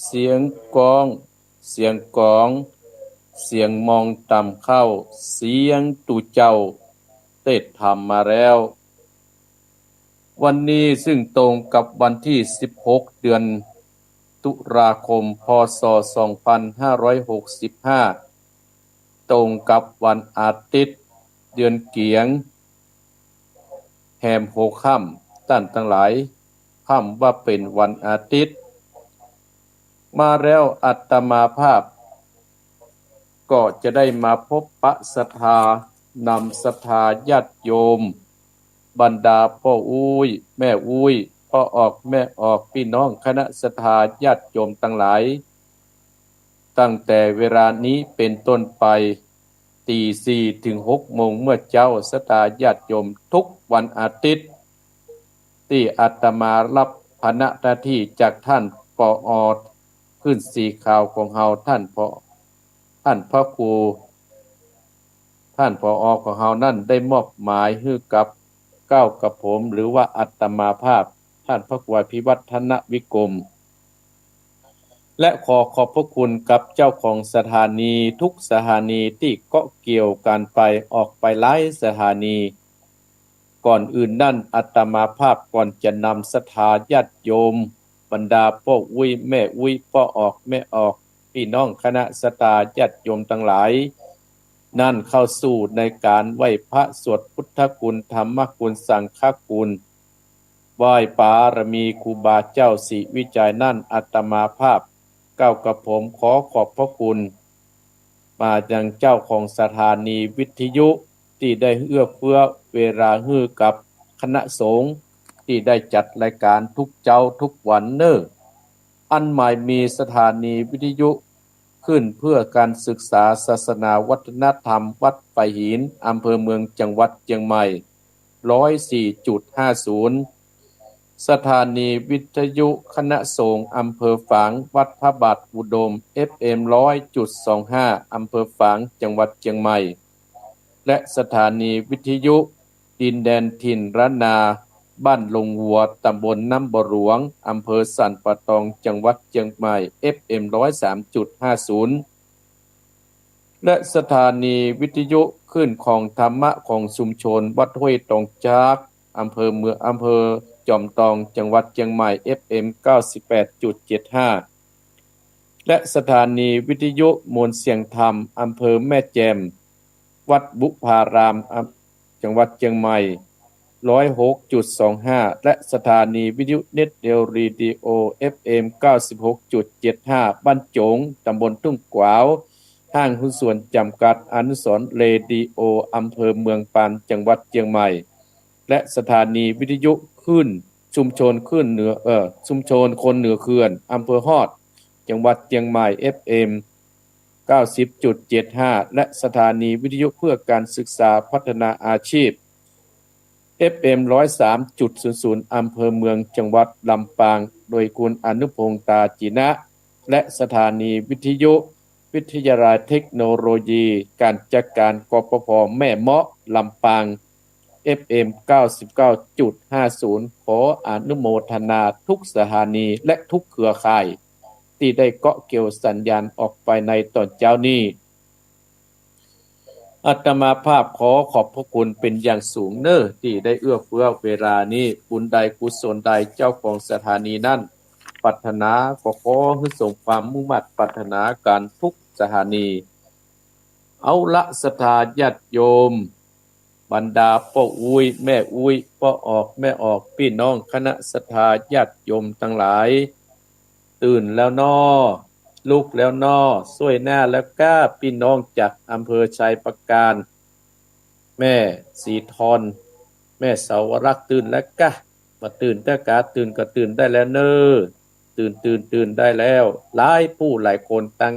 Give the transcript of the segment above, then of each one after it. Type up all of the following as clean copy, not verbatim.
เสียงกลอง เสียงกลอง เสียงมองต่ำเข้า เสียงตู่เจ้าเต้ทำมาแล้ว วันนี้ซึ่งตรงกับวันที่16เดือนตุลาคมพศ2565ตรงกับวันอาทิตย์เดือนเกียงแหม6ค่ำท่านทั้งหลายค่ำว่าเป็นวันอาทิตย์มาแล้วอาตมาภาพก็จะได้มาพบปะศรัทธานำศรัทธาญาติโยมบรรดาพ่ออุ้ยแม่อุ้ยพ่อออกแม่ออกพี่น้องคณะศรัทธาญาติโยมทั้งหลายตั้งแต่เวลานี้เป็นต้นไปตี4ถึง6 โมงเมื่อเจ้าศรัทธาญาติโยมทุกวันอาทิตย์ที่อาตมารับภาระหน้าที่จากท่านปอขึ้นสีข่าวของเฮาท่านพระครูท่านผอของเฮานั่นได้มอบหมายให้กับก้าวกับผมหรือว่าอาตมาภาพท่านพระครูพิวัฒนวิกรมและขอขอบพระคุณกับเจ้าของสถานีทุกสถานีที่เกาะเกี่ยวกันไปออกไปหลายสถานีก่อนอื่นนั่นอาตมาภาพก่อนจะนำศรัทธาญาติโยมบรรดาพ่ออุ้ยแม่อุ้ยพ่อออกแม่ออกพี่น้องคณะศรัทธาญาติโยมทั้งหลายนั่นเข้าสู่ในการไหว้พระสวดพุทธคุณธรรมคุณสังฆคุณไหว้ปารมีครูบาเจ้าศรีวิจัยนั่นอาตมาภาพก้าวกับผมขอขอบพระคุณมายังเจ้าของสถานีวิทยุที่ได้เอื้อเฟื้อเวลาให้กับคณะสงฆ์ที่ได้จัดรายการทุกเจ้าทุกวันอันหมายมีสถานีวิทยุขึ้นเพื่อการศึกษาศาสนาวัฒนธรรมวัดไผ่หินอำเภอเมืองจังหวัดเชียงใหม่ 104.50 สถานีวิทยุคณะสงฆ์อำเภอฝางวัดพระบาทอุดม FM 100.25 อำเภอฝางจังหวัดเชียงใหม่และสถานีวิทยุดินแดนถิ่นระนาบ้านลงวัวตำบลน้ำบ่อหลวงอำเภอสันป่าตองจังหวัดเชียงใหม่ FM 103.50 และสถานีวิทยุขึ้นของธรรมะของชุมชนวัดห้วยตองจากอำเภอเมืองอำเภอจอมทองจังหวัดเชียงใหม่ FM 98.75 และสถานีวิทยุมวลเสียงธรรมอำเภอแม่แจ่มวัดบุพารามจังหวัดเชียงใหม่ 106.25 และสถานีวิทยุเน็ตเดลรีดิโอ FM 96.75 บ้านโจงตำบลทุ่งกวาวห้างหุ้นส่วนจำกัดอนุสรณ์เรดิโออำเภอเมืองปานจังหวัดเชียงใหม่และสถานีวิทยุขึ้นชุมชนขึ้นเหนือชุมชนคนเหนือเขื่อนอำเภอฮอดจังหวัดเชียงใหม่ FM 90.75 และสถานีวิทยุเพื่อการศึกษาพัฒนาอาชีพ FM 103.00 อำเภอเมืองจังหวัดลำปางโดยคุณอนุพงษ์ตาจินะและสถานีวิทยุวิทยาลัยเทคโนโลยีการจัดการกปภแม่เมาะลำปาง FM 99.50 ขออนุโมทนาทุกสถานีและทุกเครือข่ายที่ได้เกาะเกี่ยวสัญญาณออกไปในตอนเจ้านี้อาตมาภาพขอขอบพระคุณเป็นอย่างสูงที่ได้เอื้อเฟื้อเวลานี้บุญใดกุศลใดเจ้าของสถานีนั้นปรารถนาขอให้สมความมุ่งมั่นปรารถนาการทุกสถานีเอาละศรัทธาญาติโยมบรรดาพ่ออุ้ยแม่อุ้ยพ่อออกแม่ออกพี่น้องคณะศรัทธาญาติโยมทั้งหลายตื่นแล้วน้อลุกแล้วน้อสวยหน้าแล้วก้าพี่น้องจากอำเภอชัยประการแม่สีทรแม่เสาวรักษ์ตื่นแล้วก้ามาตื่นแต่กาตื่นก็ตื่นได้แล้วตื่นได้แล้วหลายผู้หลายคนตั้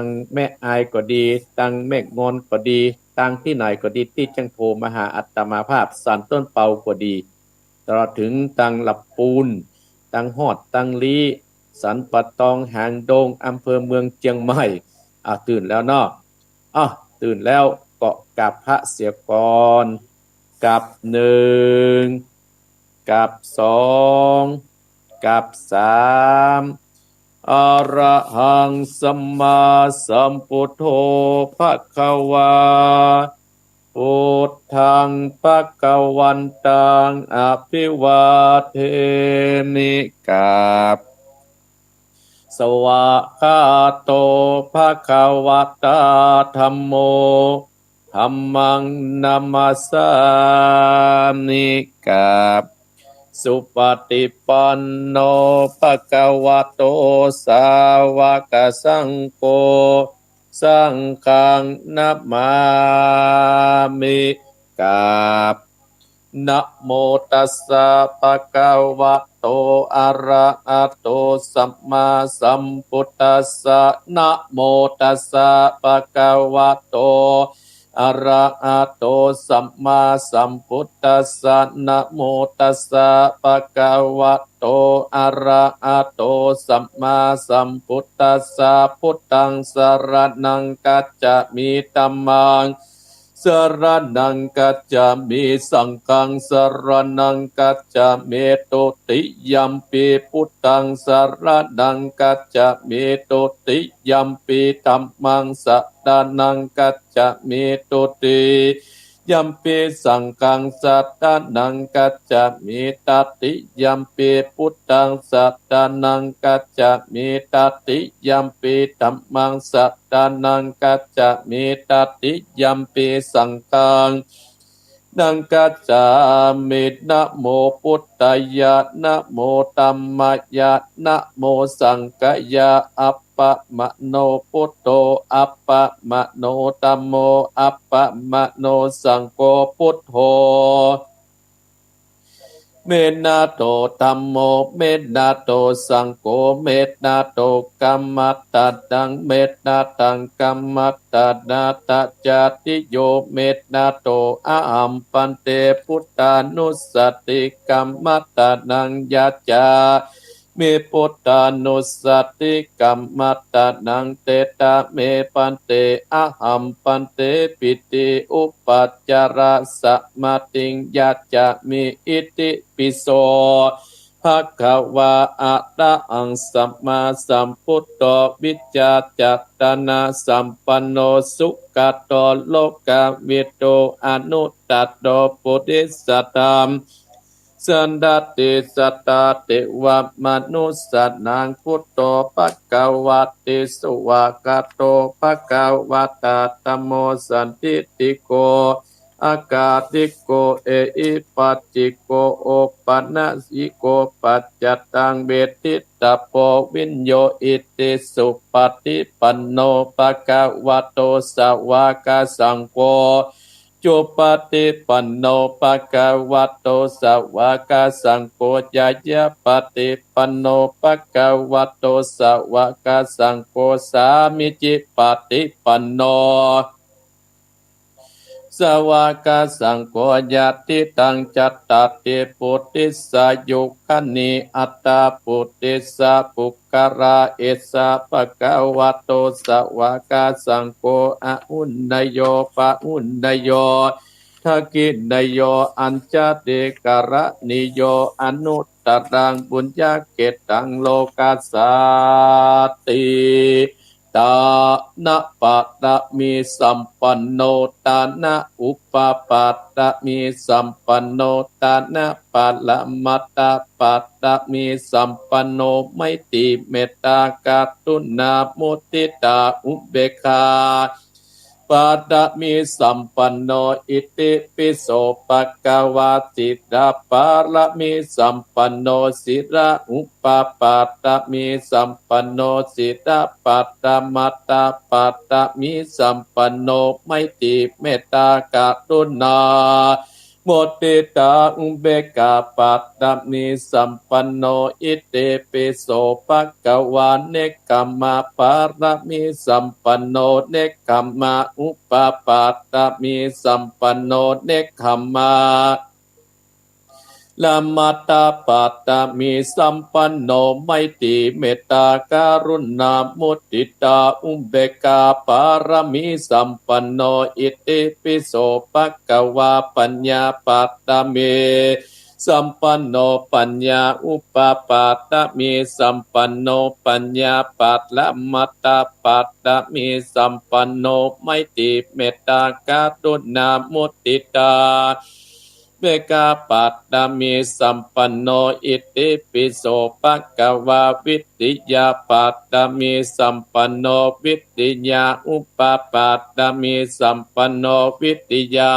งแม่อายก็ดีตั้งแม่งอนก็ดีตั้งที่ไหนก็ดีที่จังโทรมาหาอัตมาภาพสันต้นเปาก็ดีตลอดถึงตั้งหลับปูนตั้งฮอดตั้งลีสันปะตองหางดงอำเภอเมืองเชียงใหม่ตื่นแล้วเนาะตื่นแล้วก็กราบพระเสียก่อนกับหนึ่งกับสองกับสาม อะระหังสัมมาสัมพุทโธภะคะวาพุทธังภะคะวันตังอภิวาเทมิกาบสวะคาโตภะคะวะตาธัมโมธัมมังนัมมัสสามิกาบสุปฏิปันโนภะคะวะโตสาวกสังโฆสังฆังนัมมามิกาบนะโมตัสสะภะคะวะโตอะระหะโตสัมมาสัมพุทธัสสะนะโมตัสสะภะคะวะโตอะระหะโตสัมมาสัมพุทธัสสะนะโมตัสสะภะคะวะโตอะระหะโตสัมมาสัมพุทธัสสะพุทธังสรณังกัจจามิธัมมังสรณังกัจจามิสังฆังสรณังกัจจามิตุติยัมปิพุทธังสรณังกัจจามิตุติยัมปิธัมมังสรณังกัจจามิตุติยัมปิสังฆังสรณังกัจจามิตติยัมปิพุทธังสรณังกัจจามิตติยัมปิธัมมังสรณังกัจจามิตติยัมปิสังฆังนังกัจจามินะโมพุทธายะนะโมธัมมายะนะโมสังฆายะอัปปะมะโนพุทโธอัปปะมะโนธัมโมอัปปะมะโนสังโฆพุทโธเมนาโตธัมโมเมนาโตสังโฆเมนาโตกัมมัตตตังเมนาตังกัมมัตตนาตจาติโยเมนาโตอะหัมปันเตพุทธานุสติกัมมัตตนังยัจจามิพุทธานุสติกัมมัตตนังเตตะเมปันเตอะหัมปันเตปิติอุปัจจารสมาติงยัจจามิอิติปิโสภะคะวะอะระหังสัมมาสัมพุทโธวิจจาจัตตนะสัมปันโนสุขโตโลกวิโตอนุตตโตปุริสตัมสันดาติสัตตาติวะมนุสสนังพุทโธภะคะวะติสุวากาโตภะคะวะตาธัมโมสันติติโกอากาติโกเออิปัจจิโกโอปันนะสิโกปัจจตังเวทิตาโพวินโยอิติสุปฏิปันโนภะคะวะโตสาวกสังโฆจุปฏิปันโนภะคะวะโตสาวกสังโฆญาญาปฏิปันโนภะคะวะโตสาวกสังโฆสามิจิปฏิปันโนสวากาสังโฆญาติตังจัตตาติปุติสายุคณิอัตตาปุติสาปุกกราเอสาภะคะวะโตสวากาสังโฆอะอุนนโยปะอุนนโยทักขินโยอัญจเตกะระนิโยอนุตตรังบุญญาเกตังโลกัสสาติตานะปะตะมีสัมปันโนตานะอุปปาตะมีสัมปันโนตานะปะละมัตตะปัตตะมีสัมปันโนไมตรีเมตตากรุณามุทิตาอุเบกขาปัตตะมีสัมปันโนอิติปิโสภะคะวะจิตตปาระมีสัมปันโนสิระอุปปาตะมีสัมปันโนสิระปัตตมัตตาปัตตะมีสัมปันโนไมตรีเมตตากรุณามุทิตาอุเบกขาปัตตะมีสัมปันโนอิติปิโสภะคะวะเนกขัมมะปาระมีสัมปันโนเนกขัมมะอุปปาตะมีสัมปันโนเนกขัมมะละมัตตาปัตตะมีสัมปันโนไมตรีเมตตาการุณามุทิตาอุเบกขาปารมีสัมปันโนอิติปิโสภะคะวะปัญญาปัตตะเม สัมปันโนปัญญาอุปปาตมีสัมปันโนปัญญาปัตละมัตตาปัตตมีสัมปันโนไมตริเมตตากรุณามุติตาเบกาปัตตมีสัมปันโนอิติปิโสภะคะวาวิติยาปัตตมีสัมปันโนวิติยาอุปปัตตมีสัมปันโนวิติยา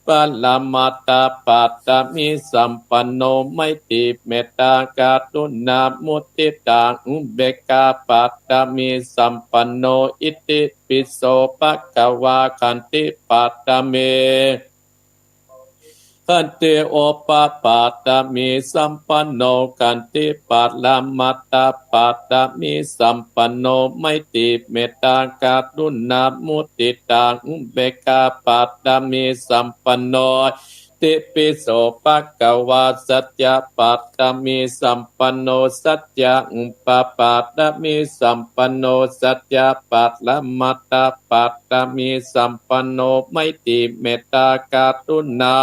ปัลลมัตตาปัตตมิสัมปันโนไมตริเมตตากรุณามุติตาอุเบกขาปัตตมิสัมปันโนอิติปิโสภะคะวาคันติปัตตเมคันติโอปปัตตมิสัมปันโนคันติปัลลมัตตาปัตตมิสัมปันโนไมตริเมตตากรุณามุติตาอุเบกขาปัตตมิสัมปันโนติปิโสภะคะวาสัจจะปัตตมิสัมปันโนสัจจะอุปปัตตมิสัมปันโนสัจจะปัตตมัตตาปัตตมิสัมปันโนไมตริเมตตากรุณา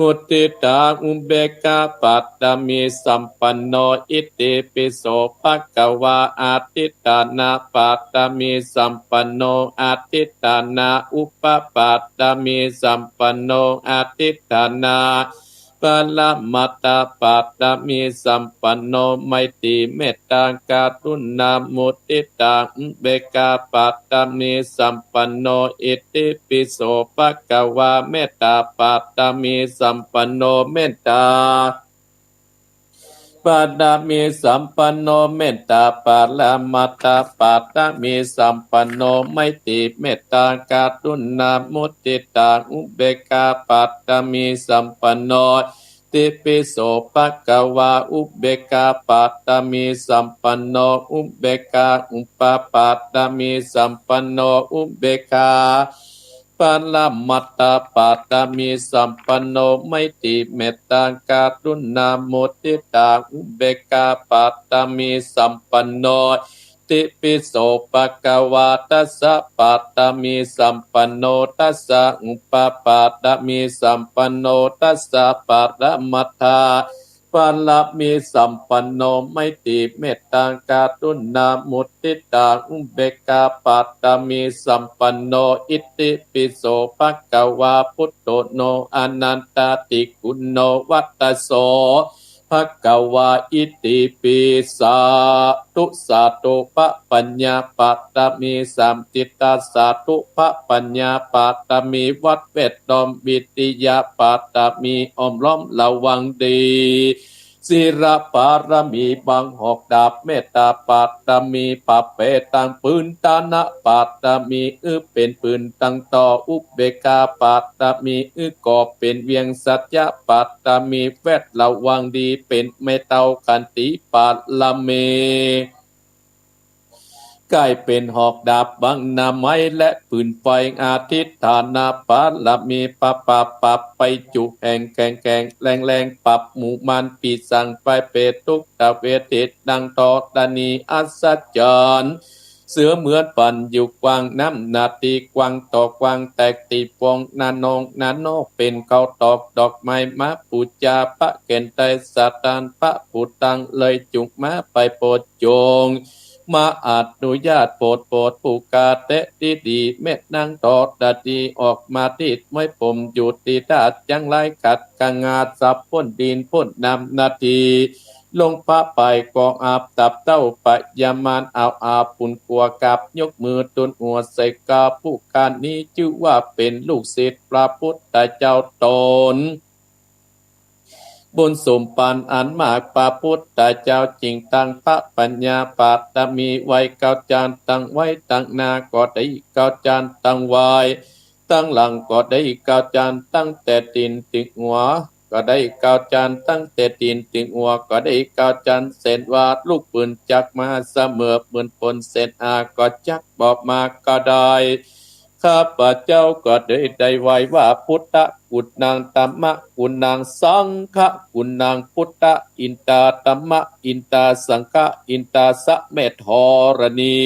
มุติตาอุเบกขาปัตตมิสัมปันโนอิติปิโสภะคะวาอาทิตตานาปัตตมิสัมปันโนอาทิตตานาอุปปัตตมิสัมปันโนอาทิตตานาปัลลมัตตาปัตตมิสัมปันโนไมตริเมตตากรุณามุติตาอุเบกขาปัตตมิสัมปันโนอิติปิโสภะคะวาเมตตาปัตตมิสัมปันโนเมตตาปัตตมิสัมปันโนเมตตาปัลลมัตตาปัตตมิสัมปันโนไมตริเมตตากรุณามุติตาอุเบกขาปัตตมิสัมปันโนติปิโสภะคะวาอุเบกขาปัตตมิสัมปันโนอุเบกขาอุปปัตตมิสัมปันโนอุเบกขาปัลลมัตตาปัตตมิสัมปันโนไมตริเมตตากรุณามุติตาอุเบกขาปัตตมิสัมปันโนติปิโสภะคะวาตัสสะปัตตมิสัมปันโนตัสสะอุปปัตตมิสัมปันโนตัสสะปะระมัตถาปัลลมิสัมปันโนไมตริเมตตากรุณามุติตาอุเบกขาปัตตมิสัมปันโนอิติปิโสภะคะวาพุทโธโนอนันตติกุณโนวัตตโสภะคะวาอิติปิสาตุสาตุปะปัญญาปัตตมิสัมจิตตาสาตุปะปัญญาปัตตมิวัดเวทดอมวิติยาปัตตมิอมล้อมระวังดีศิรปารมีบังหอกดาบเมตตาปัตตมีปัปเปตังปืนตานะปัตตมีเป็นปืนตังต่ออุเบกขาปัตตมีก่อเป็นเวียงสัจจะปัตตมีแวดระวังดีเป็นเมตตาขันติปัตละเมกลายเป็นหอกดาบบังนาไม้และปืนไฟอาทิตฐานาปาละมีปับไปจุแห่งแข่งแรงปรับหมู่มันปีสังไปเปตุกตะเวทิตดังตอดานีอัศจรเสือเหมือนปั่นอยู่กวางน้ำนาตีกวางตอกกวางแตกตีปองนานโนเป็นเขาตอกดอกไม้มาปูจาปะเกณฑ์ไตสตานปะปูตังเลยจุกมาไปโปรดโจงมาอนุญาตโปรดผู้กาเตะดีเม็ดนางตอดดีออกมาติดไม่ผมอยู่ตีดาดยังไรกัดกังงาสับพ่นดินพ่นนำนาทีลงพระไปกองอาบตับเต้าปะยามานเอาอาปุ่นกลัวกับยกมือตุนหัวใส่กาผู้การนี้ชื่อว่าเป็นลูกศิษย์พระพุทธเจ้าตนบุญสมปานอันมากพระพุทธเจ้าจริงตั้งพระปัญญาปัตตมีไว้เก้าจานตั้งไว้ตั้งนาก็ได้เก้าจานตั้งไว้ตั้งหลังก็ได้เก้าจานตั้งแต่ตีนถึงหัวก็ได้เก้าจานตั้งแต่ตีนถึงหัวก็ได้เก้าจานเส้นวาดลูกปืนจักมาเสมอเหมือนผลเส้นอาก็จักบอกมาก็ได้ข้าพเจ้าก็ได้ไว้ว่าพุทธกุณนางธรรมะกุณนางสังฆะกุณนางพุทธอินตาธรรมะอินตาสังฆะอินตาสะเมธรณี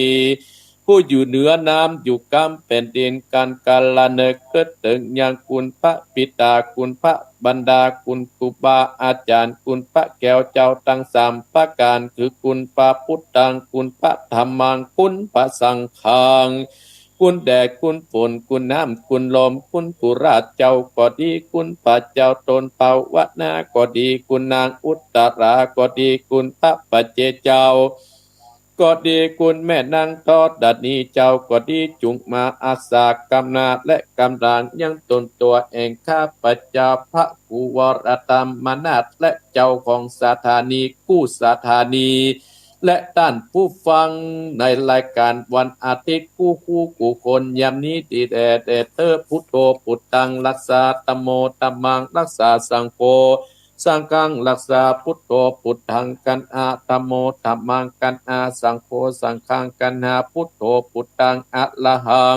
พุ ผู้อยู่เหนือน้ำอยู่กำเป็นดินการกาลเนกเกิดตึงยังคุณพระปิตาคุณพระบรรดาคุณครูบาอาจารย์คุณพระแก้วเจ้าตั้งสามประการคือคุณพระพุทธังคุณพระธรรมังคุณพระสังฆังคุณแดดคุณฝนคุณน้ำคุณลมคุณปุราชเจ้าก็ดีคุณพระเจ้าตนเป่าวนาก็ดีคุณนางอุตตราก็ดีคุณพระปัจเจเจ้าก็ดีคุณแม่นางทอดดัดนี้เจ้าก็ดีจุงมาอาสากำนาและกำลังยังตนตัวเองข้าพเจ้าพระกุวรตามมนาฏและเจ้าของสถานีกู้สถานีและท่านผู้ฟังในรายการวันอาทิตย์คู่คนยามนี้ดีแดเดเตอร์พุทโธพุทธังรักษาตโมตมังรักษาสังโฆสังฆังรักษาพุทโธพุทธังกันอาตโมธัมมังกันอาสังโฆสังฆังกันหาพุทโธพุทธังอะระหัง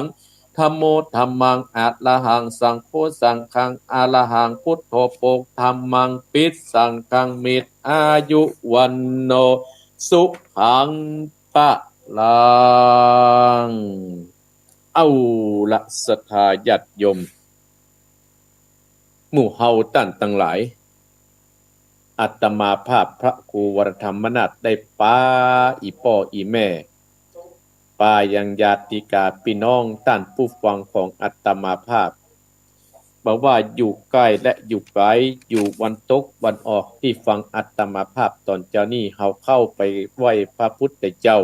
ธัมโมธัมมังอะระหังสังโฆสังฆังอะระหังพุทโธโปกธัมมังปิสสังฆังมิตรอายุวันโนสุขังปะลังเอาละศรัทธาญาติโยมหมู่เฮาท่านทั้งหลายอาตมาภาพพระครูวรธรรมนาถได้ป้าอีพ่ออีแม่ป้ายังญาติกาพี่น้องท่านผู้ฟังของอาตมาภาพบอกว่าอยู่ใกล้และอยู่ไกลอยู่วันตกวันออกที่ฟังอาตมาภาพตอนเจ้านี่เฮาเข้าไปไหว้พระพุทธเจ้า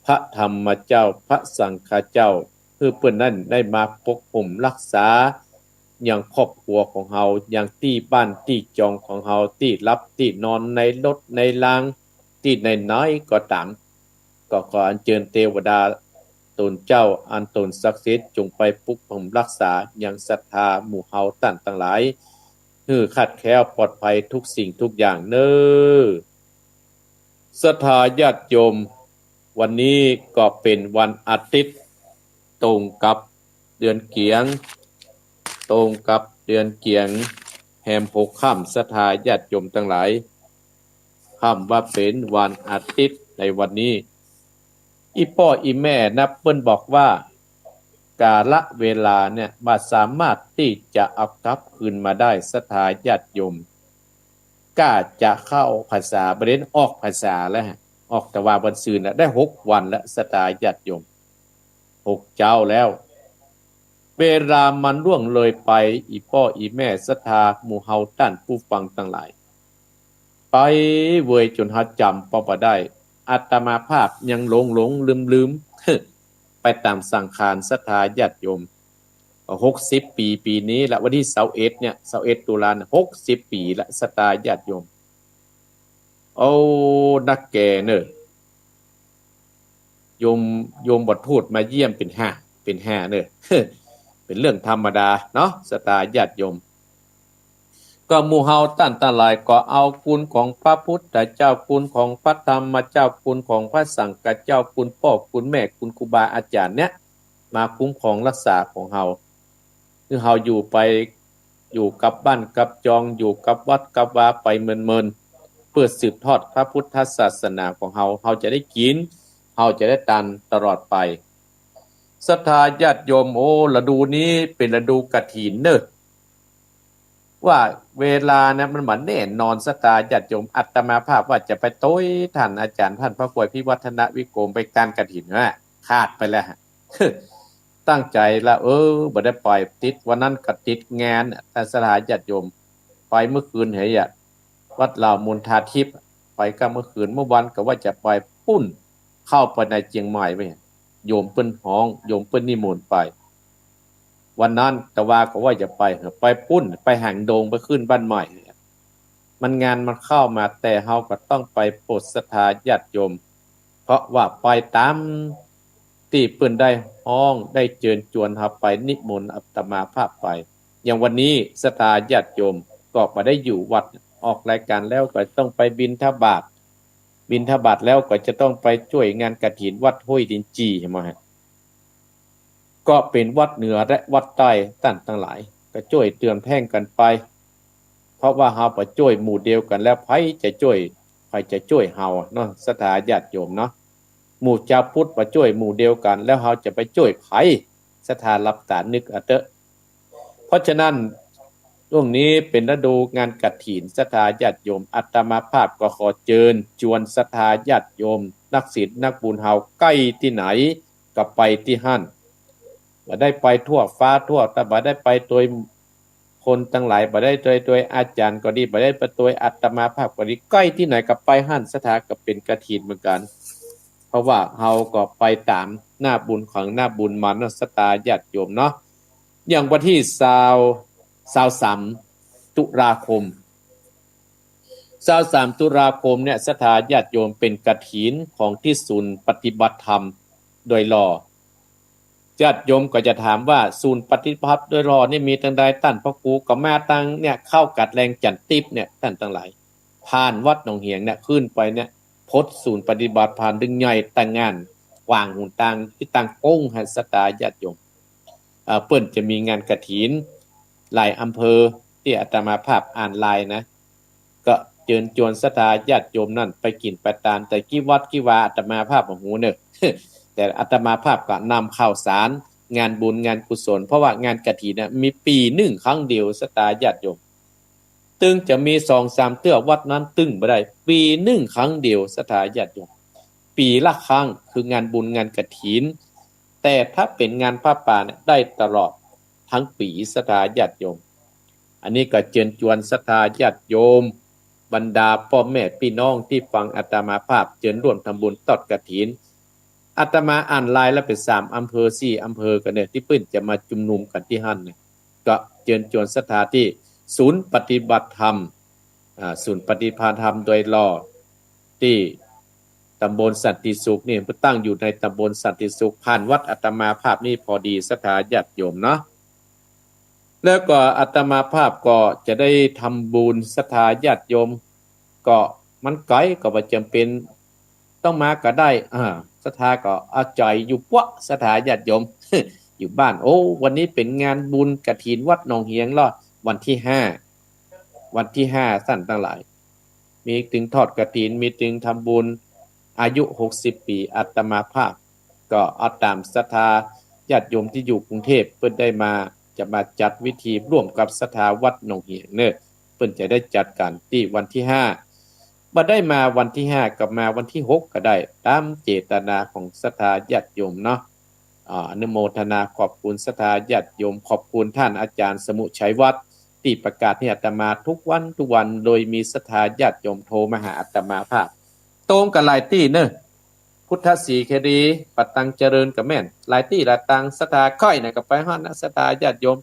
พระธรรมเจ้าพระสังฆเจ้าเพื่อเพิ่นนั้นได้มาปกป้องรักษาอย่างครอบครัวของเฮาอย่างที่บ้านที่จองของเฮาที่รับที่นอนในรถในรางที่ในน้อยก็ตามก็ขออัญเชิญเทวดาตนเจ้าอันตนศักดิ์สิทธิ์จงไปปกป้องรักษาอย่างศรัทธาหมู่เฮาท่านทั้งหลายคือขัดแคล้วปลอดภัยทุกสิ่งทุกอย่างเน้อศรัทธาญาติโยมวันนี้ก็เป็นวันอาทิตย์ตรงกับเดือนเกียงตรงกับเดือนเกียงแหม6ค่ำศรัทธาญาติโยมทั้งหลายค่ำว่าเป็นวันอาทิตย์ในวันนี้อีพ่ออีแม่นะเปิ้นบอกว่ากาลเวลาเนี่ยบ่สามารถที่จะเอากลับคืนมาได้ศรัทธาญาติโยมก็จะเข้าพรรษาบ่ได้ออกพรรษาแล้วออกแต่ว่าวันซื่นน่ะได้6วันแล้วศรัทธาญาติโยม6เจ้าแล้วเวลามันล่วงเลยไปอีพ่ออีแม่ศรัทธาหมู่เฮาท่านผู้ฟังทั้งหลายไปเวยจนหาจำบ่ได้อาตมาภาพยังหลงลืมไปตามสังขารศรัทธาญาติโยม60ปีนี้ละวันที่21เนี่ย21ตุลาคม60ปีละศรัทธาญาติโยมเอานักแก่เนอะโยมบทพูดมาเยี่ยมเป็น5เนอะ เป็นเรื่องธรรมดาเนาะศรัทธาญาติโยมก็หมู่เฮาท่านทั้งหลายก็เอาคุณของพระพุทธเจ้าคุณของพระธรรมเจ้าคุณของพระสังฆเจ้าคุณพ่อคุณแม่คุณครูบาอาจารย์เนี่ยมาคุ้มครองรักษาของเฮาคือเฮาอยู่ไปอยู่กับบ้านกับจองอยู่กับวัดกับวาไปเมินเพื่อสืบทอดพระพุทธศาสนาของเฮาจะได้กินเฮาจะได้ตันตลอดไปศรัทธาญาติโยมโอ้ฤดูนี้เป็นฤดูกฐินเนอะว่าเวลานะมันเหมือนแน่นอนศรัทธาญาติโยมอาตมาภาพว่าจะไปโต้ยท่านอาจารย์ท่านพระควยพิวัฒนวิโกมไปการกฐินนะขาดไปแล้วฮะ ตั้งใจแล้วบ่ได้ปล่อยติดวันนั้นก็ติดงานแต่ศรัทธาญาติโยมไปเมื่อคืนเหียวัดเหล่ามนทาทิพย์ไปก็เมื่อคืนเมื่อวันก็ว่าจะไปปุ้นเข้าไปในเจียงใหม่ไปโยมเปิ้นห้องโยมเปิ้นนิมนต์ไปวันนั้นแต่ว่าก็ว่าจะไปปุ้นไปหางโดงไปขึ้นบ้านใหม่มันงานมันเข้ามาแต่เฮาก็ต้องไปโปรดศรัทธาญาติโยมเพราะว่าไปตามที่เปิ้นได้ห้องได้เชิญชวนเฮาไปนิมนต์อาตมาภาพไปอย่างวันนี้ศรัทธาญาติโยมก็มาได้อยู่วัดออกรายการแล้วก็ต้องไปบิณฑบาตแล้วก็จะต้องไปช่วยงานกฐินวัดห้วยดินจีใช่มั้ยฮะก็เป็นวัดเหนือและวัดใต้ท่านทั้งหลายก็ช่วยเตือนแพ่งกันไปเพราะว่าเฮาไปช่วยหมู่เดียวกันแล้วไผจะช่วยเฮาเนาะศรัทธาญาติโยมเนาะ หมู่เจ้าพุทธมาช่วยหมู่เดียวกันแล้วเราจะไปช่วยไผศรัทธารับตานึกอะเตอะเพราะฉะนั้นช่วงนี้เป็นฤดูงานกฐินศรัทธาญาติโยมอาตมาภาพก็ขอเชิญชวนศรัทธาญาติโยมนักศีลนักบุญเฮาใกล้ที่ไหนก็ไปที่หั่นบ่ได้ไปทั่วฟ้าทั่วแต่บ่ได้ไปโดยคนทั้งหลายบ่ได้โดยอาจารย์ก็ดีบ่ได้ไปโดยอาตมาภาพก็ดีใกล้ที่ไหนก็ไปหั่นศรัทธาก็เป็นกฐินเหมือนกันเพราะว่าเฮาก็ไปตามหน้าบุญของหน้าบุญมานะศรัทธาญาติโยมเนาะอย่างวันที่23ตุลาคม23ตุลาคมเนี่ยศรัทธาญาติโยมเป็นกฐินของที่ศูนย์ปฏิบัติธรรมโดยรอญาติโยมก็จะถามว่าศูนย์ปฏิบัติโดยรอนี่มีตั้งใดตั้นพระครูก็มาตั้งเนี่ยเข้ากัดแรงจันติบเนี่ยท่านทั้งหลายผ่านวัดหนองเหียงเนี่ยขึ้นไปเนี่ยพดศูนย์ปฏิบัติผ่านดึงใหญ่แต่งงานวางหุ่นตังที่ตั้งโป้งให้ศรัทธาญาติโยมเปิ้นจะมีงานกฐินหลายอำเภอที่อาตมาภาพอ่านไลน์นะก็เชิญชวนศรัทธาญาติโยมนั่นไปกินไปตามแต่กี่วัดกี่วาอาตมาภาพบ่ฮู้เด้อ แต่อาตมาภาพก็นำข่าวสารงานบุญงานกุศลเพราะว่างานกฐินน่ะมีปีหนึ่งครั้งเดียวศรัทธาญาติโยมตึงจะมี 2-3 เทื่อวัดนั้นตึงบ่ได้ปีหนึ่งครั้งเดียวศรัทธาญาติโยมปีละครั้งคืองานบุญงานกฐินแต่ถ้าเป็นงานผ้าป่าเนี่ยได้ตลอดทั้งปีศรัทธาญาติโยมอันนี้ก็เชิญชวนศรัทธาญาติโยมบรรดาพ่อแม่พี่น้องที่ฟังอาตมาภาพเชิญร่วมทำบุญทอดกฐินอาตมาอ่านรายแล้วเป็น3อำเภอ4อำเภอกันเนี่ยที่เพิ่นจะมาชุมนุมกันที่หั่นเนี่ยก็เชิญชวนศรัทธาที่ศูนย์ปฏิบัติธรรมศูนย์ปฏิบัติธรรมโดยรอที่ตำบลสันติสุขนี่ตั้งอยู่ในตำบลสันติสุขผ่านวัดอาตมาภาพนี่พอดีศรัทธาญาติโยมเนาะแล้วก็อาตมาภาพก็จะได้ทำบุญศรัทธาญาติโยมก็มันไกลก็บ่จำเป็นต้องมาก็ได้ศรัทธาก็เอาใจอยู่ปะศรัทธาญาติโยม อยู่บ้านโอ้วันนี้เป็นงานบุญกฐินวัดหนองเหียงล่ะวันที่5ท่านทั้งหลายมีถึงทอดกฐินมีถึงทำบุญอายุ60ปีอาตมาภาพก็เอาตามศรัทธาญาติโยมที่อยู่กรุงเทพเพิ่นได้มาจะมาจัดวิธีร่วมกับศรัทธาวัดหนองเหียงเด้อเพิ่นจะได้จัดกันที่วันที่5บ่ได้มาวันที่5กับมาวันที่6ก็ได้ตามเจตนาของศรัทธาญาติโยมเนาะอนุโมทนาขอบคุณศรัทธาญาติโยมขอบคุณท่านอาจารย์สมุชัยวัฒน์ที่ประกาศให้อาตมาทุกวันโดยมีศรัทธาญาติโยมโทรมาหาอาตมาภาพตรงกับหลายที่เนอะพุทธศรีเคดีปัตตังเจริญกับแม่นหลายที่หลายตังศรัทธาค่อยน่ะก็ไปฮอดนะศรัทธาญาติโยม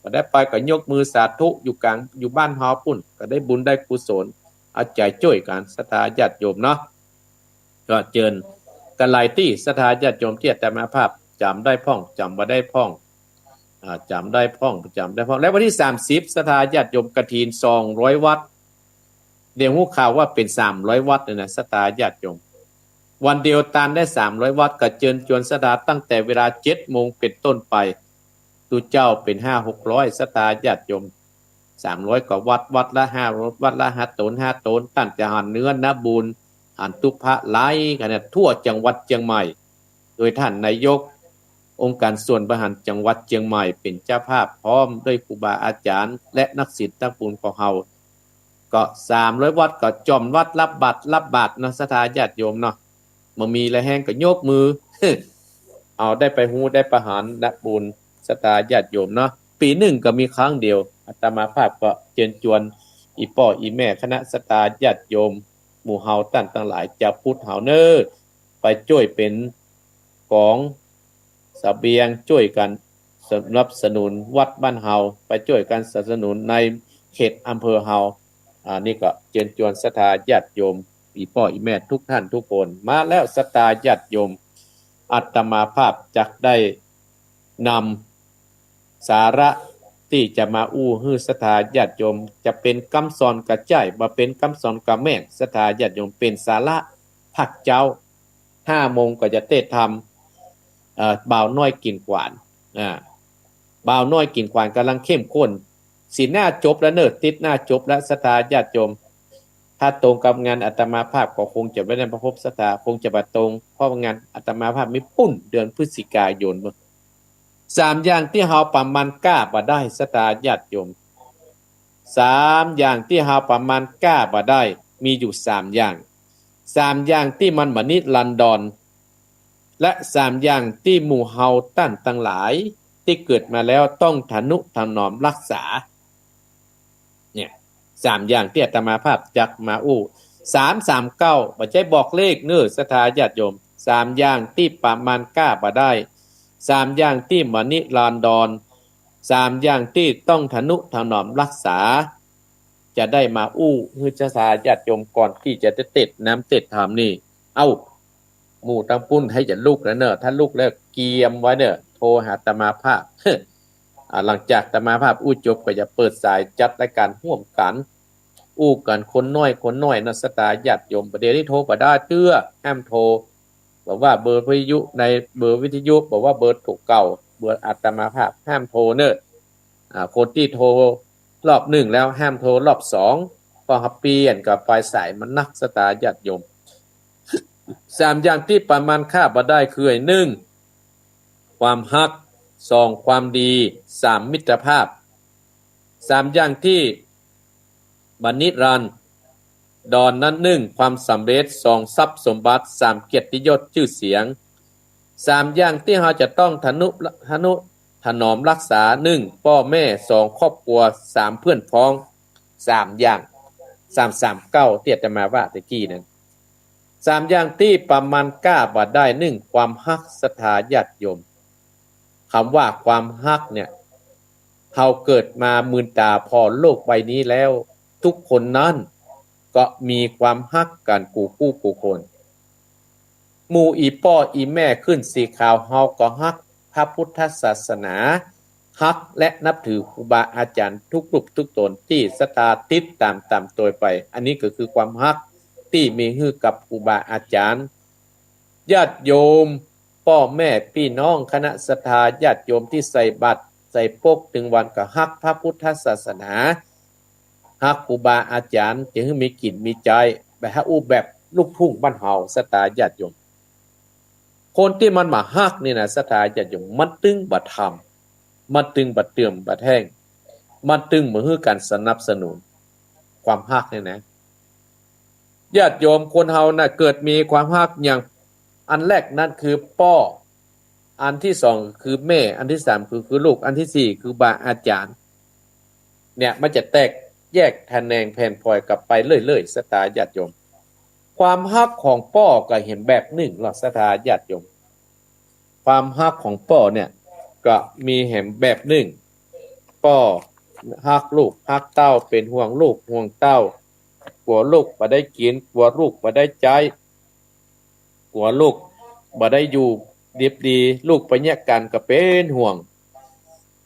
บ่ได้ไปก็ยกมือสาธุอยู่กลางอยู่บ้านเฮาปุ่นก็ได้บุญได้กุศลเอาใจช่วยกันศรัทธาญาติโยมเนาะก็เชิญกันหลายที่ศรัทธาญาติโยมที่อาตมาภาพจำได้พ้องจำบ่ได้พ้องจำได้พ้องและวันที่30ศรัทธาญาติโยมกฐิน200วัดเดี๋ยวฮู้ข่าวว่าเป็น300วัดนะศรัทธาญาติโยมวันเดียวตานได้300วัดก็เชิญชวนศรัทธาตั้งแต่เวลา 7:00 นเป็นต้นไปตุเจ้าเป็น 500-600ศรัทธาญาติโยม300ก็วัดละ5วัดละ5ตน5ตนตั้งแต่หันเนื้อนะบุญหันตุพะไลกันเนี่ยทั่วจังหวัดเชียงใหม่โดยท่านนายกองค์การส่วนบริหารจังหวัดเชียงใหม่เป็นเจ้าภาพพร้อมด้วยครูบาอาจารย์และนักศิษย์นักบุญของเฮาก็300วัดก็จอมวัดรับบาตรนะศรัทธาญาติโยมเนาะบ่มีแลแห้งก็ยกมือ เอาได้ไปฮู้ได้ประหารนักบุญศรัทธาญาติโยมเนาะปีหนึ่งก็มีครั้งเดียวอาตมาภาพก็เชิญชวนอีพ่ออีแม่คณะศรัทธาญาติโยมหมู่เฮาตั้นทั้งหลายจะพุทธเฮาเน้อไปช่วยเป็นของเสบียงช่วยกันสนับสนุนวัดบ้านเฮาไปช่วยกันสนับสนุนในเขตอำเภอเฮานี่ก็เชิญชวนศรัทธาญาติโยมอีพ่ออีแม่ทุกท่านทุกคนมาแล้วศรัทธาญาติโยมอาตมาภาพจักได้นำสาระที่จะมาอู้ฮื้อศรัทธาญาติโยมจะเป็นคำสอนกระจายบ่เป็นคำสอนกระแม่นศรัทธาญาติโยมเป็นสาระผักเจ้า5 โมงก็จะเทศธรรมบ่าวน้อยกินกวานบ่าวน้อยกินกวานกำลังเข้มข้นสีหน้าจบแล้วเนิดติดหน้าจบแล้วศรัทธาญาติโยม ถ้าตรงกับงานอาตมาภาพก็คงจะไม่ได้พระพบสตาคงจะบ่ตรงเพราะงานอาตมาภาพมีปุ้นเดือนพฤศจิกายนสามอย่างที่เฮาประมาณกล้าบ่ได้สตาญาติโยมสามอย่างที่เฮาประมาณกล้าบ่ได้มีอยู่สามอย่างสามอย่างที่มันบ่นิรันดรและสามอย่างที่หมู่เฮาตั้นทั้งหลายที่เกิดมาแล้วต้องทนุถนอมรักษาเนี่ยสามอย่างที่อาตมาภาพจักมาอู้339บ่ใช่บอกเลขเน้อศรัทธาญาติโยมสามอย่างที่ประมาณกล้าบ่ได้สามอย่างที่มนิรันดรสามอย่างที่ต้องทนุถนอมรักษาจะได้มาอู้ฮือศรัทธาญาติโยมก่อนที่จะติดน้ำติดธรรมนี่เอ้าหมู่ตั้งปุ้นให้จะลุกแล้วเนอะถ้าลุกแล้วเกียมไว้เนอะโทรหาอาตมาภาพ หลังจากอาตมาภาพอู้จบก็จะเปิดสายจัดรายการร่วมกันอู้กันคนน้อยนักสตาญาติโยมประเดี๋ยวนี้โทรก็ได้เตื้อห้ามโทรบอกว่าเบอร์วิทยุในเบอร์วิทยุบอกว่าเบอร์ถูกเก่าเบอร์อาตมาภาพห้ามโทรเนอะคนที่โทรรอบหนึ่งแล้วห้ามโทรรอบสองพอเปลี่ยนกับปลายสายมันนักสตาญาติโยมสามอย่างที่ประมาณค่าบ่ได้คือหนึ่งความฮักสองความดีสามมิตรภาพสามอย่างที่บันิรันดอนนั้นหนึ่งความสำเร็จสองทรัพย์สมบัติสามเกียรติยศชื่อเสียงสามอย่างที่เราจะต้องทนุถนอมรักษาหนึ่งพ่อแม่สองครอบครัวสามเพื่อนพ้องสามอย่าง339เตียจะมาว่าตะกี้นั้นสามอย่างที่ประมาณกล้าบ่ได้หนึ่งความฮักศรัทธาญาติโยมคำว่าความฮักเนี่ยเราเกิดมามื่นตาพอโลกใบนี้แล้วทุกคนนั้นก็มีความฮักกันกูคู่กูคนหมู่อีป้ออีแม่ขึ้นสีขาวเฮาก็ฮักพระพุทธศาสนาฮักและนับถือครูบาอาจารย์ทุกรูปทุกตนที่ศรัทธาติดตามตัวไปอันนี้ก็คือความฮักที่มีฮือกับครูบาอาจารย์ญาติโยมพ่อแม่พี่น้องคณะศรัทธาญาติโยมที่ใส่บัตรใส่ปกถึงวันก็ฮักพระพุทธศาสนาฮักครูบาอาจารย์จึงมีกิจมีใจแบบอู้แบบลูกทุ่งบ้านเฮาศรัทธาญาติโยมคนที่มันมาฮักนี่นะศรัทธาญาติโยมมันตึงบ่ทำมันตึงบ่เติมบ่แท่งมันตึงเหมือนการสนับสนุนความฮักนี่นะญาติโยมคนเฮาน่ะเกิดมีความฮักอย่างอันแรกนั่นคือพ่ออันที่สองคือแม่อันที่สามคือลูกอันที่สี่คือบาอาจารย์เนี่ยมันจะแตกแยกแขนงแผ่นพลอยกลับไปเรื่อยๆศรัทธาญาติโยมความฮักของพ่อก็เห็นแบบหนึ่งหรอกศรัทธาญาติโยมความฮักของพ่อเนี่ยก็มีเห็นแบบหนึ่งพ่อฮักลูกฮักเต้าเป็นห่วงลูกห่วงเต้ากลัวลูกบ่ได้กินกลัวลูกบ่ได้ใจกลัวลูกบ่ได้อยู่ดีดีลูกไปแยกกันก็เป็นห่วง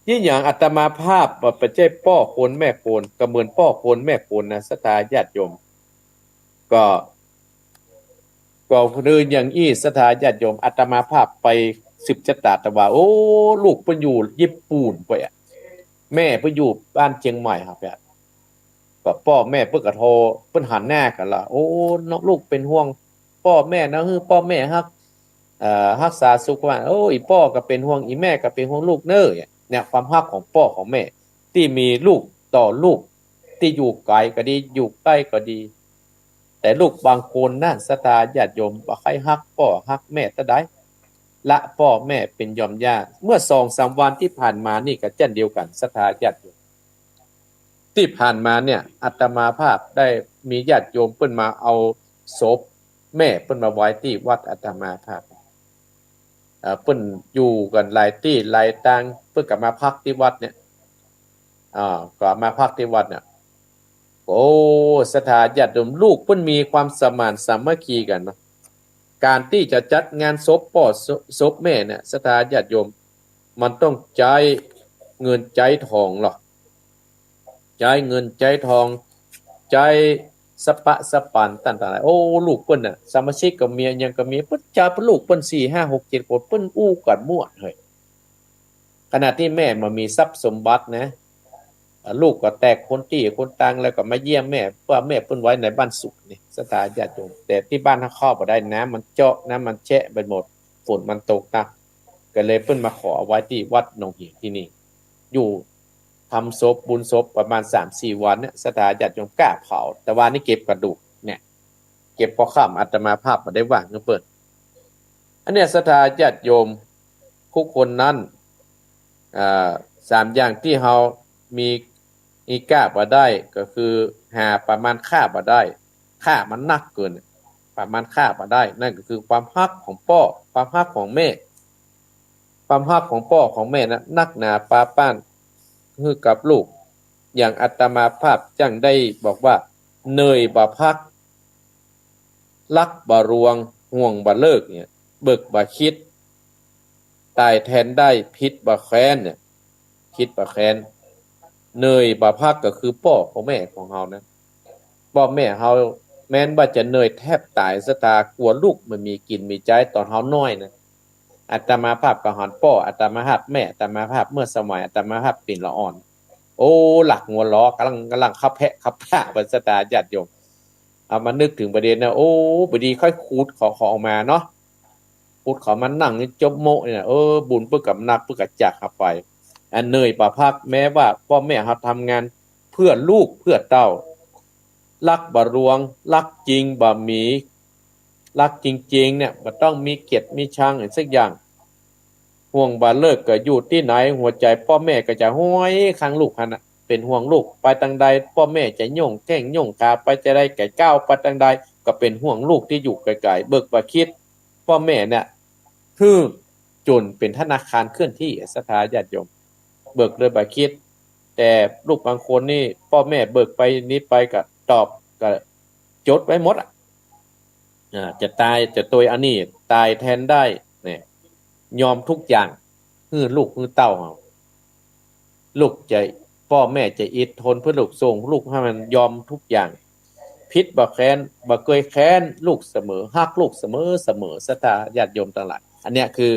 ยิ่งอย่างอาตมาภาพบ่ไปเจ้พ่อคนแม่คนก็เหมือนพ่อคนแม่คนนะศรัทธาญาติโยมก็เดินอย่างอี้ศรัทธาญาติโยมอาตมาภาพไปสืบชะตาแต่ว่าโอ้ลูกเพิ่นอยู่ญี่ปุ่นไปอ่ะแม่เพิ่นอยู่บ้านเชียงใหม่ครับเนี่ยก็พ่อแม่เพิ่นก็โทรเพิ่นหันหน้ากันล่ะโอ้น้องลูกเป็นห่วงพ่อแม่นะคือพ่อแม่ฮักรักษาสุขว่าโอ้อีพ่อก็เป็นห่วงอีแม่ก็เป็นห่วงลูกเน้อเนี่ยความฮักของพ่อของแม่ที่มีลูกต่อลูกที่อยู่ไกลก็ดีอยู่ใกล้ก็ดีแต่ลูกบางคนนั่นศรัทธาญาติโยมบ่ใครฮักพ่อฮักแม่ตะใดละพ่อแม่เป็นยอมญาติเมื่อ 2-3 วันที่ผ่านมานี่ก็เช่นเดียวกันศรัทธาญาติโยมที่ผ่านมาเนี่ยอาตมาภาพได้มีญาติโยมเพิ่นมาเอาศพแม่เพิ่นมาไว้ที่วัดอาตมาภาพเพิ่นอยู่กันหลายที่หลายต่างเพิ่นก็มาพักที่วัดเนี่ยก็มาพักที่วัดเนี่ยโอ้ศรัทธาญาติโยมลูกเพิ่นมีความสมานสามัคคีกันเนาะการที่จะจัดงานศพพ่อศพแม่เนี่ยศรัทธาญาติโยมมันต้องใจเงินใจทองหรอกใจเงินใจทองใจสปะสปันต่างๆโอ้ลูกเพิ่นน่ะสมาชิกก็มียังก็มีเพิ่นจ่าลูกเพิ่น4 5 6 7คนเพิ่นอู้กันม่วนเฮ้ยขณะที่แม่มันมีทรัพย์สมบัตินะ ลูกก็แตกคนตี้คนตังแล้วก็มาเยี่ยมแม่เพื่อแม่เพิ่นไว้ในบ้านสุขนี่สถานญาติโยมแต่ที่บ้านถ้าเข้าบ่ได้น้ำมันเจาะน้ำมันแฉะไปหมดฝนมันตกหนักก็เลยเพิ่นมาขอไว้ที่วัดหนองหินที่นี่อยู่ทำศพบุญศพประมาณ 3-4 วันเนี่ยสถานญาติโยมกล้าเผาแต่ว่านี่เก็บกระดูกเนี่ยเก็บพอค่ำอาตมาภาพบ่ได้ว่างเงินเปิดอันเนี้ยสถานญาติโยมทุกคนนั้น3อย่างที่เฮามีกล้าบ่ได้ก็คือหาประมาณค่าบ่ได้ค่ามันหนักเกินประมาณค่าบ่ได้นั่นก็คือความฮักของพ่อความฮักของแม่ความฮักของพ่อของแม่นะนักหนาปาป้านคือกับลูกอย่างอาตมาภาพจังได้บอกว่าเนยบ่พักรักบ่รวงห่วงบ่เลิกเนี่ยเบิกบ่คิดตายแทนได้พิษบ่แค้นเนี่ยคิดบ่แค้นเนยบ่พักก็คือพ่อของแม่ของเฮานะพ่อแม่เฮาแม้นว่าจะเหนื่อยแทบตายสตากลัวลูกมันมีกินมีใจตอนเฮาน้อยนะอาตมาภาพก็หอนพ่ออาตมาภาพแม่อาตมาภาพเมื่อสมัยอาตมาภาพเป็นละอ่อนโอ้หลักงัวล้อกำลังขับแพะขับผ้าบรรสตาญาติโยมเอามานึกถึงประเด็นนะโอ้บดีค่อยคูดขอออกมาเนาะคูดขอมันนั่งนี่จบโมเนี่ยบุญเพื่อกับนักเพื่อกับจักเข้าไปอันเนยประพักแม้ว่าพ่อแม่เฮาทำงานเพื่อลูกเพื่อเต้ารักบ่รวงรักจริงบ่มีรักจริงๆเนี่ยมันต้องมีเกียรติมีชังอย่างสักอย่างห่วงบ่เลิกก็อยู่ที่ไหนหัวใจพ่อแม่ก็จะห้อยข้างลูกหั่นน่ะเป็นห่วงลูกไปทางใดพ่อแม่จะย่งแข้งย่งขาไปจะได้ไก่ก้าวไปทางใดก็เป็นห่วงลูกที่อยู่ไกลๆเบิกบ่คิดพ่อแม่เนี่ยคือจนเป็นธนาคารเคลื่อนที่สถาญาติโยมเบิกเลยบ่คิดแต่ลูกบางคนนี่พ่อแม่เบิกไปนี้ไปก็ตอบก็จดไว้หมดจะตายจะตัวอันนี้ตายแทนได้เนี่ยยอมทุกอย่างคือลูกคือเต้าเฮาลูกจะพ่อแม่จะอิดทนเพื่อลูกส่งลูกให้มันยอมทุกอย่างพิษบ่แค้นบ่เคยแค้นลูกเสมอฮักลูกเสมอศรัทธาญาติโยมทั้งหลายอันเนี้ยคือ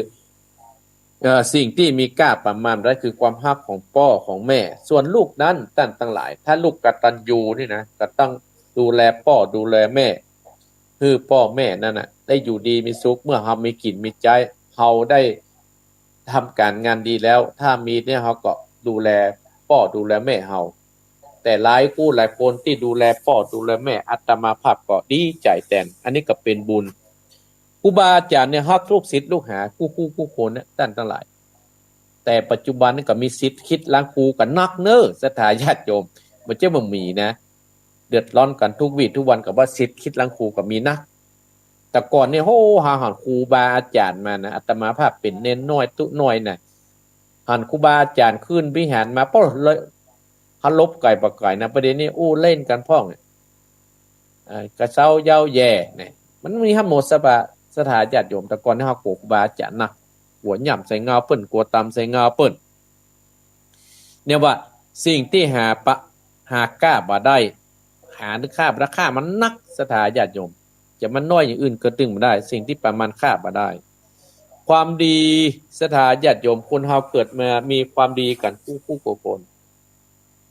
สิ่งที่มีกล้าประมาณได้คือความฮักของพ่อของแม่ส่วนลูกนั้นท่านทั้งหลายถ้าลูกกตัญญูนี่นะก็ต้องดูแลพ่อดูแลแม่คือพ่อแม่นั่นน่ะได้อยู่ดีมีสุขเมื่อเฮามีกินมีใจเฮาได้ทำการงานดีแล้วถ้ามีเนี่ยเฮาก็ดูแลพ่อดูแลแม่เฮาแต่หลายคู่หลายคนที่ดูแลพ่อดูแลแม่อาตมาภาพก็ดีใจแต่นอันนี้ก็เป็นบุญครูบาอาจารย์เนี่ยฮักลูกศิษย์ลูกหาคู่คนเนี่ยท่านทั้งหลายแต่ปัจจุบันนี่ก็มีศิษย์คิดล้างครูกันนักเน้อสถาญาติโยมมันจะบ่มีนะเดือดร้อนกันทุกวี่ทุกวันกับว่าศิษย์คิดล้างครูก็มีนะแต่ก่อนเนี่ยโหหาครูบาอาจารย์มานะอาตมาภาพเป็นเน้นน้อยตุน้อยน่ะหันครูบาอาจารย์ขึ้นวิหารมาป้อเลยฮัลลบไก่ปะไก่นะประเด็นนี้อู้เล่นกันพ่องเนี่ยกระเซ้าเย้าแย่เนี่ยมันมีทั้งหมดสถานญาติโยมแต่ก่อนที่เฮาโกครูบาอาจารย์นะหัวหย่ำใส่เงาเปิ้นกลัวตำใส่เงาเปิ้นเนี่ยว่าสิ่งที่หากล้าบ่ได้หาค่าราคามันนักสถานญาติโยมจะมันน้อยอย่างอื่นก็ตึงบ่ได้สิ่งที่ประมาณค่าบ่ได้ความดีสถานญาติโยมคนเฮาเกิดมามีความดีกันคู่คน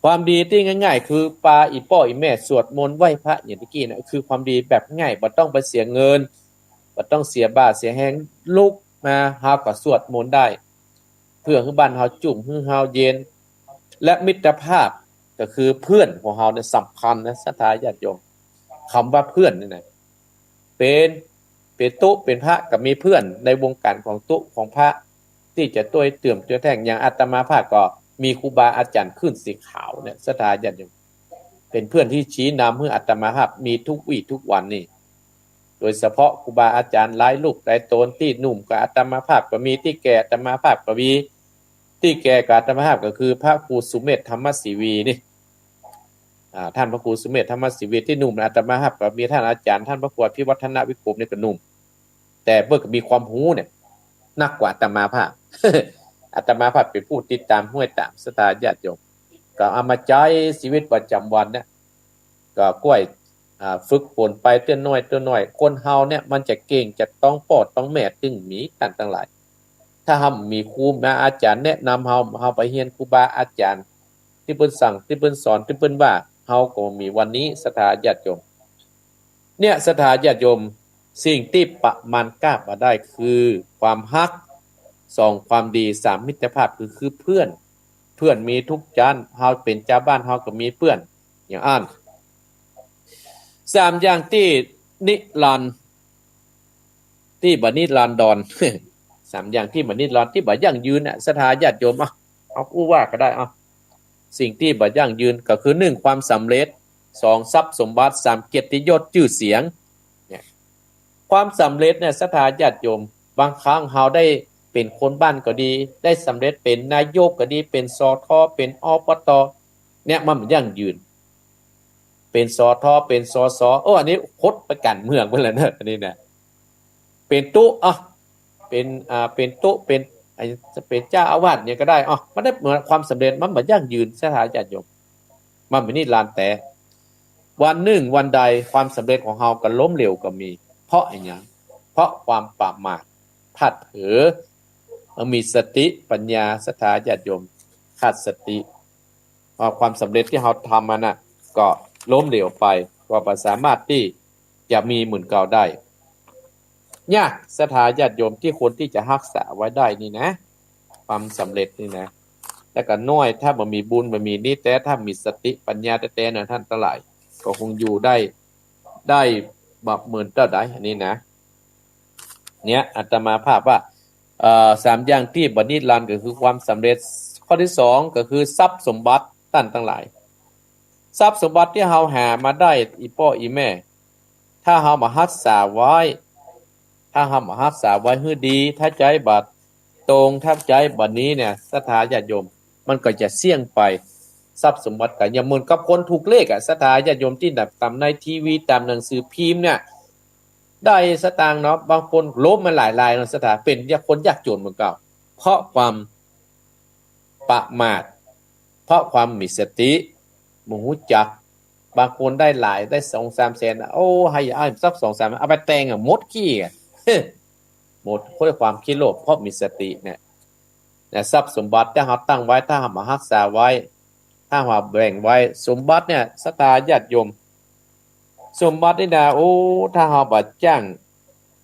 ความดีที่ง่ายๆคือปาอีป้ออีแม่สวดมนต์ไหว้พระอย่างที่กี้นะคือความดีแบบง่ายบ่ต้องไปเสียเงินบ่ต้องเสียบาทเสียแฮงลุกมาเฮาก็สวดมนต์ได้เพื่อให้บ้านเฮาจุ่มให้เฮาเย็นและมิตรภาพก็คือเพื่อนของเฮาเนี่ยสำคัญนะศรัทธาญาติโยมคำว่าเพื่อนนี่นะเป็นตุเป็นพระก็มีเพื่อนในวงการของตุของพระที่จะตัวเตื่อมตัวแท่งอย่างอาตมาภาพก็มีครูบาอาจารย์ขึ้นสีขาวเนี่ยศรัทธาญาติโยมเป็นเพื่อนที่ชี้นำให้อาตมาภาพมีทุกวี่ทุกวันนี่โดยเฉพาะครูบาอาจารย์หลายลูกหลายตนที่หนุ่มกับอาตมาภาพก็มีที่แก่อาตมาภาพก็มีที่แก่กับอาตมาภาพก็คือพระครูสุเมธธรรมศิวีนี่ท่านพระครูสุเมธธรรมศิวีที่หนุ่มอาตมาภาพก็มีท่านอาจารย์ท่านพระครูพิวัฒนวิกรมนี่ก็หนุ่มแต่เบิ่งก็มีความรู้เนี่ยนักกว่าอาตมาภาพ อาตมาภาพเป็นผู้ติดตามห้วยตามสถานญาติโยมก็เอามาใช้ชีวิตประจำวันเนี่ยก็ก้อยฝึกฝนไปเตื้อน้อยคนเฮาเนี่ยมันจะเก่งจะต้องปอดต้องแม่ตึงหมีต่างทั้งหลายถ้าเฮามีครูบาอาจารย์แนะนำเฮาไปเรียนครูบาอาจารย์ ที่เพิ่นสั่งที่เพิ่นสอนที่เพิ่นว่าเฮาก็มีวันนี้ศรัทธาญาติโยมเนี่ยศรัทธาญาติโยมสิ่งที่ประมาณกล้ามาได้คือความฮัก2ความดี3มิตรภาพคือเพื่อนเพื่อนมีทุกจานเฮาเป็นเจ้าบ้านเฮาก็มีเพื่อนอย่างอ่าน3อย่างที่นิรันดร์ที่บ่นิรันดร 3อย่างที่บ่นิรันดร์ที่บ่ยั่งยืนน่ะศรัทธาญาติโยมเอาผู้ว่าก็ได้สิ่งที่บ่ยั่งยืนก็คือ1ความสำเร็จ2ทรัพย์สมบัติ3เกียรติยศชื่อเสียงเนี่ยความสำเร็จเนี่ยศรัทธาญาติโยมบางครั้งเฮาได้เป็นคนบ้านก็ดีได้สำเร็จเป็นนายกก็ดีเป็นสทเป็นอบตเนี่ยมันยั่งยืนเป็นสทเป็นสสอันนี้คดไปกันเมืองเพิ่นแล้วเด้ออันนี้นะเป็นตุเป็นตุเป็นจะเป็นเจ้าอาวาสเนี่ยก็ได้มันได้เหมือนความสำเร็จมันบ่ยั่งยืนศรัทธาญาติโยมมันเป็นนิรันดร์แต่วันหนึ่งวันใดความสำเร็จของเฮาก็ล้มเหลวก็มีเพราะอะไรเพราะความประมาทพลาดเผลอมีสติปัญญาศรัทธาญาติโยมขาดสติความสำเร็จที่เฮาทำมันน่ะก็ล้มเหลวไปว่าบ่สามารถที่จะมีเหมือนเก่าได้ยากศรัทธาญาติโยมที่คนที่จะรักษาไว้ได้นี่นะความสำเร็จนี่นะแต่ก็น้อยถ้าบ่มีบุญบ่มีนี่แต่ถ้ามีสติปัญญาแต่ๆน่ะท่านทั้งหลายก็คงอยู่ได้แบบเหมือนเจ้าใดอันนี้นะเนี่ยอาตมาภาพว่า3อย่างที่บ่นิรันดร์ก็คือความสำเร็จข้อที่2ก็คือทรัพย์สมบัติท่านทั้งหลายทรัพย์สมบัติที่เฮาหามาได้อีพ่ออีแม่ถ้าเฮามารักษาไว้ถ้าเฮามารักษาไว้ให้ดีถ้าใจบัดตรงถ้าใจบัดนี้เนี่ยศรัทธาญาติโยมมันก็จะเสี่ยงไปทรัพย์สมบัติก็อย่าเหมือนกับคนถูกเลขศรัทธาญาติโยมที่แบบตามในทีวีตามหนังสือพิมพ์เนี่ยได้สตางค์เนาะบางคนล้มมาหลายรายเนาะศรัทธาเป็นคนยากจนเหมือนกันเพราะความประมาทเพราะความมีสติบ่ฮู้จักบางคนได้หลายได้ 2-3 แสนให้สัก 2-3 เอาไปแต่งหมดขี้หมดเพราะความคิดโลภเพราะมีสติเนี่ยทรัพย์สมบัติถ้าเฮาตั้งไว้ถ้าเฮามารักษาไว้ถ้าเฮาแบ่งไว้สมบัติเนี่ยศรัทธาญาติโยมสมบัตินี่นะถ้าเฮาบ่จ้าง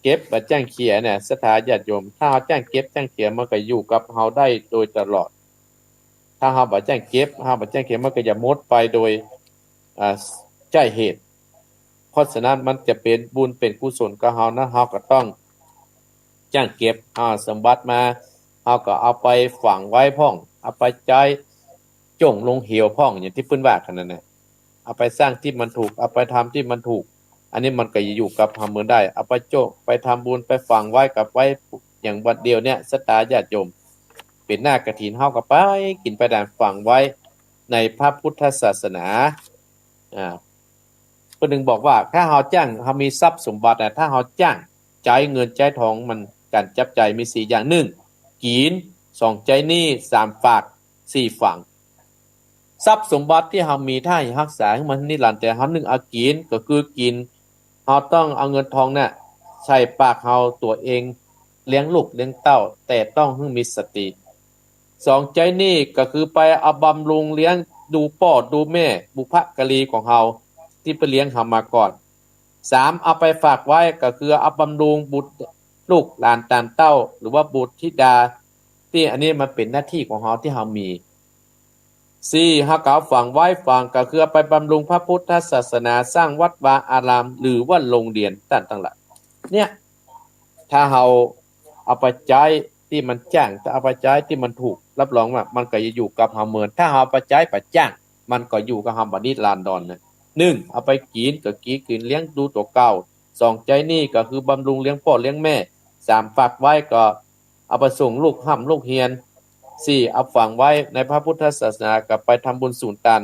เก็บบ่จ้างเขียเนี่ยศรัทธาญาติโยมถ้าเฮาจ้างเก็บจ้างเขียมันก็อยู่กับเฮาได้โดยตลอดถ้าเฮาบ่จ้างเก็บเฮาบ่จ้างเขียมันก็จะหมดไปโดยใช่เหตุเพราะฉะนั้นมันจะเป็นบุญเป็นกุศลกับเฮานะเฮาก็ต้องจ้างเก็บสมบัติมาเฮาก็เอาไปฝังไว้พ่องเอาไปจ่ายจ่งลงเหวพ่องอย่างที่เพิ่นว่ากันนั่นน่ะเอาไปสร้างที่มันถูกเอาไปทำที่มันถูกอันนี้มันก็อยู่กับเฮาเหมือนได้เอาไปโจไปทำบุญไปฝังไว้กับไว้อย่างบัดเดียวเนี่ยศรัทธาญาติโยมเป็นหน้ากฐินเฮาก็ไปกินไปดานฝังไว้ในพระพุทธศาสนาเพิ่นนึงบอกว่าถ้าเฮาจ้างเฮามีทรัพย์สมบัติถ้าเฮาจ้างจ่ายเงินจ่ายทองมันการจับจ่ายมี4อย่าง1กิน2จ่ายหนี้3ฝาก4ฝังทรัพย์สมบัติที่เฮามีถ้าให้รักษาให้มันนิรันดร์แต่เฮา1เอากินก็คือกินเฮาต้องเอาเงินทองน่ะใช้ปากเฮาตัวเองเลี้ยงลูกเลี้ยงเต้าแต่ต้องให้มีสติ2จ่ายหนี้ก็คือไปเอาบำรุงเลี้ยงดูพ่อดูแม่บุพการีของเฮาที่ไปเลี้ยงเฮามาก่อน3เอาไปฝากไว้ก็คือเอาบำรุงบุตรลูกหลานตานเต้าหรือว่าบุตรธิดาที่อันนี้มันเป็นหน้าที่ของเฮาที่เฮามี4เฮาก็ฝังไว้ฝังก็คือไปบำรุงพระพุทธศาสนาสร้างวัดวาอารามหรือว่าโรงเรียนต่างๆหลายเนี่ยถ้าเฮาเอาไปใช้ที่มันจ้างถ้าเอาไปใช้ที่มันถูกรับรองว่ามันก็จะอยู่กับเฮาเหมือนถ้าเฮาไปใช้ไปจ้างมันก็อยู่กับเฮาบ่นิรันดรนะ1เอาไปกินก็กินเลี้ยงดูตัวเก่า2ใจนี่ก็คือบำรุงเลี้ยงพ่อเลี้ยงแม่3ฝากไว้ก็เอาไปส่งลูกห้ำลูกเรียน4เอาฝังไว้ในพระพุทธศาสนากับไปทำบุญสูนตัน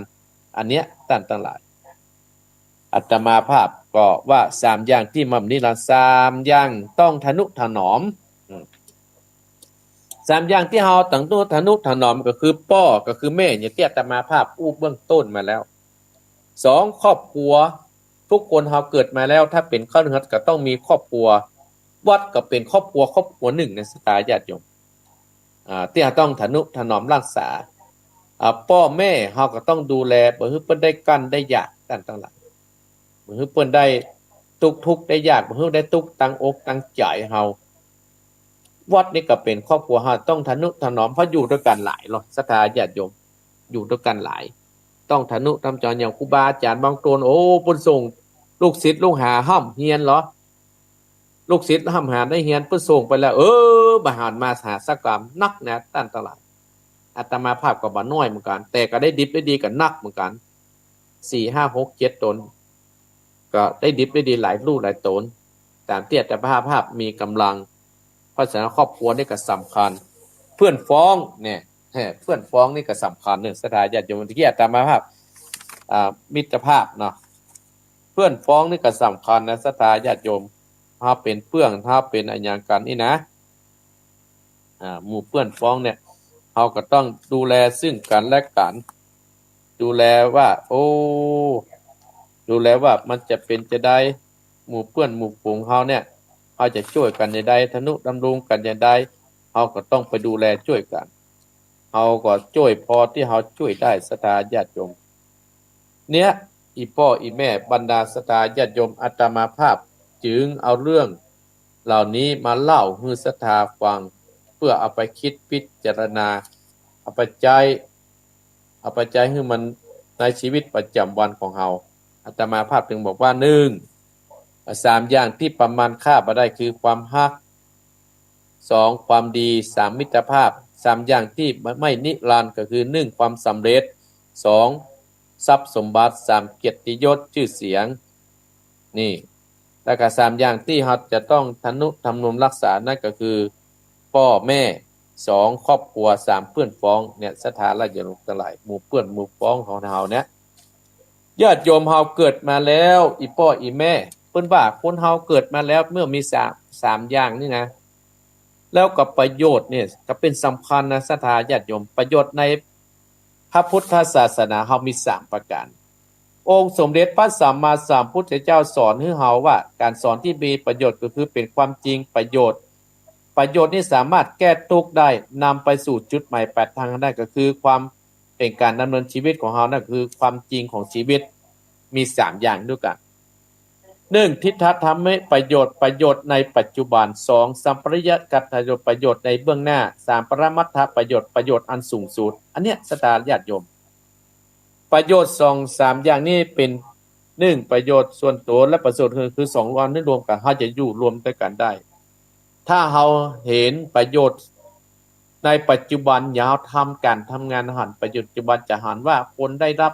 อันเนี้ยท่านทั้งหลายอาตมาภาพก็ว่า3อย่างที่มั่นนิรันดร์3อย่างต้องทนุถนอม3อย่างที่เฮาต้องทนุถนอมก็คือพ่อก็คือแม่อย่างที่อาตมาภาพเบื้องต้นมาแล้ว2ครอบครัวทุกคนเฮาเกิดมาแล้วถ้าเป็นคฤหัสถ์ก็ต้องมีครอบครัววัดก็เป็นครอบครัวหนึ่งในศรัทธาญาติโยมที่ต้องทนุถนอมรักษา พ่อแม่เฮาก็ต้องดูแลบ่ให้เพิ่นได้กั้นได้ยากกันทั้งหลายบ่ให้เพิ่นได้ทุกข์ได้ยากบ่ให้ได้ทุกข์ตั้งอกตั้งใจเฮาวัดนี่ก็เป็นครอบครัวเฮาต้องทนุถนอมเพราะอยู่ด้วยกันหลายเนาะศรัทธาญาติโยมอยู่ด้วยกันหลายต้องทนุถนอมอย่างครูบาอาจารย์บางตนโอ้เพิ่นส่งลูกศิษย์ลูกหาห้ำเฮียนเหรอลูกศิษย์ห้ำหาได้เฮียนเพิ่นส่งไปแล้วบ่หารมาหาสักกรรมนักนะตั้นตลาดอาตมาภาพก็บ่น้อยเหมือนกันแต่ก็ได้ดิบได้ดีกันนักเหมือนกัน4 5 6 7ตนก็ได้ดิบได้ดีหลายลูกหลายตนตามเตี้ยแต่ภาพมีกำลังเพราะฉะนั้นครอบครัวนี่ก็สำคัญเพื่อนฟ้องเนี่ยเพื่อนฟ้องนี่ก็สำคัญเนี่ยศรัทธาญาติโยมที่อาตมาภาพมิตรภาพเนาะเพื่อนฟ้องนี่ก็สำคัญนะศรัทธาญาติโยมถ้าเป็นเพื่อนถ้าเป็นอันอย่างกันนี่นะหมู่เพื่อนฟ้องเนี่ยเราก็ต้องดูแลซึ่งกันและกันดูแลว่าดูแลว่ามันจะเป็นจะได้หมู่เพื่อนหมู่ฝูงเฮาเนี่ยเฮาจะช่วยกันอย่างใดทนุดำรงกันอย่างใดเฮาก็ต้องไปดูแลช่วยกันเฮาก็ช่วยพอที่เฮาช่วยได้ศรัทธาญาติโยมเนี่ยอีพ่ออีแม่บรรดาศรัทธาญาติโยมอาตมาภาพจึงเอาเรื่องเหล่านี้มาเล่าให้ศรัทธาฟังเพื่อเอาไปคิดพิจารณาเอาไปใจให้มันในชีวิตประจำวันของเฮาอาตมาภาพถึงบอกว่า1 3อย่างที่ประมาณค่าบ่ได้คือความฮัก2ความดี3มิตรภาพ3อย่างที่ไม่นิรันดร์ก็คือ1ความสำเร็จ2ทรัพย์สมบัติ3เกียรติยศชื่อเสียงนี่แล้วก็3อย่างที่เราจะต้องทนุถนอมรักษานั่นก็คือพ่อแม่2ครอบครัว3เพื่อนพ้องเนี่ยศรัทธาญาติโยมทั้งหลายหมู่เพื่อนหมู่พ้องของเฮาเนี่ยญาติโยมเฮาเกิดมาแล้วอีพ่ออีแม่เพิ่นว่าคนเฮาเกิดมาแล้วเมื่อมี3อย่างนี่นะแล้วกับประโยชน์เนี่ยก็เป็นสำคัญนะศรัทธาญาติโยมประโยชน์ในพระพุทธศาสนาเฮามี3ประการองค์สมเด็จพระสัมมาสัมพุทธเจ้าสอนให้เฮาว่าการสอนที่มีประโยชน์ก็คือเป็นความจริงประโยชน์นี่สามารถแก้ทุกข์ได้นำไปสู่จุดหมายปลายทางได้ก็คือความเป็นการดำเนินชีวิตของเฮานั่นคือความจริงของชีวิตมี3อย่างด้วยกัน1ทิฏฐธรรมะประโยชน์ในปัจจุบัน2สัมปริยัติประโยชน์ในเบื้องหน้า3ปรมัตถประโยชน์อันสูงสุดอันเนี้ยศรัทธาญาติโยมประโยชน์2 3อย่างนี้เป็น1ประโยชน์ส่วนตัวและประโยชน์คือ2อันนี้รวมกันเฮาจะอยู่รวมด้วยกันได้ถ้าเฮาเห็นประโยชน์ในปัจจุบันยาวทำการทำงานหันประโยชน์ปัจจุบันจะหันว่าคนได้รับ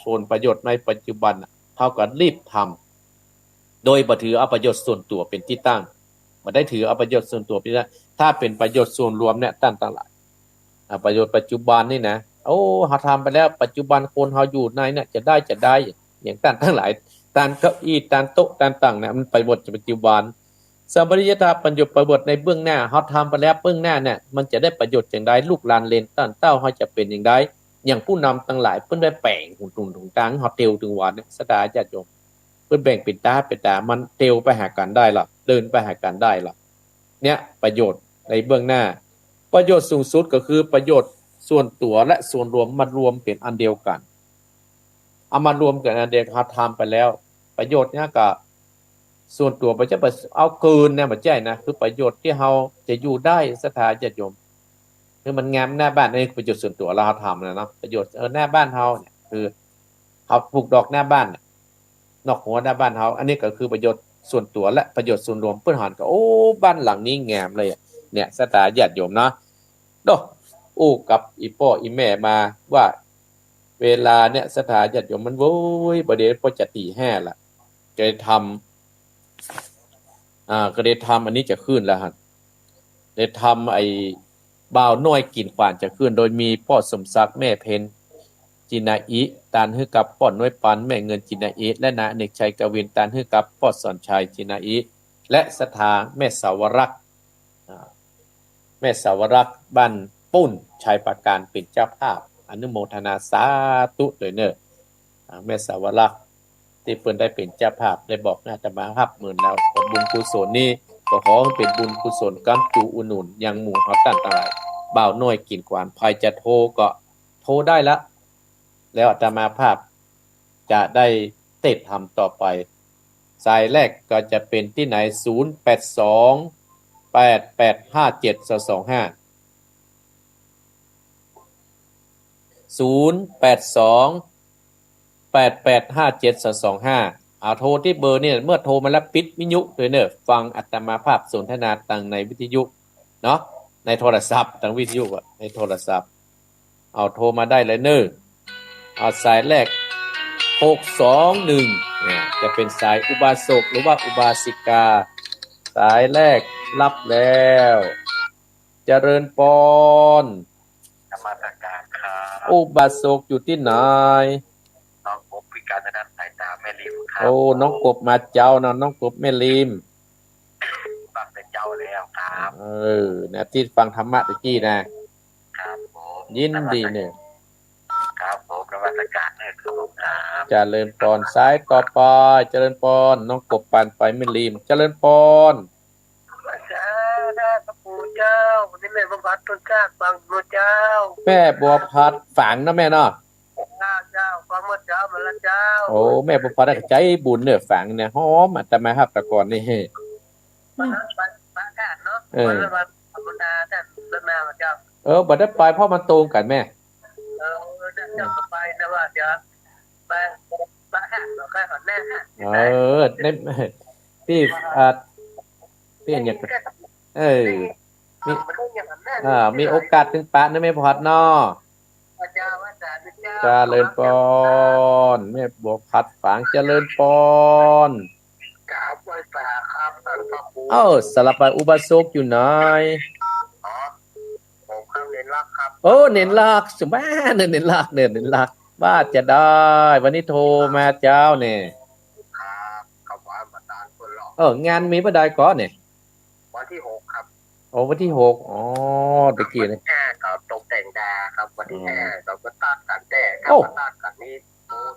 ส่วนประโยชน์ในปัจจุบันเท่ากับรีบทำโดยบ่ถือเอาประโยชน์ส่วนตัวเป็นที่ตั้งบ่ได้ถือเอาประโยชน์ส่วนตัวเป็นที่ตั้งถ้าเป็นประโยชน์ส่วนรวมเนี่ยตั้งหลายประโยชน์ปัจจุบันนี่นะเฮาทำไปแล้วปัจจุบันคนเฮาอยู่ในเนี่ยจะได้อย่างตั้งหลายตามเก้าอี้ตามโต๊ะตามตั้งเนี่ยมันไปหมดปัจจุบันสัมปริยัติประโยชน์ในเบื้องหน้าเฮาทำไปแล้วเบื้องหน้าเนี่ยมันจะได้ประโยชน์จังได๋ลูกหลานเหลนเต้าเฮาจะเป็นจังได๋อย่างผู้นำทั้งหลายเพิ่นได้แปลงหุ่นตุ่นตังเฮาเตียวถึงว่าเนี่ยศรัทธาญาติโยมเพิ่นแบ่งเป็นตามันเตียวไปหากันได้ล่ะเดินไปหากันได้ล่ะเนี่ยประโยชน์ในเบื้องหน้าประโยชน์สูงสุดก็คือประโยชน์ส่วนตัวและส่วนรวมมารวมเป็นอันเดียวกันเอามารวมกันอันเดียวกันทำไปแล้วประโยชน์เนี่ยก็ส่วนตัวบ่จะเอาเกินเนี่ยบ่ใช่นะคือประโยชน์ที่เฮาจะอยู่ได้ศรัทธาญาติโยมคือมันงามหน้าบ้านนี่ประโยชน์ส่วนตัวเราทำนะเนาะประโยชน์หน้าบ้านเฮาเนี่ยคือเฮาปลูกดอกหน้าบ้านนอกหัวหน้าบ้านเฮาอันนี้ก็คือประโยชน์ส่วนตัวและประโยชน์ส่วนรวมเพิ่นหันก็บ้านหลังนี้งามเลยเนี่ยศรัทธาญาติโยมเนาะดอกกับอีพ่ออีแม่มาว่าเวลาเนี่ยศรัทธาญาติโยมมันโว้ยบ่ได้พอจะตี5ละจะทำก็ได้ทำอันนี้จะขึ้นแล้วฮะได้ทำไอ้บ่าวน้อยกินขวานจะขึ้นโดยมีพ่อสมศักดิ์แม่เพ็ญจินาอิตานฮือกับพ่อน้อยปันแม่เงินจินาอิและนาเนกชัยกวินตานฮือกับพ่อสอนชัยจินาอิและศรัทธาแม่สาวรักษ์บ้านปุ้นชัยประการเป็นเจ้าภาพอนุโมทนาสาธุด้วยเนอะแม่สาวรักษ์ที่เพิ่นได้เป็นเจ้าภาพได้บอกอาตมาครับมื้อแล้วบุญกุศลนี้ก็ขอให้เป็นบุญกุศลกำจูอุดหนุนยังหมู่เฮาตั้งหลายบ่าวน้อยกินกวานภัยจะโทรก็โท รได้แล้วแล้วอาตมาภาพจะได้ติดทำต่อไปสายแรกก็จะเป็นที่ไหน0828857225 0828857225เอาโทรที่เบอร์เนี่ยเมื่อโทรมาแล้วปิดวิทยุเลยเนอะฟังอาตมาภาพสนทนาตังในวิทยุเนาะในโทรศัพท์ตังวิทยุอะในโทรศัพท์เอาโทรมาได้เลยเนอะเอาสายแรก621เนี่ยจะเป็นสายอุบาสกหรือว่าอุบาสิกาสายแรกรับแล้วเจริญปนนมัสการครับอุบาสกอยู่ที่ไหนน้องกบพิการทางด้านสายตาแม่ริมครับโอ้น้องกบมาเจ้านะน้องกบแม่ริมฟังเป็นเจ้าแล้วครับเนี่ยที่ฟังธรรมะตะกี้นะครับผมยินดีเนี่ยครับผมนมัสการเนี่ยครับผมครับเจริญปนสายต่อไปเจริญปนน้องกบปั่นไปแม่ริมเจริญปนพระเจ้าได้พระปู่เจ้าวันนี้แม่บังคับต้นกล้าฟังพระเจ้าแม่บัวพัดฝังนะแม่เนาะเจ้าฟังพระเจ้ามาแล้วเจ้าโอ้แม่บัวพัดได้ใจบุญเนี่ยฝังเนี่ยหอมอาตมาครับแต่ก่อนนี่บ้านแท้เนาะบ้านธรรมดาแต่เดินหน้าเจ้าบ่ได้ไปเพราะมันตรงกันแม่เจ้าก็ไปแต่ว่าเดี๋ยวไปบ้านแท้เราแค่หันแน่ในที่ที่อย่างมีโอกาสถึงปะนะแม่พอดเนาะเจริญปนแม่บัวพัดฝังเจริญปนกราบไหว้ตาครับท่านพระครูสลับไปอุบาสกอยู่ไหนผมข้างเน้นรักครับเน้นรักสมัยเน้นรักว่าจะได้วันนี้โทรมาเจ้าเนี่ยครับกับว่าประธานคนหล่องานมีประดายก่อนเนี่ยวันที่6ครับวันที่6ตะกี้เนี่ยก็ตกแต่งดาครับวันที่5เราก็ตัดกันแต่ครับตัดกันนี้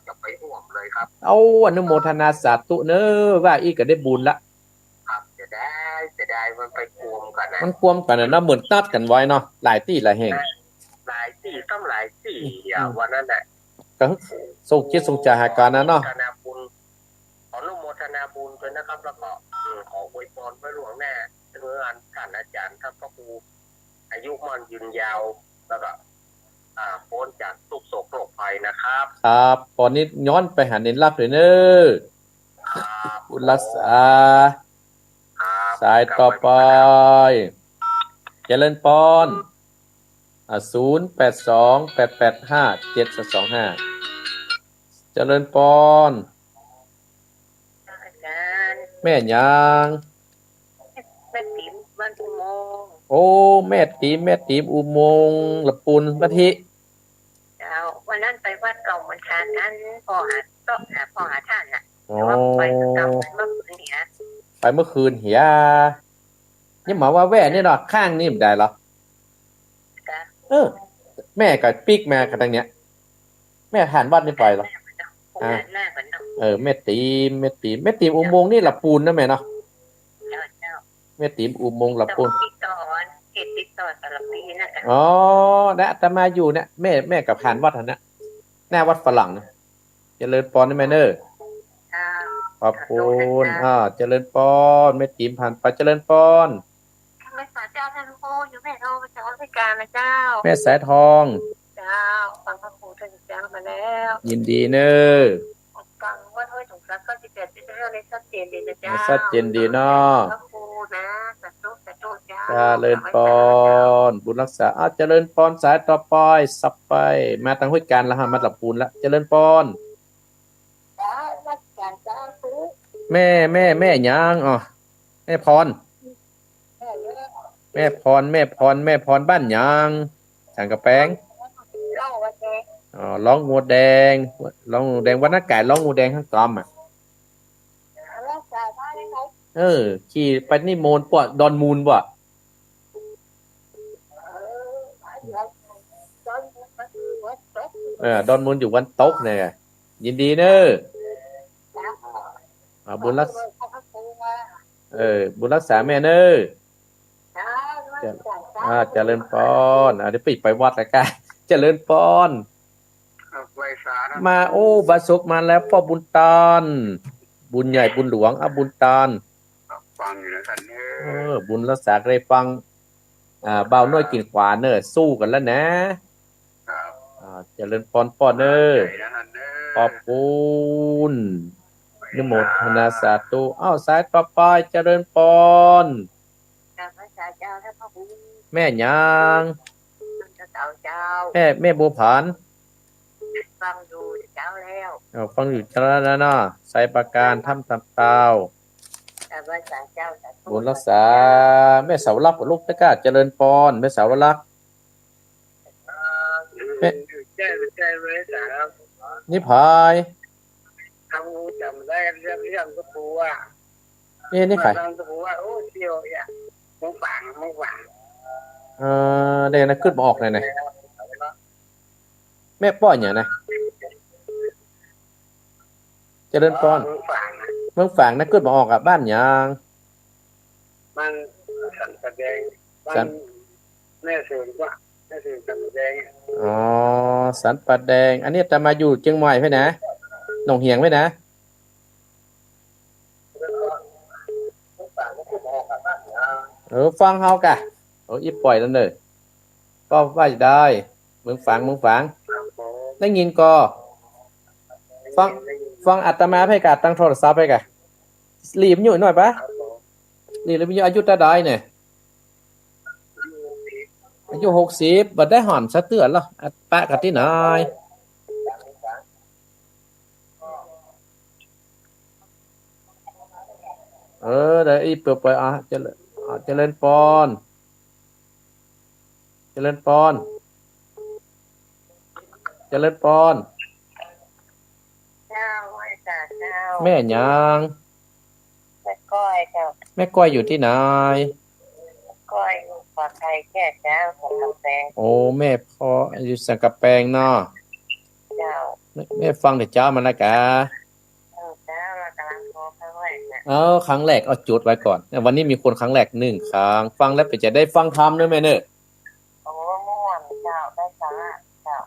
จะไปห่วงเลยครับอนุโมทนาสาธุเนอะว่าอีกก็ได้บุญละครับจะได้มันไปกวมกันนะมันกวมกันนะเหมือนตัดกันไว้เนาะหลายที่หลายแห่งหลายที่ต้องหลายที่วันนั้นแหละก็ส่งคิดส่งใจหาการนะเนาะขออนุโมทนาบุญด้วยนะครับแล้วก็ขออวยพรไว้หลวงแน่เพื่อนท่านอาจารย์ท่านพระครูอายุมั่นยืนยาวแล้วก็พ้นจากทุกโศกโรคภัยนะครับครับตอนนี้ย้อนไปหาเน้นรับเลยเนอะบุญรักษาสายต่อไปเจริญปน0828857225เจริญปนแม่ยางแม่ติ๋มบ้านอุโมงค์แม่ติ๋มอุโมงค์ละปุนบัทิวันนั้นไปวัดเก่าเหมือนกันนั้นพอหาท่านน่ะว่าไปเก่าเมื่อคืนเหียนี่หมายว่าแว่นี่เนาะข้างนี่ไม่ได้หรอแม่กับปิ๊กแม่กันตรงเนี้ยแม่ผ่านวัดนี่ไปหรอแม่ติ๋มอุโมงค์นี่ละปูนนะแม่เนาะแม่ติ๋มอุโมงค์ละปูนติดต่อสารพีนะนะแต่มาอยู่เนี่ยแม่กับผ่านวัดนะหน้าวัดฝรั่งนะเจริญปอนนี่แม่เนอขอบคุณเจริญปอนแม่ติ๋มผ่านไปเจริญปอนแม่สายเจ้าท่านครูอยู่แม่ทองมาจากราชการนะเจ้าแม่สายทองเจ้าฟังพระครูท่านเจ้ามาแล้วยินดีเนอฟังว่าถ้วยถุงซักก็จะเกิดเป็นเรื่องในชัดเจนดีนะเจ้าชัดเจนดีเนาะพระครูนะสัตว์เจ้าเจริญปอนบุญรักษาเจริญปอนสายต่อไปสับไปมาทางห้วยการแล้วมาหลับปูนแล้วเจริญปอนแม่ยังแม่พรบ้านยังสังกะแปงร้องงูแดงวันนั้นไก่ร้องงูแดงข้างกอมขี่ไปนี่โมนปะดอนมูลปะดอนมูลอยู่วันตกเนี่ยยินดีเนอะบุญรักบุญรักษาแม่เนอะเจริญพรเดี๋ยวไปวัดแล้วกันเจ เจริญพรไวสานะมาโอ้บาสุกมาแล้วพ่อบุญตานบุญใหญ่บุญหลวงบุญตานฟังอยู่นะท่านบุญรักษาได้ฟังเบาน้อยกินขวาเนอสู้กันแล้วนะครับเจริญพรพ่อเนอขอบคุณนิมนต์นาสาธุสายต่อไปเจริญพรแม่ยางแม่บัวผานฟังดูเจ้าแล้วฟังอยู่เจ้าแล้วเนาะใส่ประการทำตามตาวบุญรักษาแม่เสาวรักษ์ลูกตะกร้าเจริญพรแม่เสาวรักษ์แม่นิพายทำงูจำได้เรื่องก็ปูว่านี่ใครก็ปูว่าโอ้เที่ยวอ่ะมึงฝังเดี๋ยวนะขึ้นมาออกหน่อยนะแม่ป้อนอย่างนะเจริญพรเมืองฝางนะขึ้นมาออกบ้านอย่างมันสันแสดงมันแม่สื่อว่าแม่สื่อสันแสดงสันปัดแดงอันนี้จะมาอยู่เชียงใหม่ไหมนะหนองเหียงไหมนะฟังเฮากะอีปล่อยแล้วเนอะก็ว่าได้เมืองฝางได้ยินก็ฟังอัตมาให้กะตั้งโทรศัพท์ให้กะรีบอยู่หน่อยปะรีบแล้วมีอายุตาได้เนี่ยอายุ60บัดได้หอมสะเตือนหรอปะกะที่ไหนเดี๋ยวอีเปิดเจริญพรเจริญพรแม่ยางแม่ก้อยเจ้าแม่ก้อยอยู่ที่ไหนก้อยอยู่ปากไทยแค่เจ้าของกำแพงโอ้แม่พ่ออยู่สังกะแปงเนาะเจ้าแม่ฟังแต่เจ้ามันละกะเจ้าเรากำลังโทรครั้งแรกนะครั้งแรกเอาจุดไว้ก่อนวันนี้มีคนครั้งแรก1ครั้งฟังแล้วไปจะได้ฟังธรรมด้วยแม่เนอะโอ้ม่วนเจ้าได้สาระเจ้า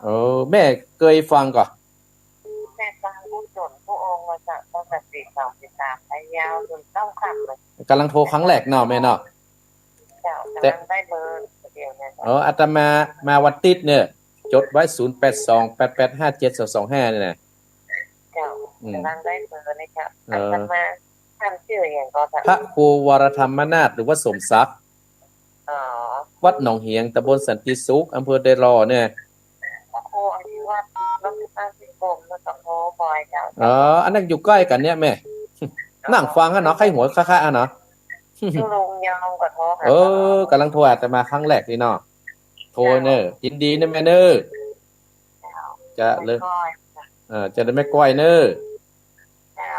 แม่เคยฟังก่อนแม่ฟังผู้จนผู้องค์มาจากตั้งแต่4-3ไปยาวจนต้องขับเลยกำลังโทรครั้งแรกเนาะแม่เนาะเจ้ากำลังได้เบอร์เดียวเนี่ยอาตมาวันติดเนี่ยจดไว้0828857225เนี่ยนะเจ้ากำลังได้เบอร์เลยครับอาตมาท่านชื่ออย่างก็พระครูวรธรรมนาถหรือว่าสมศักดิ์วัดหนองเหียงตำบลสันติสุขอำเภอเดรอเนี่ยโอ้อันนี้ว่าน้องตั้งสิกรมแล้วก็โอ้บอยเจ้าอันนั้นอยู่ใกล้กันเนี่ยแม่นั่งฟังกันเนาะใครหัวค่าๆเนาะลุงยองก็โทรกำลังโทรอาตมาครั้งแรกนี่เนาะโทรเนอะยินดีนะแม่เนอะจะเลยจะได้ไม่ก้อยเนอะ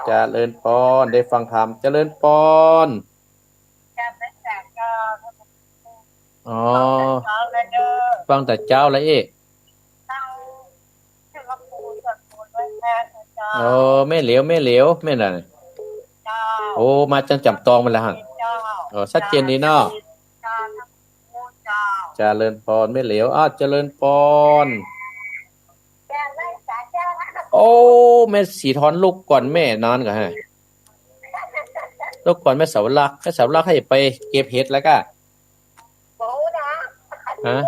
จะเลินปอนได้ฟังธรรมจะเลินปอนฟังแต่เจ้าแล้วไม่เหลวแม่น่ะโอ้มาจังจำตองมันแล้วฮะชัดเจนดีเนาะจะเลินปอนไม่เหลวจะเลินปอนโอ้แม่สีทอนลูกก่อนแม่นอนกันฮะลูกก่อนแม่เสาวรักษ์ให้ไปเก็บเห็ดแล้วก็ฮะ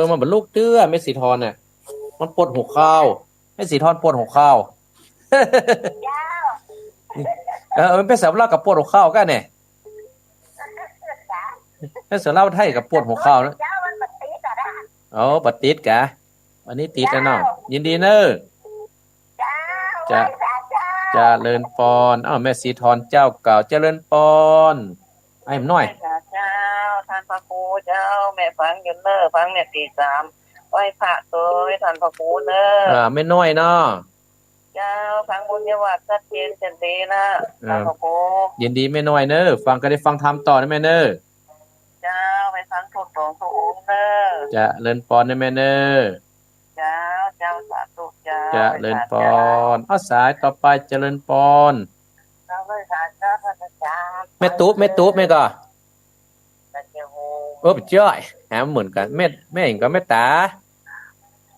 มันเป็นลูกเตื้อแม่สีทอนน่ะมันปวดหัวข้าวแม่สีทอนปวดหัวข้าวมันเป็นเสาวรักษ์กับปวดหัวข้าวกันเนี่ยแม่เสาวรักษ์ไทยกับปวดหัวข้าวนะบัดติดกะวันนี้ติดแล้วเนาะยินดีเนอะจะเลินปอนแม่สีทอนเจ้าเก่าเจริญปอนไอ้หน่อยเจ้าท่านพระครูเจ้าแม่ฟังอยู่เนอะฟังเนี่ย3ไหว้พระตัวท่านพระครูเนอะไม่น้อยเนาะเจ้าฟังบุญยวัดชัดเจนจันดีนะท่านพระครูยินดีไม่น้อยเนอะฟังก็ได้ฟังธรรมต่อนะแม่เนอะเจ้าไปฟังทุกของพระองค์เนอะจะเลินปอนนะแม่เนอะเจ้าสาธุเจ้าจะเลินปอนสายต่อไปเจริญปอนแม่ตุ๊บแม่ก็ ไปจ้อยหาเหมือนกันแม่เองก็แม่ตา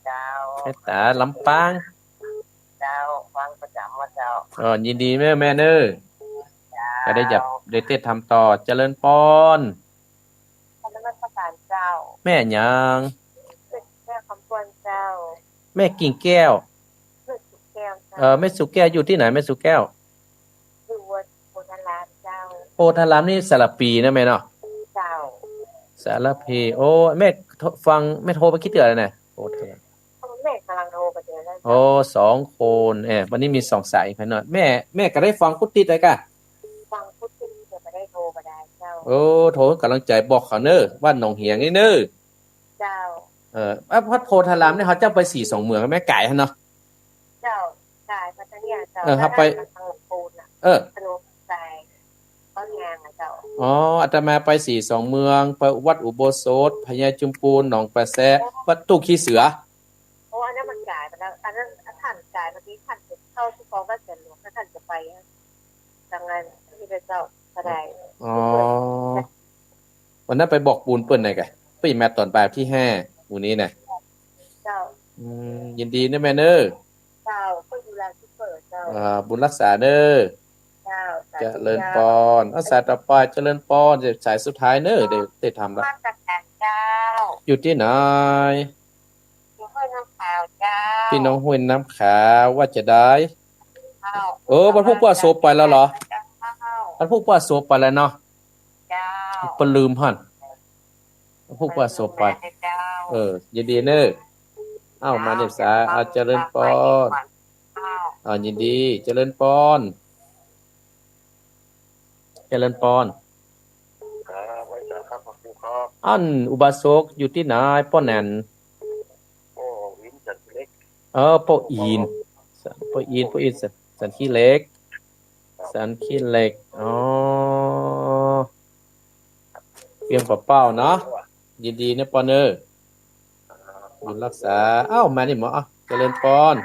เจ้าแม่ตาลำปางเจ้าฟังประจำว่าเจ้ายินดีแม่เนอเจ้าก็ได้จับได้เต้ทำต่อเจริญปอน ท่านนักการเจ้าแม่หยังแม่คำควรเจ้าแม่กิ่งแก้วแม่สุแก้วเจ้าแม่สุแก้วอยู่ที่ไหนแม่สุแก้วอยู่วัดโพธารามเจ้าโพธารามนี่สระปีนะแม่เนาะเจ้าสารพีโอ้แม่ฟังแม่โทรไปคิดเดือนแล้วนะโอ้เธอแม่กำลังโทรไปเดี๋ยวแล้วโอ้2 คนวันนี้มี2 สายไปหน่อยแม่ก็ได้ฟังกุฏิเลยกะฟังพูดที่จะไม่ได้โทรมาได้เจ้าโอ้โทรกำลังใจบอกเขาเนอว่าหนองเหียงนี่เนอเจ้าวัดโพธารามเนี่ยเขาเจ้าไป4-2 เมืองแม่ไก่ฮะเนาะเจ้าจ่ายพัฒนาเจ้าครับไปทางหลวงปูนอ่ะสนุกใจต้นงานอ่ะเจ้าอาตมาไป4-2 เมืองไปวัดอุโบสถพญาจุมพูนหนองประแสวัดตู้ขี้เสืออันนั้นมันจ่ายไปแล้วอันนั้นท่านจ่ายเมื่อกี้ท่านจะเข้าที่กองก็เสร็จหลวงถ้าท่านจะไปทางงานที่เป็นเจ้าแสดงวันนั้นไปบอกปูนเปิ้นไหนกันไปแม่ตอนบ่ายที่5มื้อนี้น่ะเจ้ายินดีนะแม่เด้อเจ้าก็ดูแลที่เปิดเจ้าบุญรักษาเด้อเจ้าเจริญพรสายต่อไปเจริญพรสายสุดท้ายเด้อได้ทำแล้วเจ้าอยู่ที่ไหนอยู่ห้วยน้ำขาวเจ้าพี่น้องห้วยน้ำขาวว่าจะได้วันพวกว่าโซไปแล้วเหรอวันพวกว่าโซไปแล้วเนาะเจ้าปลืมหั่นวันพวกว่าโซไปยินดีเด้อมาเนสาเจริญพรยินดีเจริญพรเจริญพรอันอุบาสกอยู่ที่ไหนป้อแนนวินสันเล็กป้ออินสันขี้เล็กเพียงเปล่าเนาะยินดีนะปอนเนอร์บุญรักษามานี่หมอเจริญพร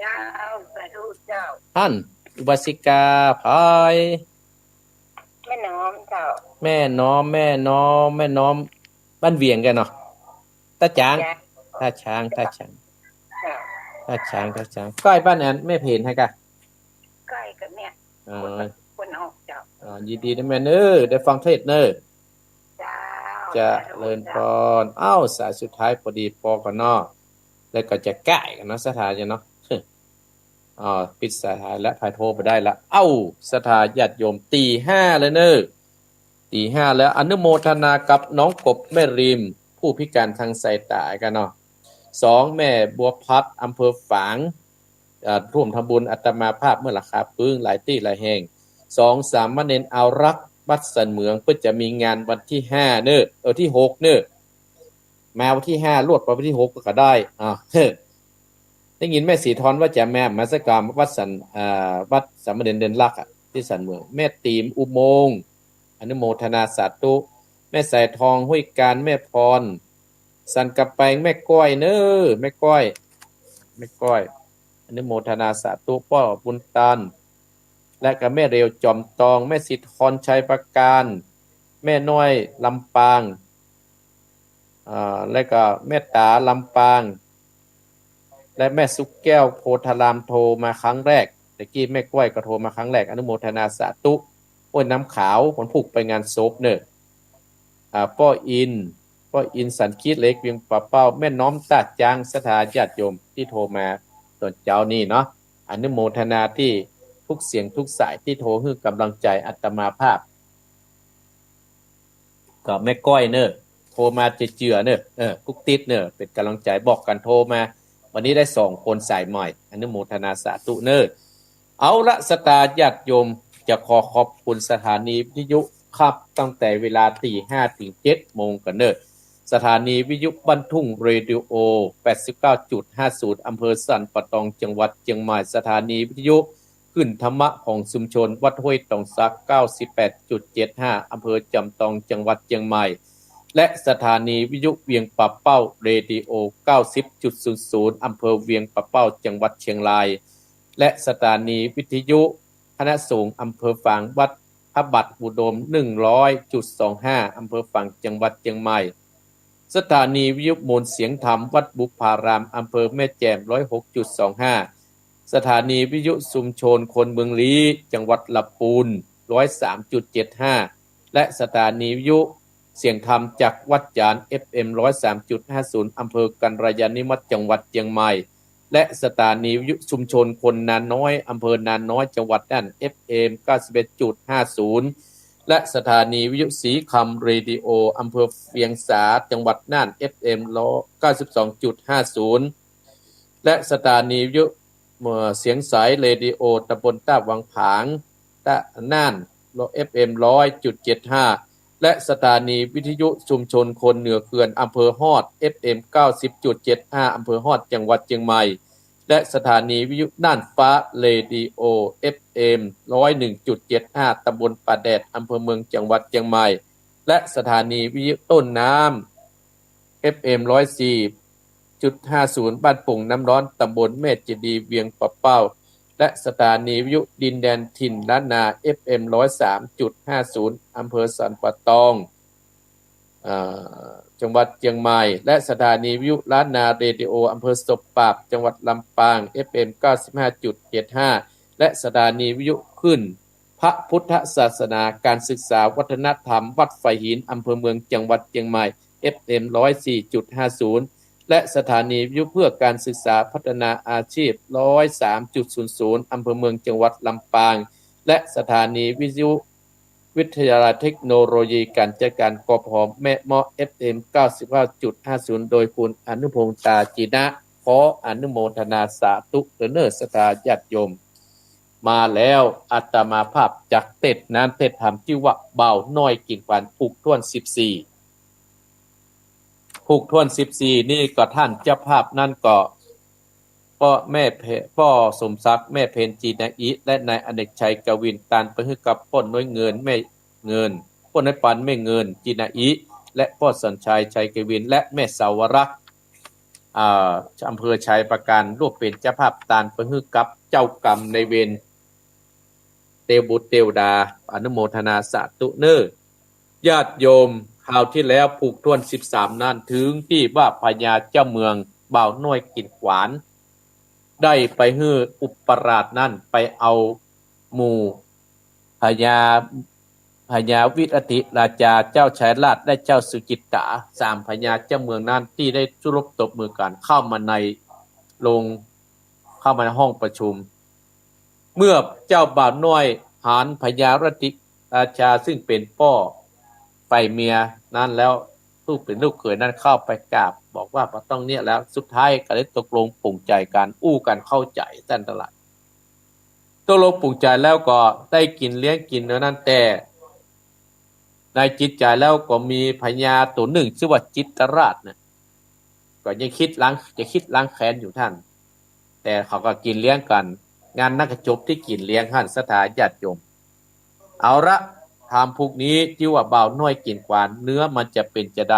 เจ้าสาธุเจ้าท่านอุบาสิกาพายแม่น้อมเจ้าแม่น้อมบ้านเวียงกันเนาะตาจางท่าช้างใกล้บ้านแอนแม่เพนให้กะใกล้กันเนี่ยคนออกเจ้ายินดีนะแม่เนอได้ฟังเทศเนอจะเลินพรสายสุดท้ายพอดีพอกันเนาะแล้วก็จะใกล้กันเนาะสถานเนาะปิดสายและถ่ายโทรไปได้ละสถานญาติโยมตี5เลยเนอตี5แล้วอนุโมทนากับน้องกบแม่ริมผู้พิการทางสายตากันเนาะ2แม่บัวพัดอำเภอฝางร่วมทำบุญอัตมาภาพเมื่อราคาปึ้งหลายที่หลายแห่ง2สามเณรเอารักวัดสันเมืองเพื่อจะมีงานวันที่5เนอที่6เนอมาวันที่5ลวดไปวันที่6ก็ได้ได้ยินแม่สีทรว่าจะแม่มาสกรรมวัดสามเณรเดินลักที่สันเมืองแม่ตีมอุโมงค์อนุโมทนาสาธุแม่สายทองห้วยการแม่พรสันกระแปงแม่ก้อยเนอแม่ก้อยอนุโมทนาสาธุพ่อบุญตันและก็แม่เร็วจอมตองแม่สิทธรชัยประการแม่น้อยลำปางและก็แม่ตาลำปางและแม่สุกแก้วโพธารามโทรมาครั้งแรกตะกี้แม่ก้อยก็โทรมาครั้งแรกอนุโมทนาสาธุน้ำขาวผลผูกไปงานศพเนอป้ออินสันคิดเล็กเวียงป่าเป้าแม่น้อมตาจางสถาญาติโยมที่โทรมาตอนเจ้านี่เนาะอนุโมทนาที่ทุกเสียงทุกสายที่โทรให้กำลังใจอาตมาภาพก็แม่ก้อยเนอโทรมาเจือเนอกุ๊กติดเนอเป็นกำลังใจบอกกันโทรมาวันนี้ได้2 คนสายใหม่อนุโมทนาสาธุเนอเอาละสตาญาติโยมจะขอบคุณสถานีวิทยุครับตั้งแต่เวลา 5:00 ถึง 7:00 กันเนอสถานีวิทยุบ้านทุ่งเรดิโอ 89.50 อำเภอสันปะตองจังหวัดเชียงใหม่สถานีวิทยุขึ้นธรรมะของชุมชนวัดห้วยตองซัก 98.75 อำเภอจำตองจังหวัดเชียงใหม่และสถานีวิทยุเวียงป่าเป้าเรดิโอ 90.00 อำเภอเวียงป่าเป้าจังหวัดเชียงรายและสถานีวิทยุคณะสงฆ์อำเภอฝางวัด พระบัตรอุดม 100.25 อำเภอฝั่งจังหวัดเชียงใหม่สถานีวิทยุมวลเสียงธรรมวัดบุพารามอำเภอแม่แจ่ม 106.25 สถานีวิทยุชุมชนคนเมืองลี้จังหวัดลำพูน 103.75 และสถานีวิทยุเสียงธรรมจากวัดจาน FM 103.50 อำเภอกันรยานิมัตจังหวัดเชียงใหม่และสถานีวิทยุชุมชนคนนานน้อยอำเภอนานน้อยจังหวัดน่าน FM 91.50 และสถานีวิทยุสีคำเรดิโออำเภอเวียงสาจังหวัดน่าน FM 92.50 และสถานีวิทยุเสียงสายเรดิโอตำบลต้าวังผางน่าน FM 100.75 และสถานีวิทยุชุมชนคนเหนือเขื่อนอำเภอฮอด FM 90.75 อำเภอฮอดจังหวัดเชียงใหม่และสถานีวิทยุน่านฟ้าเรดิโอ FM 101.75 ตำบลป่าแดดอำเภอเมืองจังหวัดเชียงใหม่และสถานีวิทยุต้นน้ำ FM 104.50 บ้านปุ่งน้ำร้อนตำบลแม่เจดีย์เวียงปะเป้าและสถานีวิทยุดินแดนถิ่นล้านนา FM 103.50 อำเภอสันป่าตองจังหวัดเชียงใหม่และสถานีวิทยุล้านนาเรดิโออำเภอศพปราบจังหวัดลำปาง FM 95.75 และสถานีวิทยุขึ้นพระพุทธศาสนาการศึกษาวัฒนธรรมวัดไฟหินอำเภอเมืองจังหวัดเชียงใหม่ FM 104.50 และสถานีวิทยุเพื่อการศึกษาพัฒนาอาชีพ 103.00 อำเภอเมืองจังหวัดลำปางและสถานีวิทยุวิทยาลัยเทคโนโลยีการจัดการกพ.แม่เมาะ FM 99.50 โดยคุณอนุพงษ์ตาจีนะขออนุโมทนาสาธุเด้อศรัทธาญาติโยมมาแล้วอาตมาภาพจากเทศนั้นเทศธรรมชื่อว่าเบาน้อยกินหวานผูกท่วน14ผูกท่วน14นี่ก็ท่านเจ้าภาพนั่นก็พ่อสมศักดิ์แม่เพนจีนาอิและนายอเนกชัยกวินตานไปให้กับป้นน้อยเงินแม่เงินป้นน้อยปันแม่เงินจีนาอิและพ่อสัญชัยชัยกวินและแม่สาวรักษ์อำเภอชัยประการร่วมเป็นเจ้าภาพตานไปให้กับเจ้ากรรมในเวรเตวบุตรเตวดาอนุโมทนาสาธุเนอญาติโยมคราวที่แล้วผูกท่วน13นั่นถึงที่ว่าพญาเจ้าเมืองบ่าวน้อยกินหวานได้ไปฮื้ออุปราชนั่นไปเอาหมู่พญาวิรติราชาเจ้าชายราชและเจ้าสุจิตตา3พญาเจ้าเมืองนั้นที่ได้จุรบตบมือกันเข้ามาในห้องประชุมเมื่อเจ้าบ่าวน้อยหานพญาวิรติราชาซึ่งเป็นพ่อฝ่ายเมียนั้นแล้วลูกเป็นลูกเขยนั้นเข้าไปกราบบอกว่าต้องเนี่ยแล้วสุดท้ายก็ได้ตกลงปลงใจกันอู้กันเข้าใจตั้นตลาดตกลงปลงใจแล้วก็ได้กินเลี้ยงกินนั้นแต่ในจิตใจแล้วก็มีพญาตัวหนึ่งชื่อว่าจิตรราชนะก็ยังคิดล้างแค้นอยู่ท่านแต่เขาก็กินเลี้ยงกันงานนักจบที่กินเลี้ยงท่านสถาญาติโยมเอาละถามพวกนี้ที่ว่าบ่าวน้อยกินกวานเนื้อมันจะเป็นจะใด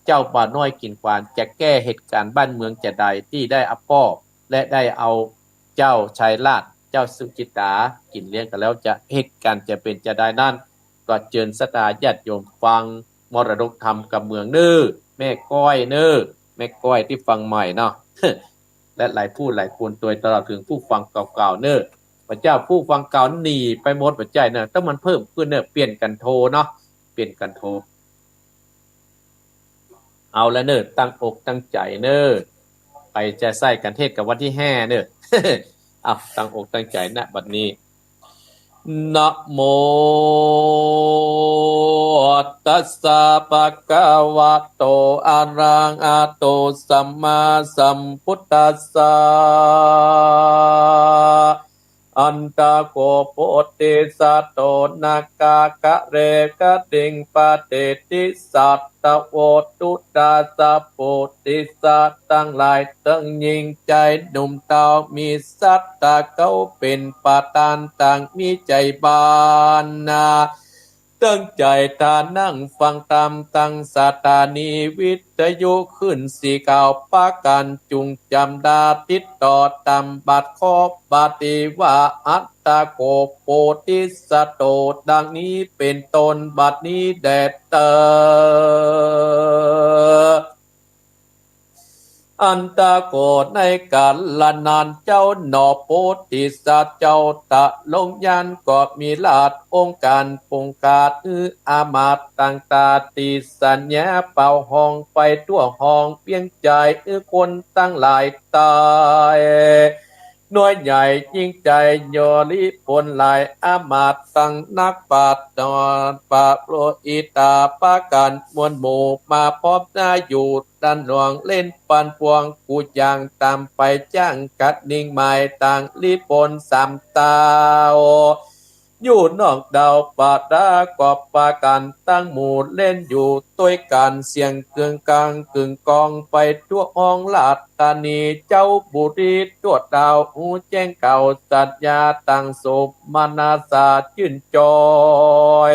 เจ้าบ่าวน้อยกินกวานจะแก้เหตุการณ์บ้านเมืองจะใดที่ได้อัปป้อและได้เอาเจ้าชายราชเจ้าสุจิตากินเลี้ยงกันแล้วจะเหตุการณ์จะเป็นจะใดนั่นก็เชิญสถาญาติโยมฟังมรดกธรรมกับเมืองเน้อแม่ก้อยเน้อแม่ก้อยที่ฟังใหม่เนาะ และหลายผู้หลายคนโดยตลอดถึงผู้ฟังเก่าๆเน้อพระเจ้าผู้ฟังเก่าหนีไปหมดปัจจัยเนี่ยต้องมันเพิ่มขึ้นเนี่ยเปลี่ยนกันโทเนาะเปลี่ยนกันโทเอาแล้วเน้อตั้งอกตั้งใจเน้อไปจะใส่กันเทศกับวันที่5เน้อ อ้าวตั้งอกตั้งใจณบัดนี้นะโมตัสสะภะคะวะโตอะระหะโตสัมมาสัมพุทธัสสะอันตะโกโปติสัตโตนากากะเรกะติงปะเตติสัตตะโวตุตาสัพโพติสัตตั้งหลายตั้งยิ่งใจหนุ่มเต้ามีสัตตะเขาเป็นปะตานต่างมีใจบานนา ตั้งใจตานั่งฟังตามตั้งสถานีวิทยุขึ้นสีเก่าปากันจุงจำดาติดต่อตามบัตรขอบปฏิว่าอัตตาโกโปติสโตดังนี้เป็นตนบัดนี้แดดเตออันตาโกในกาลนานเจ้าหนอโพธิสัตว์เจ้าตะลงยันก็มีลาดองค์การปงกาดอามาตต่างตาติสัญญาเป่าห้องไปตัวห้องเพียงใจคนตั้งหลายตายน้อยใหญ่ยิ่งใจโยลิปนหลายอามาตตั้งนักปราชญ์ตอนปะโปรอิตาปากันมวลหมู่มาพบหน้าอยู่ดันหลวงเล่นปันพวงกูจางตามไปจ้างกัดนิ่งหมายต่างลิปนสามตาอยู่นอกดาวปาดากอบปากันตั้งหมู่เล่นอยู่ต้วยกันเสียงเกืองกลางกึ่งกองไปทั่วห้องลาดตานีเจ้าบุรีตัวดาวหูแจ้งเก่าสัตยาตั้งศพมานาสาชื่นจอย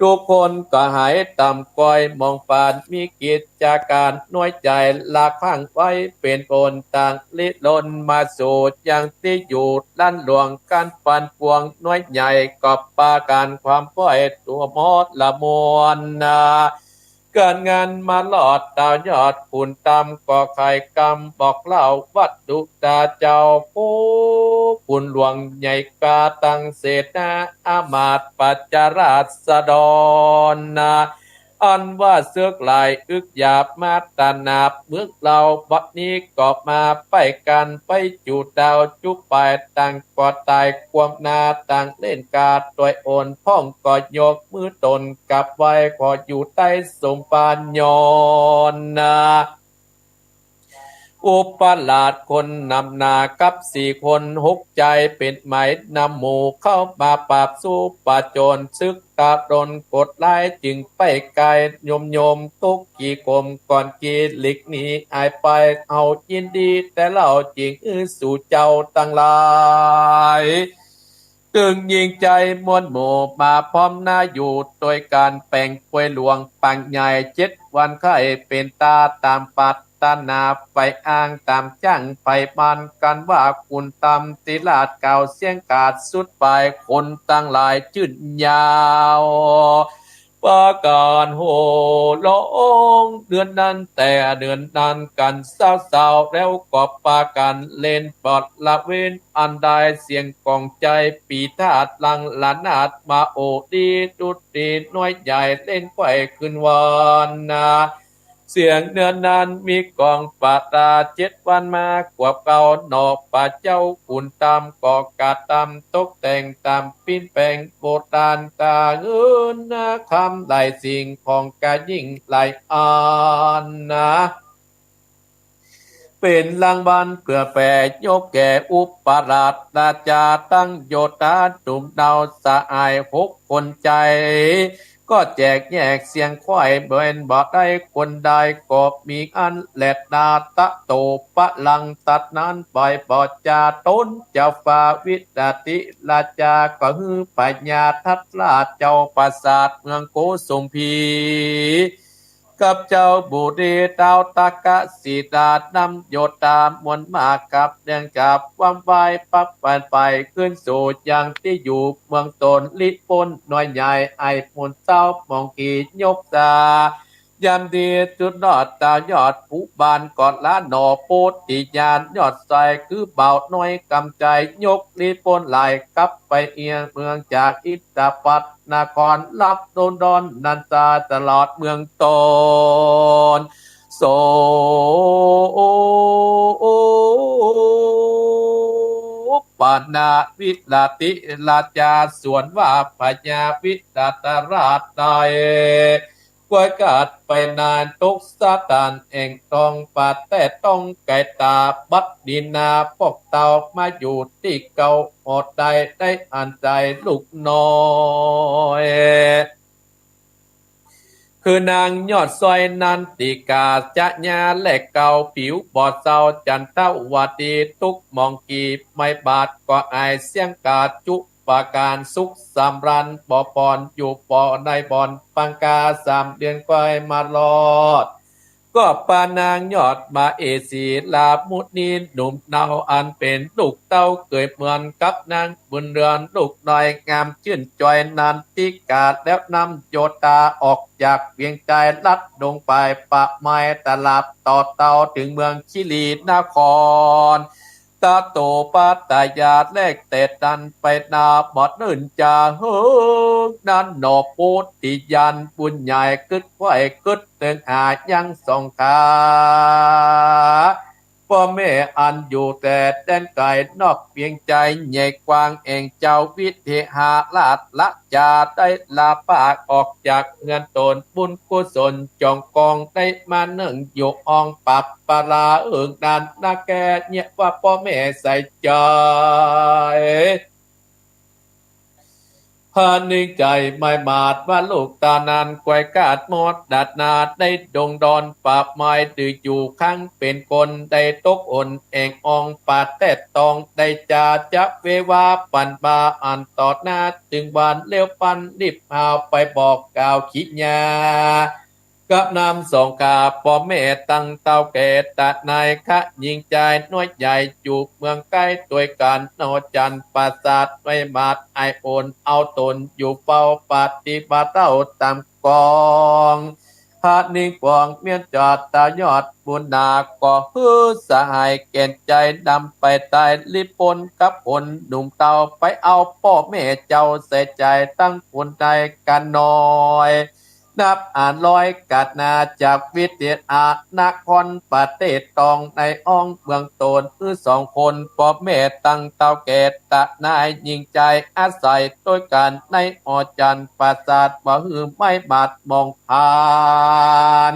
ทุกคนก็หายต่ำก้อยมองปานมีกิจจาการน้อยใจลาข้างไว้เป็นปนต่างลิลนมาสู่อย่างที่อยู่ด้านหลวงการปันปวงน้อยใหญ่กับปาการความป้อยตัวมอดละมวนนาการงานมาหลอดดาวยอดขุนตำก่อไข่กำบอกเล่าวัดดุดาเจ้าผู้ขุนหลวงใหญ่กาตังเศษนาอามาตปัจจาราษฎรนาอันว่าเสือกลายอึกหยาบมาตานาบเมืองเราบัดนี้กอบมาไปกันไปจูดดาวจุกไปต่างกอดตายความนาต่างเล่นกาตัวโอนพ่องกอดยกมือตนกับไว้ขออยู่ใต้สมปานยอนนาอุปราชคนนำนากับ4 คน6 ใจเป็นไหมนำหมู่เข้ามาปราบสู้ปะโจรซึกตาดนกดไล่จึงไปไกลโยมทุกกี่กลมก่อนกีหลิกหนีอายไปเอายินดีแต่เล่าจริงสู่เจ้าตั้งหลายตึงยิงใจมวลหมู่มาพร้อมหน้าอยู่โดยการแป่งป่วยหลวงปังใหญ่7 วันไข้เป็นตาตามปัตตานาไปอ้างตามจ้างไปมันกันว่าคุณตำติลาดเก่าเสียงกาดสุดไปคนตั้งหลายจืดยาวปาการโหลงเดือนนั้นแต่เดือนนั้นกันสาวๆแล้วก็ปากันเล่นปอดละเว้นอันใดเสียงกองใจปีธาตุลังลานาดมาโอดีดุดดีน้อยใหญ่เล่นไขว้ขึ้นวานนาเสียงเดือนนั้นมีกองปาตา7 วันมากว่าเก่าหนอป่าเจ้าขุนตามก่อกาตามตกแต่งตามปิ้นแปลงโบราณตาเงินนะคำหลายสิ่งของกายิ่งหลายอันนะเป็นรางวัลเพื่อแผ่ยกแก่อุปราชราชาตั้งโยธาตุ่มดาวสะอาย6 คนใจก็แจกแยกเสียงควายเบนบอกได้คนใดก็มีอันแหลดดาตะโตปะลังตัดนั้นปล่อยบอดจาต้นเจ้าฟ้าวิดาติราจาก็ฮือปัญญาทัตราชเจ้าปราสาทเมืองโกสุมพีกับเจ้าบุรีดาวตากะสีดานำโยตามวลมากับเนื่องกับความไวปับไปขึ้นสู่ยังที่อยู่เมืองตนลิปนน้อยใหญ่ไอพนเจ้ามองกียกตายามดีจุดนอดตายอดผู้บานกอดละหนอโพธิญาณยอดใสคือเบาน้อยกำใจยกลิปนไหลกับไปเอียงเมืองจากอิตาปัตนครรับโดนดอนนันตาตลอดเมืองตนโสปานาวิลาติราชาส่วนว่าพญาวิตาตราชได้กวยกาดไปนานตุกสาตานเองต้องปัดแต่ต้องไก่ตาบัดดินาพวกเต่ามาอยู่ที่เก่าหอดใดได้อ่านใจลูกน้อยคือนางยอดซอยนันติกาจะญาและเก่าผิวบอดเศร้าจันทวัดีทุกมองกีไม่บาดก็อายเสียงกาจุป ปาการสุขสำรันปอปอนอยู่ปอในบอนปังกา3 เดือนก้อยมาลอดก็ปานางยอดมาเอสีลามุนีหนุ่มเนาอันเป็นลูกเต้าเกิดเหมือนกับนางบุญเรือนลูกน้อยงามชื่นจอยนันติกาแล้วนำโยตาออกจากเวียงใจลัดลงไปปะไม้ตลับต่อเตาถึงเมืองชิลีนครตาโตปาตายาแลกเตดันไปนาบอดนื่นจาเฮิกนั้นหนอปูติยันบุญใหญ่กึดไหวกึดเตืองอายังสองขาพ่อแม่อันอยู่แต่แดนไกลนอกเพียงใจใหญ่กว้างเองเจ้าวิเทหาลาดละจาได้ลาปากออกจากเงินตนบุญกุศลจองกองได้มาหนึ่งอยู่อองปับปลาดันนาแกเนี่ยว่าพ่อแม่ใส่ใจพานึกใจไม่มาดว่าลูกตานานกวยกาดมอดดัดนาได้ดงดอนปาบไม้ดืออยู่ข้างเป็นคนได้ตกอนเองอองปาดแต่ตองได้จาจะเววาปันบาอันตอดหน้าจึงบานเลี้ยวปันรีบหาวไปบอกกล่าวขี้ยากับนำสองกาพ่อแม่ตั้งเต้าแก่ตัดนายคะยิงใจน้อยใหญ่จูบเมืองใกล้ตัวกันนอจันปราสาทไว้บาดไอโอนเอาตนอยู่เฝ้าปฏิบัติเต้าตามกองพานิ่งปวงเมียนจอดตายอดบุญนาก่อฮือสหายเกณฑ์ใจดำไปตายลิปนกับคนหนุ่มเต้าไปเอาพ่อแม่เจ้าใส่ใจตั้งคนใจกันน้อยนับอ่านร้อยกาดนาจากวิเทอานครประเทศตองในอ้องเมืองโตน2 คนพ่อแม่ตั้งเต้าแก่ตะนายยิงใจอาศัยด้วยกันในอจันปราสาทบ่ฮือไม่บาดมองผ่าน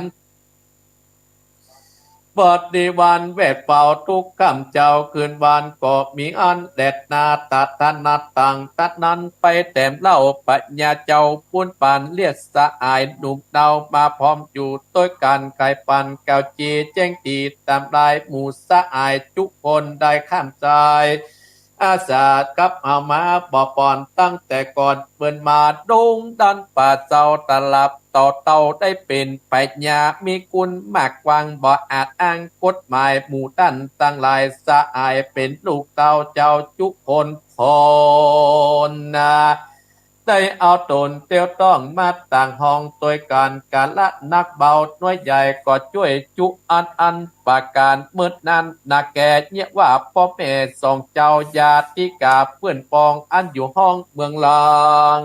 บอดดีวันเวทเป่าทุกคำเจ้าคืนวานก็มีอันแดดนาตัดธนัดต่างตัดนั้นไปแต้มเล่าปัญญาเจ้าปุ้นปานเลียดสะอายหนุ่มเดามาพร้อมอยู่ต้วยกันไก่ปันเกาจีแจ้งตีตามลายหมู่สะอายทุกคนได้ข้ามใจอาสากับเอามาบ่ปอนตั้งแต่ก่อนเปินมาดงดันป่าเจ้าตลับต่อเต่าได้เป็นปัญญามีกุลมากกวางบ่อาจอ้างกฎหมายหมู่ตั้นตั้งหลายสะอายเป็นลูกเต้าเจ้าจุคนคนนาได้เอาตนเตียวต้องมาต่างห้องตัวการการละนักเบาน้อยใหญ่ก็ช่วยจุอันปาการมืดนั้นนาแก่เนี่ยว่าพ่อแม่สองเจ้าญาติกาเพื่อนปองอันอยู่ห้องเมืองลาง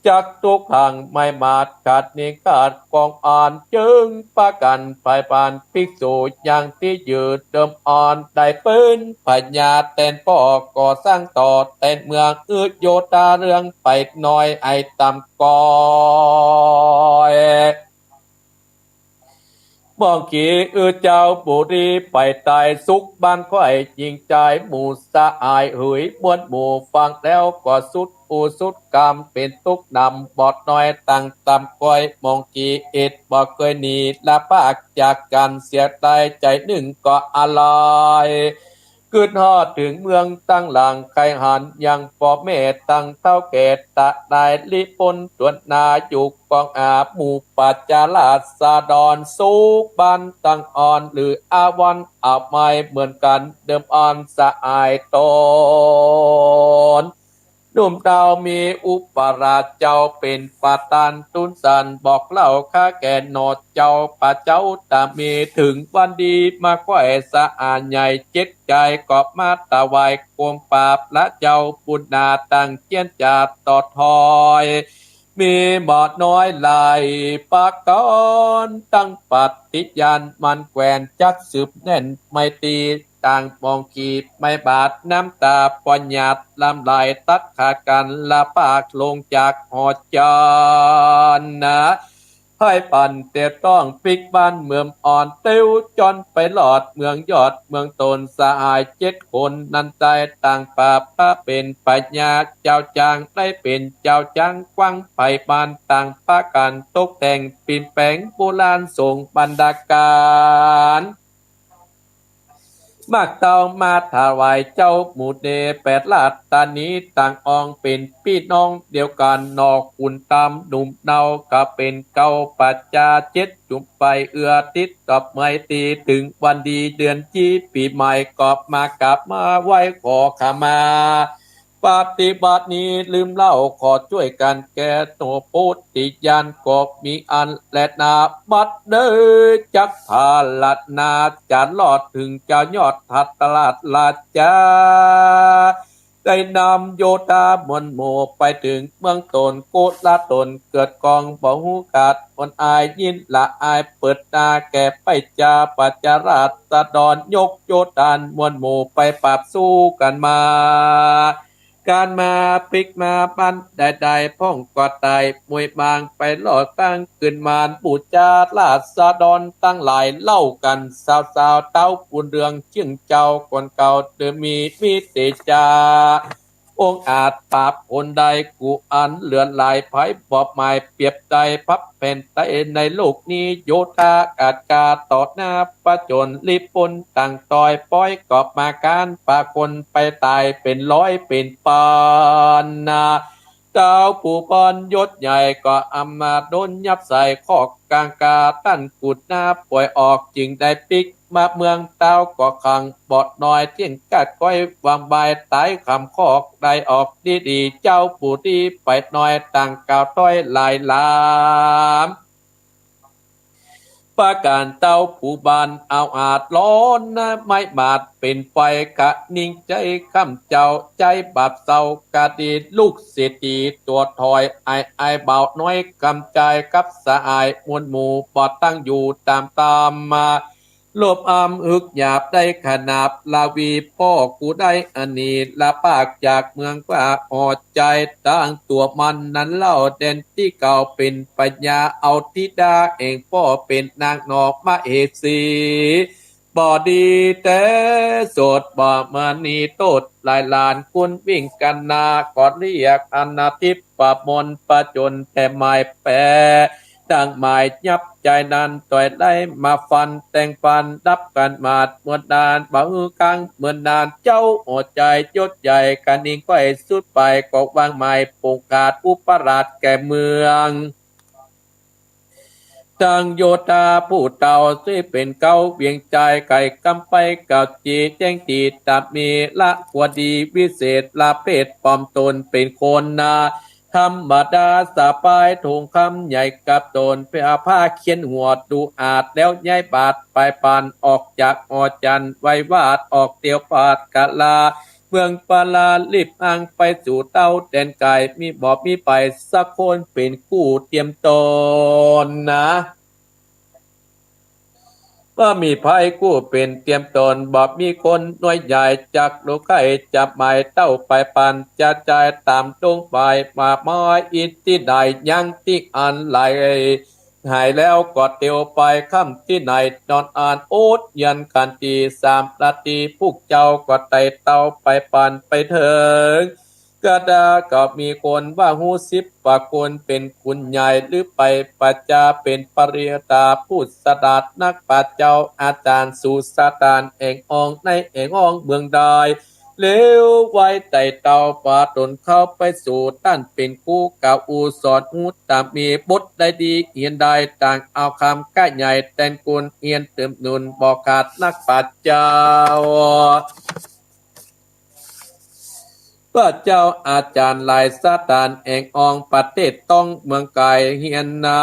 จากทุกห่างไม่มาดขาดนิขาดกองอ่อนจึงปากันไปปานภิกษุอย่างที่ยืดเดิมอ่อนได้ปืนปัญญาแตนป่อก่อสร้างต่อแตนเมืองโยตาเรื่องไปน้อยไอตำกอยมองขี่เจ้าบุรีไปตายสุขบ้านค่อยยิงใจหมู่สะอายหุยมวนหมู่ฟังแล้วก็สุดสุดกรรมเป็นทุกนำบอดน้อยตั้งตำก้อยมองขี่บอกเคยหนีละปากจากกันเสียใจใจหนึ่งก็อะไรขึ้นฮอดถึงเมืองตั้งหลังไคหันยังพ่อแม่ตั้งเท่าแก่ตะได้ลิปนตวนนาอยู่กองอาหมู่ปัจจาราสาดอนสุกบันตั้งอ่อนหรืออาวันอาบไม่เหมือนกันเดิมอ่อนสะอายตนหนุ่มดาวมีอุปราชเจ้าเป็นปาตันตุนสันบอกเล่าข้าแก่นอดเจ้าป่าเจ้าตามีถึงวันดีมาแขวสะอาดใหญ่เจ็ดใจกอบมาตะวายกวงปราบละเจ้าปุณนาตั้งเจียนจาดต่อทอยมีหมอดน้อยลายปากกอนตั้งปฏิญาณมันแกวนจักสืบแน่นไม่ตีต่างมองขีดไม่บาดน้ำตาปอนหยาดลำลายตัดขาดกันละปากลงจากหอจานนะให้ปั่นเตียต้องปิกบ้านเมืองอ่อนเต้วจนไปหลอดเมืองยอดเมืองตนสหาย7 คนนันใจต่างป่าพระเป็นปัญญาเจ้าจางได้เป็นเจ้าจางกว้างไปบ้านต่างพากันตกแต่งปิ่นแปงโบราณส่งบรรดาการ มากเตามาถวายเจ้าหมู่เดแปดลาดตานี้ต่างอองเป็นพี่น้องเดียวกันนอกคุณตามหนุ่มเนาก็เป็นเก้าปัจจาเจ็ดจุบไปเอือติดกับไม่ตีถึงวันดีเดือนจีปีใหม่กอบมากลับมาไหว้ขอขมาปฏิบัตินี้ลืมเล่าขอช่วยกันแก่ตัวปุติยานกบมีอันและนาบัดเดอจักพาลัดนาจะลอดถึงเจ้ายอดทัดตลาดลาจาได้นำโยธามวลโมไปถึงเมืองตนโกดละตนเกิดกองบ่หูกาดคนอายยินละอายเปิดตาแก่ไปจาปัจจาราษฎรยกโยธานมวลโมไปปราบสู้กันมาการมาพลิกมาปั้นใดๆพ่องกอดตายมวยบางไปหลอดตั้งขึ้นมานปูจาลาษฎรตั้งหลายเล่ากันสาวๆเต้าปูนเรืองเชื่องเจ้าคนเก่าเดิมมีเตจาองค์อาจปราบคนใดกูอันเลือนลายไผ่บอบหมายเปรียบใจพับเป็นไตในโลกนี้โยธากาดกาต่อหน้าประจนลิปนต่างต่อยป้อยกอบมาการปาคนไปตายเป็นร้อยเป็นปานนาเจ้าผู้ปอนยศใหญ่ก็อำมาโดนยับใส่ขอกกลางกาตั้นกุดหน้าปล่อยออกจึงได้ปิกมาเมืองเต้าก็ขังบอดน้อยเที่ยงกัดก้อยวางใบตายคำคอกได้ออกดีๆเจ้าผู้ดีไปน้อยต่างกาวต้อยลายลามประการเต้าผู้บานเอาอาจร้อนนะไม่บาดเป็นไฟกะนิ่งใจคำเจ้าใจบาปเศร้ากะดีลูกเศรษฐีตัวถอยไอเบาน้อยกำใจกับสะอายมวลหมู่ปอดตั้งอยู่ตามมาโลบอามอึกหยาบได้ขนาบลาวีพ่อกูได้อันนี้ละปากจากเมืองกว่าออดใจตั้งตัวมันนั้นเล่าเด่นที่เก่าเป็นปัญญาเอาทิดาเองพ่อเป็นนางนอกมาเอสีบ่ดีแต่โสดบ่มานีโตดลายลานคุณวิ่งกันนาก่อนเรียกอนาทิพปะมนประจนแต่หมายแปรดังหมายยับใจนั้นต่อยได้มาฟันแต่งฟันดับกันมาดเมื่อดานบ่ฮือกังเมื่อนานเจ้าอดใจยศใหญ่กันนิ่งก็ให้สุดไปก็วางหมายปงกาดอุปราชแก่เมืองจังโยธาผู้เต่าที่เป็นเก้าเวียงใจไก่กำไปเก่าจีแจ้งตีตับมีละกวดีวิเศษละเพศปลอมตนเป็นคนนาธรรมดาสาปายถงคำใหญ่กับตนเพื่อผ้าเขียนหัวดูอาจแล้วย้ายบาดไปปานออกจากอจันไว้วาดออกเตียวปาดกะลาเมืองปาลาลิบอังไปสู่เต้าแดนไก่มีบอกมีไปสักคนเป็นกู้เตรียมตนนะว่ามีภัยกู้เป็นเตรียมตนบอกมีคนหน่วยใหญ่จากโลกไก่จับหมายเต้าไปปันจะใจายตามตรงไปมาไม้อินที่ใดยังที่อันไหลหายแล้วกอดเตียวไปค่ำที่ไหนนอนอ่านโอ๊ตยันกันตีสามนาทีพวกเจ้ากอดไตเต้าไปปันไปเถิงกระดาก็มีคนว่าหูสิบปากคนเป็นคุณใหญ่หรือไปปัจจาเป็นปริยตาพูดสดัดนักปัจเจ้าอาจารย์สุสตานเองอองในเองอองเมืองใดเลี้ยวไว้ไต่เตาป่าตนเข้าไปสู่ต้านเป็นคู่กาอูสอนหูตามมีบทได้ดีเอียนใดต่างเอาคำก้าใหญ่แต่นกุลเอียนเติมนุนบอกขาดนักปัจเจ้าพระเจ้าอาจารย์หลายซาตานเองอองประเทศต้องเมืองไกลเฮียนนา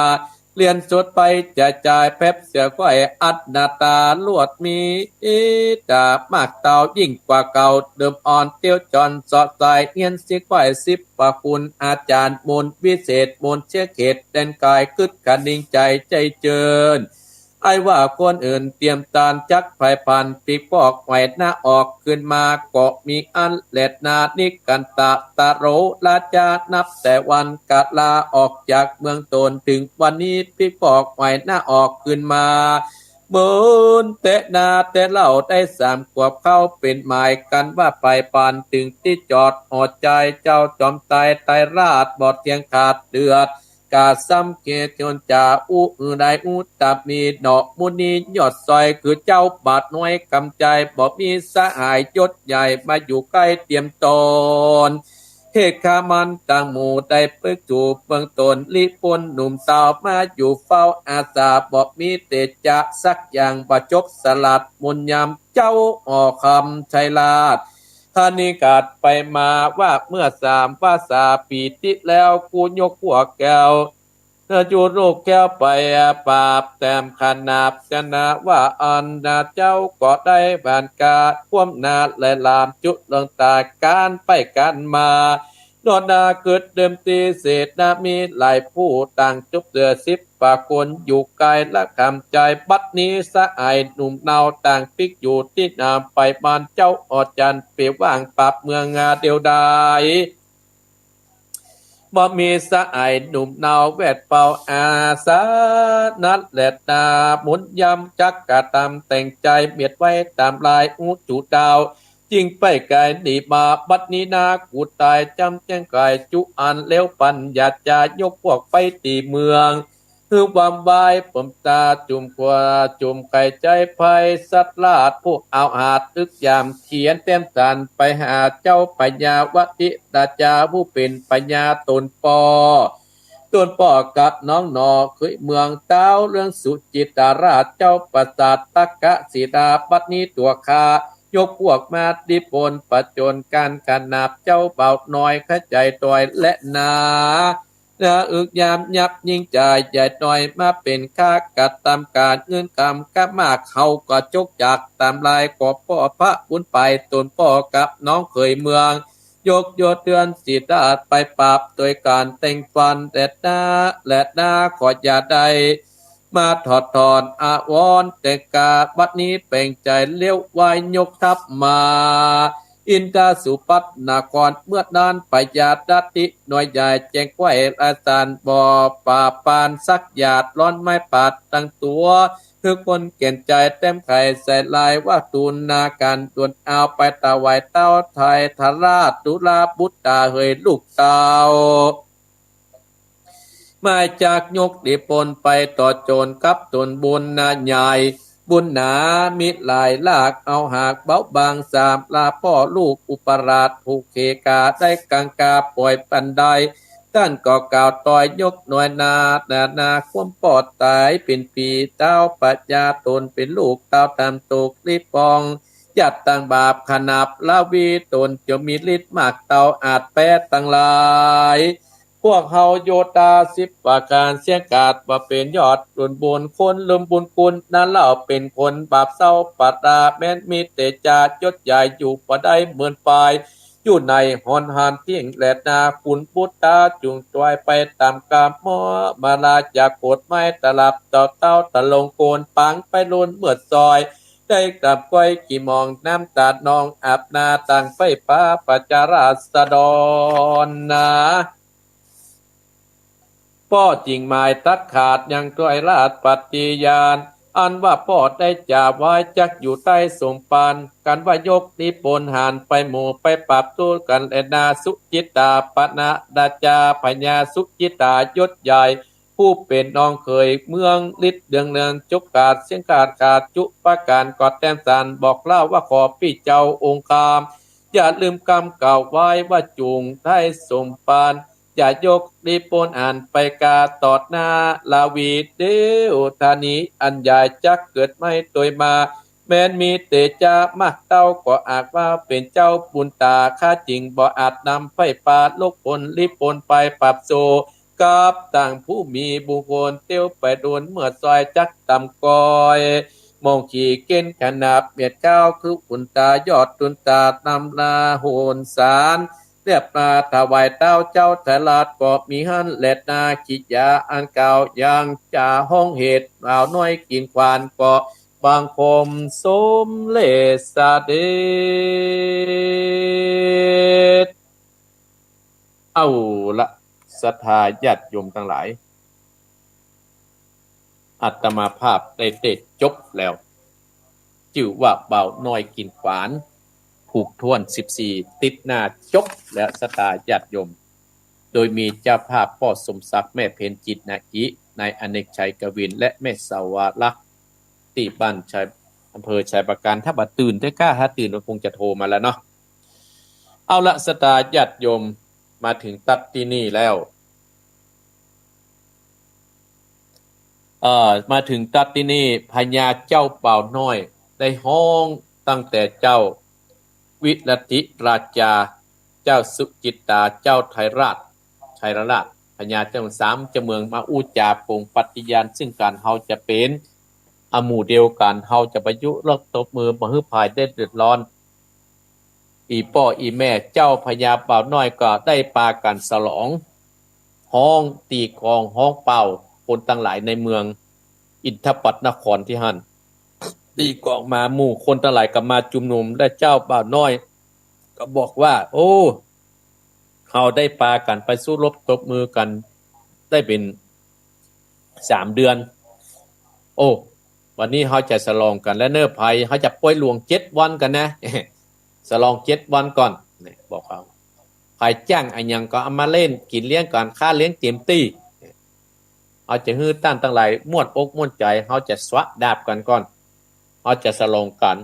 เรียนสดไปจะจ่ายแป๊บเสือก้อยอัดนาตาลวดมีดาบมากเต่ายิ่งกว่าเก่าเดิมอ่อนเตี้ยวจอนสอดใส่เฮียนสิก้อยสิบปะคุณอาจารย์มนวิเศษมนเชื่อเขตแดนกายกึดกันนิ่งใจเจิญไอ้ว่าคนอื่นเตรียมตานจักไผ่พันปีปอกไหวหน้าออกขึ้นมาเกาะมีอันเล็ดนานิกันตะโรลาจานับแต่วันกะลาออกจากเมืองตนถึงวันนี้ปีปอกไหวหน้าออกขึ้นมาเบินเตะนาเตะเล่าได้สามขวบเข้าเป็นหมายกันว่าไปปานถึงที่จอดอดใจเจ้าจอมตายราดบอดเทียงขาดเดือด กาซ้ำเกจนจาอุได้อุตตามีดอกมุนียอดซอยคือเจ้าบาทน้อยกำใจบอกมีสหายยศใหญ่มาอยู่ใกล้เตรียมตนเหตุขามันต่างหมู่ได้ปึกจูเบื้องตนลิปนหนุ่มสาวมาอยู่เฝ้าอาสาบอกมีเตจะสักอย่างประจบสลัดมุนยำเจ้าออกคำชัยลาดท่านิกาดไปมาว่าเมื่อ3 ปีที่แล้วกูยกพวกแก้วจูรูกแก้วไปปราบแต้มขนาบชนะว่าอันนาเจ้าก็ได้บานกาควมนาและลามจุดลงตาการไปกันมาโดนนาเกิดเดิมตีเศษนามีหลายผู้ต่างจุบเดือ10 ปากคนอยู่ไกลและคำใจบัดนี้สะอายหนุ่มเนาต่างปิกอยู่ที่นามไปบ้านเจ้าออจันเปว่างปราบเมืองงาเดียวดายบ่มีสะอายหนุ่มเนาแวดเป่าอาสานัดแลดนาหมุนยำจักกะตำแต่งใจเมียดไว้ตามลายอุจุดาวจิงไปไกลหนีมาบัดนี้นากูตายจำแจ้งไกลจุอันเลี้ยวปัญญาจายกพวกไปตีเมืองคือความบายผมตาจุ่มกว่าจุ่มไก่ใจภัยสัตว์ลาดผู้เอาหาดตึกยามเขียนเต็มสันไปหาเจ้าปัญญาวติตาจาผู้เป็นปัญญาตนปอตนปอกับน้องนอเคยเมืองเต้าเรื่องสุจิตาราชเจ้าประสาทตะกะสีดาบัดนี้ตัวคายกพวกมาดิปนประจนการกันนับเจ้าเบาน้อยขใจตอยและนาอึกยามยับยิ่งใจใหญ่ต่อยมาเป็นข้ากัดตามการเงินกรรมกับมากเขาก็จกจักตามลายกอบพ่อพระบุญไปตนพ่อกับน้องเคยเมืองยกโยเตือนสีดาดไปปราบโดยการแต่งฟันแต่หน้าและหน้าขออย่าได้มาถอดถอนอาวรแต่กาบัดนี้เป่งใจเลี้ยววายยกทัพมาอินทาสุปัตนากรเมื่อนานปยาดติหน่วยใหญ่แจงไว้อาจารย์บ่อป่าปานสักหยาดร้อนไม้ปาดตั้งตัวคือคนเก่นใจเต็มไข่ใส่ลายว่าตูนนาการตวนเอาไปตาไวเต้าไทยทาราชตุลาบุตตาเฮยลูกเต้ามาจากยกดิปนไปต่อโจรกับตนบุญนาใหญ่บุญหนามิหลายลากเอาหากเบาบางสามลาพ่อลูกอุปราชผูกเขกาได้กังกาปล่อยปันใดท่านก็กล่าวต่อยยกหน่วยนาความปอดตายเป็นปีเต้าปัญญาตนเป็นลูกเต้าตามตกรีปองยัดต่างบาปขนาบลาวีตนจะมีฤทธิ์มากเต้าอาจแปดต่างหลายพวกเฮาโยตา10 ประการเสียงกาดว่าเป็นยอดบุญบุญคนลืมบุญคุณนั้นเล่าเป็นคนบาปเศร้าปัตตาแม้นมีเตจายศใหญ่อยู่บ่ได้เหมือนปลายอยู่ในหอนหานเที่ยงแหลดนาคุณพุทธาจุงจอยไปตามกามมอมาลาจากโกดไม้ตลับต่อเต้าตะลงโกนปังไปลุนเมื่อซอยได้กลับก้อยกี่มองน้ำตาดนองอาบนาต่างไฟฟ้าปัจจาราษฎรนาพ่อจริงหมายตัดขาดยังก้อยลาดปฏิญาณอันว่าพ่อได้จ่าไว้จักอยู่ใต้สมปานกันว่ายกนิปนหานไปหมู่ไปปรับตู้กันแลนาสุจิตาปนะดาจาปัญญาสุจิตายศใหญ่ผู้เป็นน้องเคยเมืองฤทธิ์เดืองเนืองจุกกาดเสียงขาดจุประการกอดแต้มสานบอกเล่าว่าขอพี่เจ้าองค์คามอย่าลืมกรรมเก่าไว้ว่าจุงได้สมปานอย่ายกนิปนอ่านไปกาตอดหน้าลาวีเดวธานีอันใหญ่จักเกิดไม่ตัวมาแม้นมีเตจามากเต้าก็อาจว่าเป็นเจ้าบุญตาข้าจริงบ่อาจนำไฟปาลกปนลิปนไปปรับโซกับต่างผู้มีบุคคลเตี้ยวไปโดนเมื่อซอยจักตำกอยมองขี่เก้นขนาบเมียดก้าวคือบุญตายอดตุนตานำลาโหนสารเรียบมาถวายเต้าเจ้าทลาดก็มีหันเล็ดนาขิยาอันเก่ายังจ่าห้องเหตุบ่าวน้อยกินควานก็บางคมสมเลสเดชเอาละศรัทธาญาติโยมทั้งหลายอาตมาภาพได้เตะจบแล้วชื่อว่าบ่าวน้อยกินขวานผูกทวน14ติดหน้าจบแล้วศรัทธาญาติโยม โดยมีเจ้าภาพพ่อสมศักดิ์แม่เพ็ญจิตนาอินายอเนกชัยกวินและแม่สาวาลักษณ์ที่บ้านชัยอำเภอชัยประการถ้าบัดตื่นได้กล้าถ้าตื่นก็คงจะโทรมาแล้วเนาะเอาละสตาญาติโยมมาถึงตัดที่นี่แล้วมาถึงตัดที่นี่พญาเจ้าเป่าน้อยได้ห้องตั้งแต่เจ้าวิรติราชาเจ้าสุจิตตาเจ้าไทยราชพญาเจ้าสามเจ้าเมืองมาอู้จาปงปฏิญาณซึ่งการเฮาจะเป็นอหมู่เดียวกันเฮาจะประยุเลิกตบมือบ่ฮื้อภายได้เดือดร้อนอีพ่ออีแม่เจ้าพญาเป่าน้อยก็ได้ปากันฉลองห้องตีกลองห้องเป่าคนทั้งหลายในเมืองอินทปัตนครที่หั่นตีกลองมาหมู่คนทั้งหลายก็มาจุมนุมและเจ้าเป่าน้อยก็บอกว่าโอ้เฮาได้ปากันไปสู้รบตบมือกันได้เป็น3 เดือนโอ้วันนี้เฮาจะฉลองกันและเนิ่อภัยเฮาจะปล่อยหลวง7 วันกันนะฉลอง7 วันก่อนนี่บอกเขาใครจ้างอันยังก็เอามาเล่นกินเลี้ยงก่อนค่าเลี้ยงเต็มที่เอาจะฮื้อต้านทั้งหลายม่วนอกม่วนใจเฮาจะสวะดาบกันก่อนเฮาจะฉลองกัน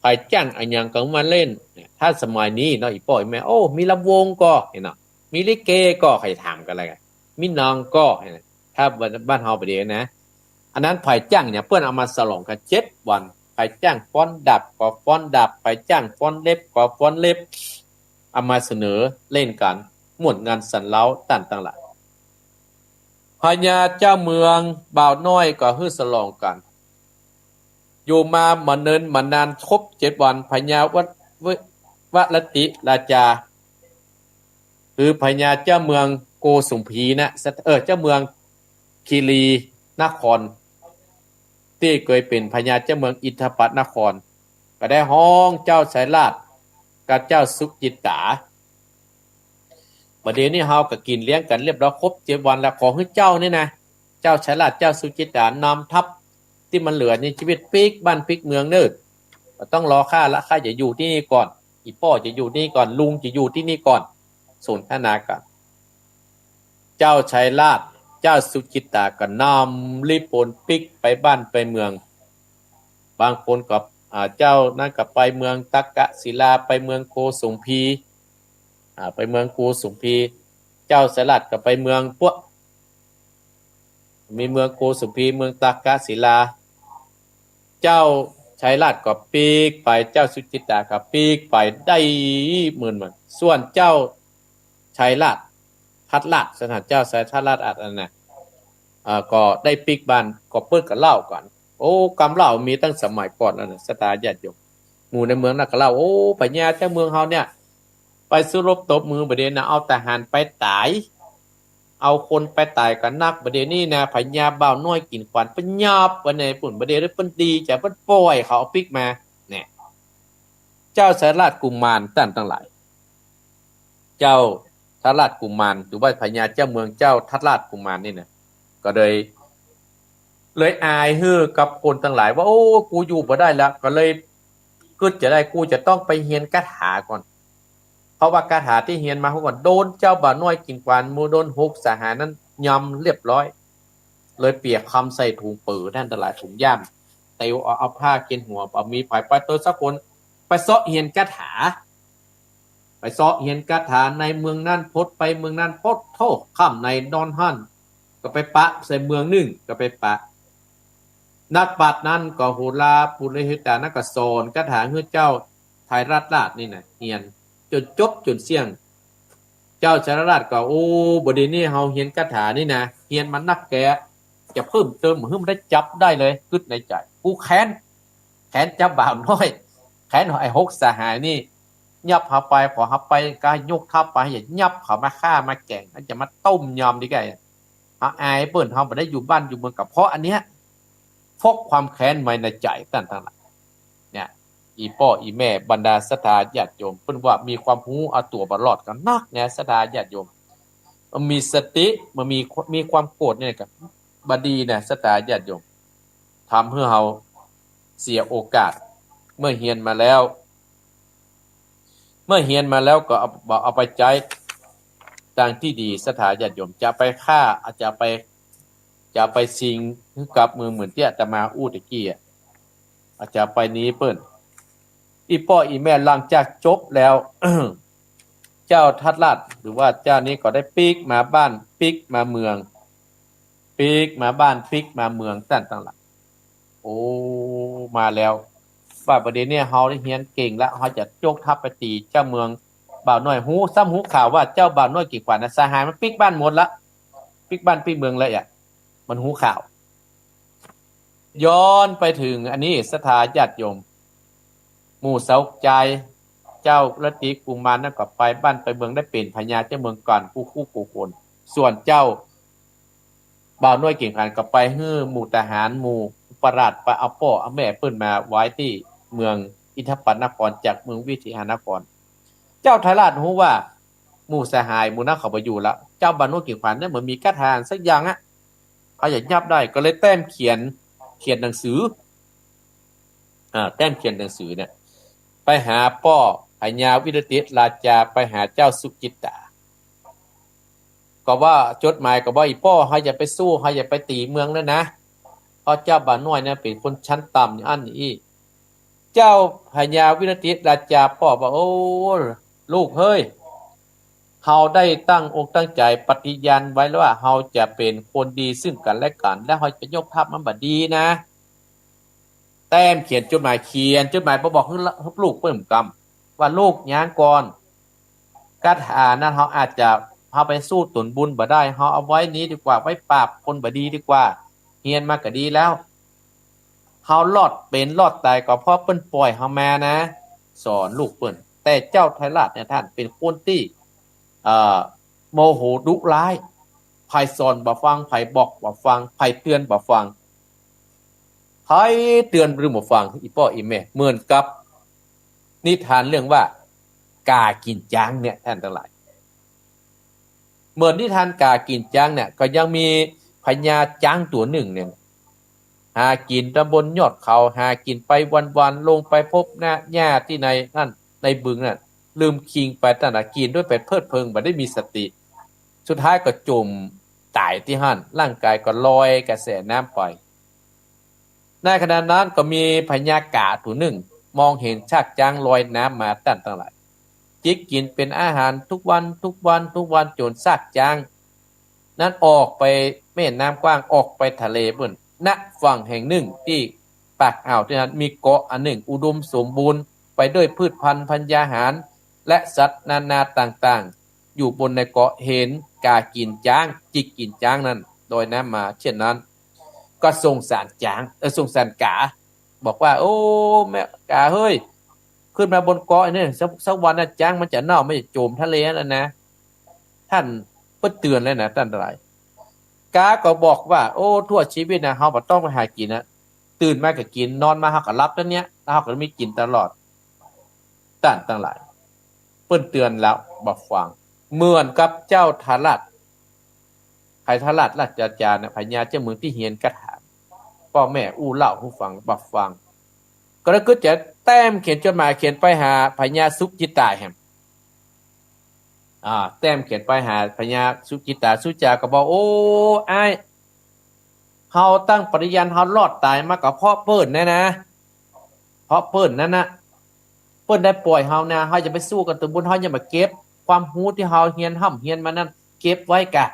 ใครจ้างอันยังก็มาเล่นถ้าสมัยนี้เนาะอีพ่ออีแม่โอ้มีลำวงก็เห็นเนาะมีลิเกก็ใครถามกันอะไรกันมีนางก็ถ้าบ้านเฮาไปเดี๋ยวนะอันนั้นไผจ้างเนี่ยเพื่อนเอามาฉลองกัน7 วันไผจ้างฟ้อนดับก็ฟ้อนดับไผจ้างฟ้อนเล็บก็ฟ้อนเล็บเอามาเสนอเล่นกันม่วนงานสันเล้าต่างๆล่ะพญาเจ้าเมืองบ่าวน้อยก็ฮื้อฉลองกันอยู่มาเนินมานานครบ7 วันพญาวรติราชาคือพญาเจ้าเมืองโกสุมพีนะเจ้าเมืองคีรีนครที่เคยเป็นพญาเจ้าเมืองอินทปัตนครก็ได้ห้องเจ้าสายราชกับเจ้าสุจิตตาบัดนี้เฮาก็กินเลี้ยงกันเรียบร้อยครบ7 วันแล้วขอให้เจ้านี่นะเจ้าสายราชเจ้าสุจิตตานำทัพที่มันเหลือในชีวิตปิกบ้านปิกเมืองเด้อก็ต้องรอข้าละข้าจะอยู่ที่นี่ก่อนอีพ่อจะอยู่นี่ก่อนลุงจะอยู่ที่นี่ก่อนสนทนากันเจ้าชัยราชเจ้าสุจิตตาก็นำรีบปนปิกไปบ้านไปเมืองบางคนก็เจ้านั่นก็ไปเมืองตักกะศิลาไปเมืองโกสุมพีไปเมืองโกสุมพีเจ้าสลัดก็ไปเมืองพวกมีเมืองโกสุมพีเมืองตักกะศิลาเจ้าชัยราชก็ปีกไปเจ้าสุจิตตาก็ปีกไปได้หมื่นส่วนเจ้าชัยราชทัดราชสถานเจ้าสายทัดราชอันน่ะก็ได้ปีกบ้านก็เปิดกันเล่าก่อนโอ้กำเล่ามีตั้งสมัยก่อนแล้วนะสตาญาติโยมหมู่ในเมืองนักเล่าโอ้พญาเจ้าเมืองเฮาเนี่ยไปสู้รบตบมือประเดี๋ยวนะเอาทหารไปตายเอาคนไปตายกันนักประเดี๋ยวนี้นะพญาบ่าวน้อยกินขวัญเพิ่นยอบวันไหนปุ่นประเดี๋ยวเพิ่นดีจะเพิ่นปล่อยเขาเอาปิกมาเนี่ยเจ้าสายราชกุมารตั้งหลายเจ้าทัดราชกุมารหรือว่าพญาเจ้าเมืองเจ้าทัดราชกุมารนี่นะก็เลยอายฮื้อกับคนทั้งหลายว่าโอ้กูอยู่บ่ได้แล้วก็เลยกึดจะได้กูจะต้องไปเรียนคาถาก่อนเพราะว่าคาถาที่เรียนมาเขาก่อนโดนเจ้าบ่าวน้อยกินกวานมูโดน6 สหายนั้นยำเรียบร้อยเลยเปียกคำใส่ถุงปือท่านทั้งหลายถุงย่ามเตวเอาผ้าเกณฑ์หัวเอามีภายไปตัวสักคนไปเซาะเรียนคาถาไปเซาะเรียนคาถาในเมืองนั้นพดไปเมืองนั้นพดโทษค่ำในดอนฮั่นก็ไปปะใส่เมืองนึงก็ไปปะนักปราชญ์นั้นก็โหราปุริหิตานักสอนคาถาให้เจ้าไทยราชราชนี่น่ะเรียนจนจบจนเสี่ยงเจ้าชาราชก็โอ้บัดนี้เฮาเรียนคาถานี่นะเรียนมันนักแกจะเพิ่มเติมให้มันได้จับได้เลยคิดในใจกูแค้นจับบ่าวน้อยแค้นไอ้6 สหายนี่ยับเฮาไปขอเฮาไปก็ยกทัพไปอย่ายับเขามาฆ่ามาแกล้งมันจะมาต้มยำดิไกเฮาอายเปิ้นเฮาบ่ได้อยู่บ้านอยู่เมืองกับเพราะอันเนี้ยพกความแค้นไว้ในใจต่างๆเนี่ยอีพ่ออีแม่บรรดาศรัทธาญาติโยมเพิ่นว่ามีความรู้เอาตัวบ่รอดกันนักเนี่ยศรัทธาญาติโยมมันมีสติมันมีความโกรธเนี่ยก็บ่ดีเนี่ยศรัทธาญาติโยมทำให้เฮาเสียโอกาสเมื่อเรียนมาแล้วก็เอาไปใจต ทางที่ดีสถาญาติโยมจะไปฆ่าอาจจะไปสิงกับมือเหมือนที่อาตมาอู้ตะกี้อาจจะไปนี้เปิ้นอีพ่ออีแม่หลังจากจบแล้ว เจ้าทัดลาดหรือว่าเจ้านี้ก็ได้ปีกมาบ้านปีกมาเมืองปีกมาบ้านปีกมาเมืองต่างๆโอ้มาแล้วว่าประเดี๋ยวนี้เฮาได้เรียนเก่งแล้วเฮาจะยกทัพไปตีเจ้าเมืองบ่าวน้อยฮู้ซ้ำฮู้ข่าวว่าเจ้าบ่าวน้อยกี่กว่านะสหายมันปิกบ้านหมดละปิกบ้านปิกเมืองเลยมันฮู้ข่าวย้อนไปถึงอันนี้สถาญาติโยมหมู่เสาใจเจ้าละติกุมารนั่นก็ไปบ้านไปเมืองได้เป็นพญาเจ้าเมืองก่อนผู้คู่กูคนส่วนเจ้าบ่าวน้อยเก่งขันก็ไปฮื้อหมู่ทหารหมู่ประราชไปเอาพ่อเอาแม่เปิ้นมาไว้ที่เมืองอินทปัตนครจากเมืองวิทิหานครเจ้าไทยราชรู้ว่าหมู่สหายหมู่นั้นเขาบ่อยู่แล้วเจ้าบ่าวน้อยเก่งขันเนี่ยเหมือนมีกระทานสักอย่างเขาอยากยับได้ก็เลยแต้มเขียนหนังสือแต้มเขียนหนังสือเนี่ยไปหาพ่อพญาวิรติราชาไปหาเจ้าสุจิตตาก็ว่าจดหมายก็บ่อีพ่อให้อย่าไปสู้ให้อย่าไปตีเมืองนั่นนะเพราะเจ้าบ่าวน้อยเนี่ยเป็นคนชั้นต่ำอันนี้เจ้าพญาวิรติราชาพ่อบอกโอ้ลูกเฮ้ยเฮาได้ตั้งอกตั้งใจปฏิญาณไว้แล้วว่าเฮาจะเป็นคนดีซึ่งกันและกันและเฮาจะยกทัพมันบ่ดีนะแต้มเขียนจดหมายบ่บอกให้ลูกเปิ้มกรรมว่าลูกย้างก่อนกะถานั้นเฮาอาจจะเฮาไปสู้ตนบุญบ่ได้เฮาเอาไว้นี้ดีกว่าไว้ปราบคนบ่ดีดีกว่าเฮียนมาก็ดีแล้วเฮารอดเป็นรอดตายก็เพราะเปิ้นปล่อยเฮามานะสอนลูกเปิ้นแต่เจ้าไทยราชเนี่ยท่านเป็นคนที่โมโหดุร้ายไผสอนบ่ฟังไผบอกบ่ฟังไผเตือนบ่ฟังไผเตือนหรือบ่ฟังอีพ่ออีแม่เหมือนกับนิทานเรื่องว่ากากินจางเนี่ยท่านทั้งหลายเหมือนนิทานกากินจางเนี่ยก็ยังมีพญาจางตัวหนึ่งเนี่ยหากินตำบลยอดเขาหากินไปวันๆลงไปพบหญ้าที่ในนั่นในบึงนั่นลืมคิงไปตั้งแต่กินด้วยไปเพลิดเพลินบ่ได้มีสติสุดท้ายก็จมตายที่หั่นร่างกายก็ลอยกระแสน้ำไปในขณะนั้นก็มีพญากาตัวหนึ่งมองเห็นชากจางลอยน้ำมาตั้งหลายจิกกินเป็นอาหารทุกวันจนซากจางนั้นออกไปแม่น้ำกว้างออกไปทะเลเบิ่นณฝั่งแห่งหนึ่งที่ปากอ่าวที่นั้นมีเกาะอันหนึ่งอุดมสมบูรณ์ไปด้วยพืชพันธุ์ธัญญาหารและสัตว์นานาต่างๆอยู่บนในเกาะเห็นกากินจ้างจิกกินจ้างนั้นโดยน้ำมาเช่นนั้นก็สงสารจางสงสารกาบอกว่าโอ้แม่กาเฮ้ยขึ้นมาบนเกาะนี่สักวันน่ะจ้างมันจะเน่าไม่จะจมทะเลแล้วนะท่านเพิ่นเตือนเลยนะท่านหลายกาก็บอกว่าโอ้ทั่วชีวิตนะเฮาบ่ต้องไปหากินนะตื่นมาก็กินนอนมาเฮาก็หลับแล้วเนี่ยเฮาก็มีกินตลอดท่านทั้งหลายเพิ่นเตือนแล้วบ่ฟังเหมือนกับเจ้าทารัตไผทารัตราชจารย์พญาเจ้าเมืองที่เฮียนกระถางพ่อแม่อู้เล่าให้ฟังบ่ฟังก็เลยก็จะแต้มเขียนจดหมายเขียนไปหาพญาสุจิตตาแฮมแต้มเขียนไปหาพญาสุจิตตาสุจาก็บอกโอ้อ้ายเฮาตั้งปฏิญาณเฮารอดตายมาก็เพราะเปิ้นนะเพราะเปิ้นนั่นน่ะเปิ้นได้ปล่อยเฮานะเฮาจะไปสู้กันตัวบุญเฮาอย่ามาเก็บความรู้ที่เฮาเรียนเรียนมานั้นเก็บไว้กะ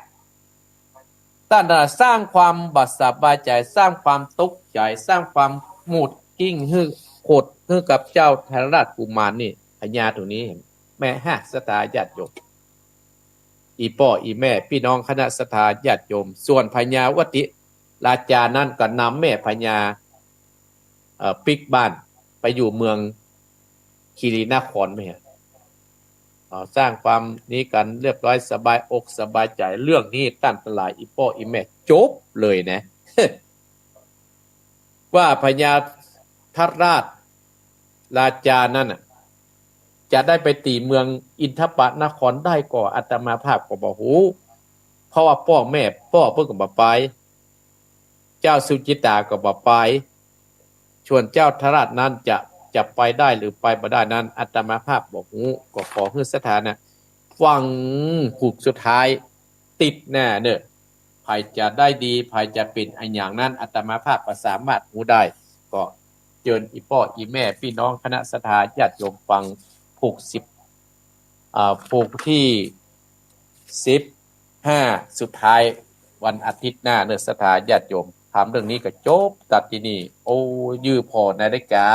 ตั้งแต่สร้างความบ่สบายใจสร้างความตกใจสร้างความหมุดกิ้งฮึโคดฮึกับเจ้าไทยราชกุมารนี่พญาตัวนี้แม่ฮะสถาญาติโยมอีพ่ออีแม่พี่น้องคณะสถาญาติโยมส่วนพญาวติราชานั้นก็นำแม่พญาปิกบ้านไปอยู่เมืองคีรีนครไม่ฮะสร้างความนี้กันเรียบร้อยสบายอกสบายใจเรื่องนี้ตั้งตลายอีพ่ออีแม่จบเลยนะ ว่าพญาทราชราชานั่นจะได้ไปตีเมืองอินทปนครได้ก่ออาตมาภาพก็บ่ฮู้เพราะว่าพ่อเพิ่นก็บ่ไปเจ้าสุจิตาก็บ่ไปชวนเจ้าทราชนั้นจะไปได้หรือไปบ่ได้นั้นอาตมาภาพบ่ฮู้ก็ขอให้สถานะ ฟังผูกสุดท้ายติดแน่เด้อไผจะได้ดีไผจะเป็นอันอย่างนั้นอาตมาภาพก็สามารถรู้ได้ก็เชิญอีพ่ออีแม่พี่น้องคณะศรัทธาญาติโยมฟังผูกผูกที่15สุดท้ายวันอาทิตย์หน้าเด้อศรัทธาญาติโยมถามเรื่องนี้ก็จบตัดที่นี่โอ้ยื้อพอนาฬิกา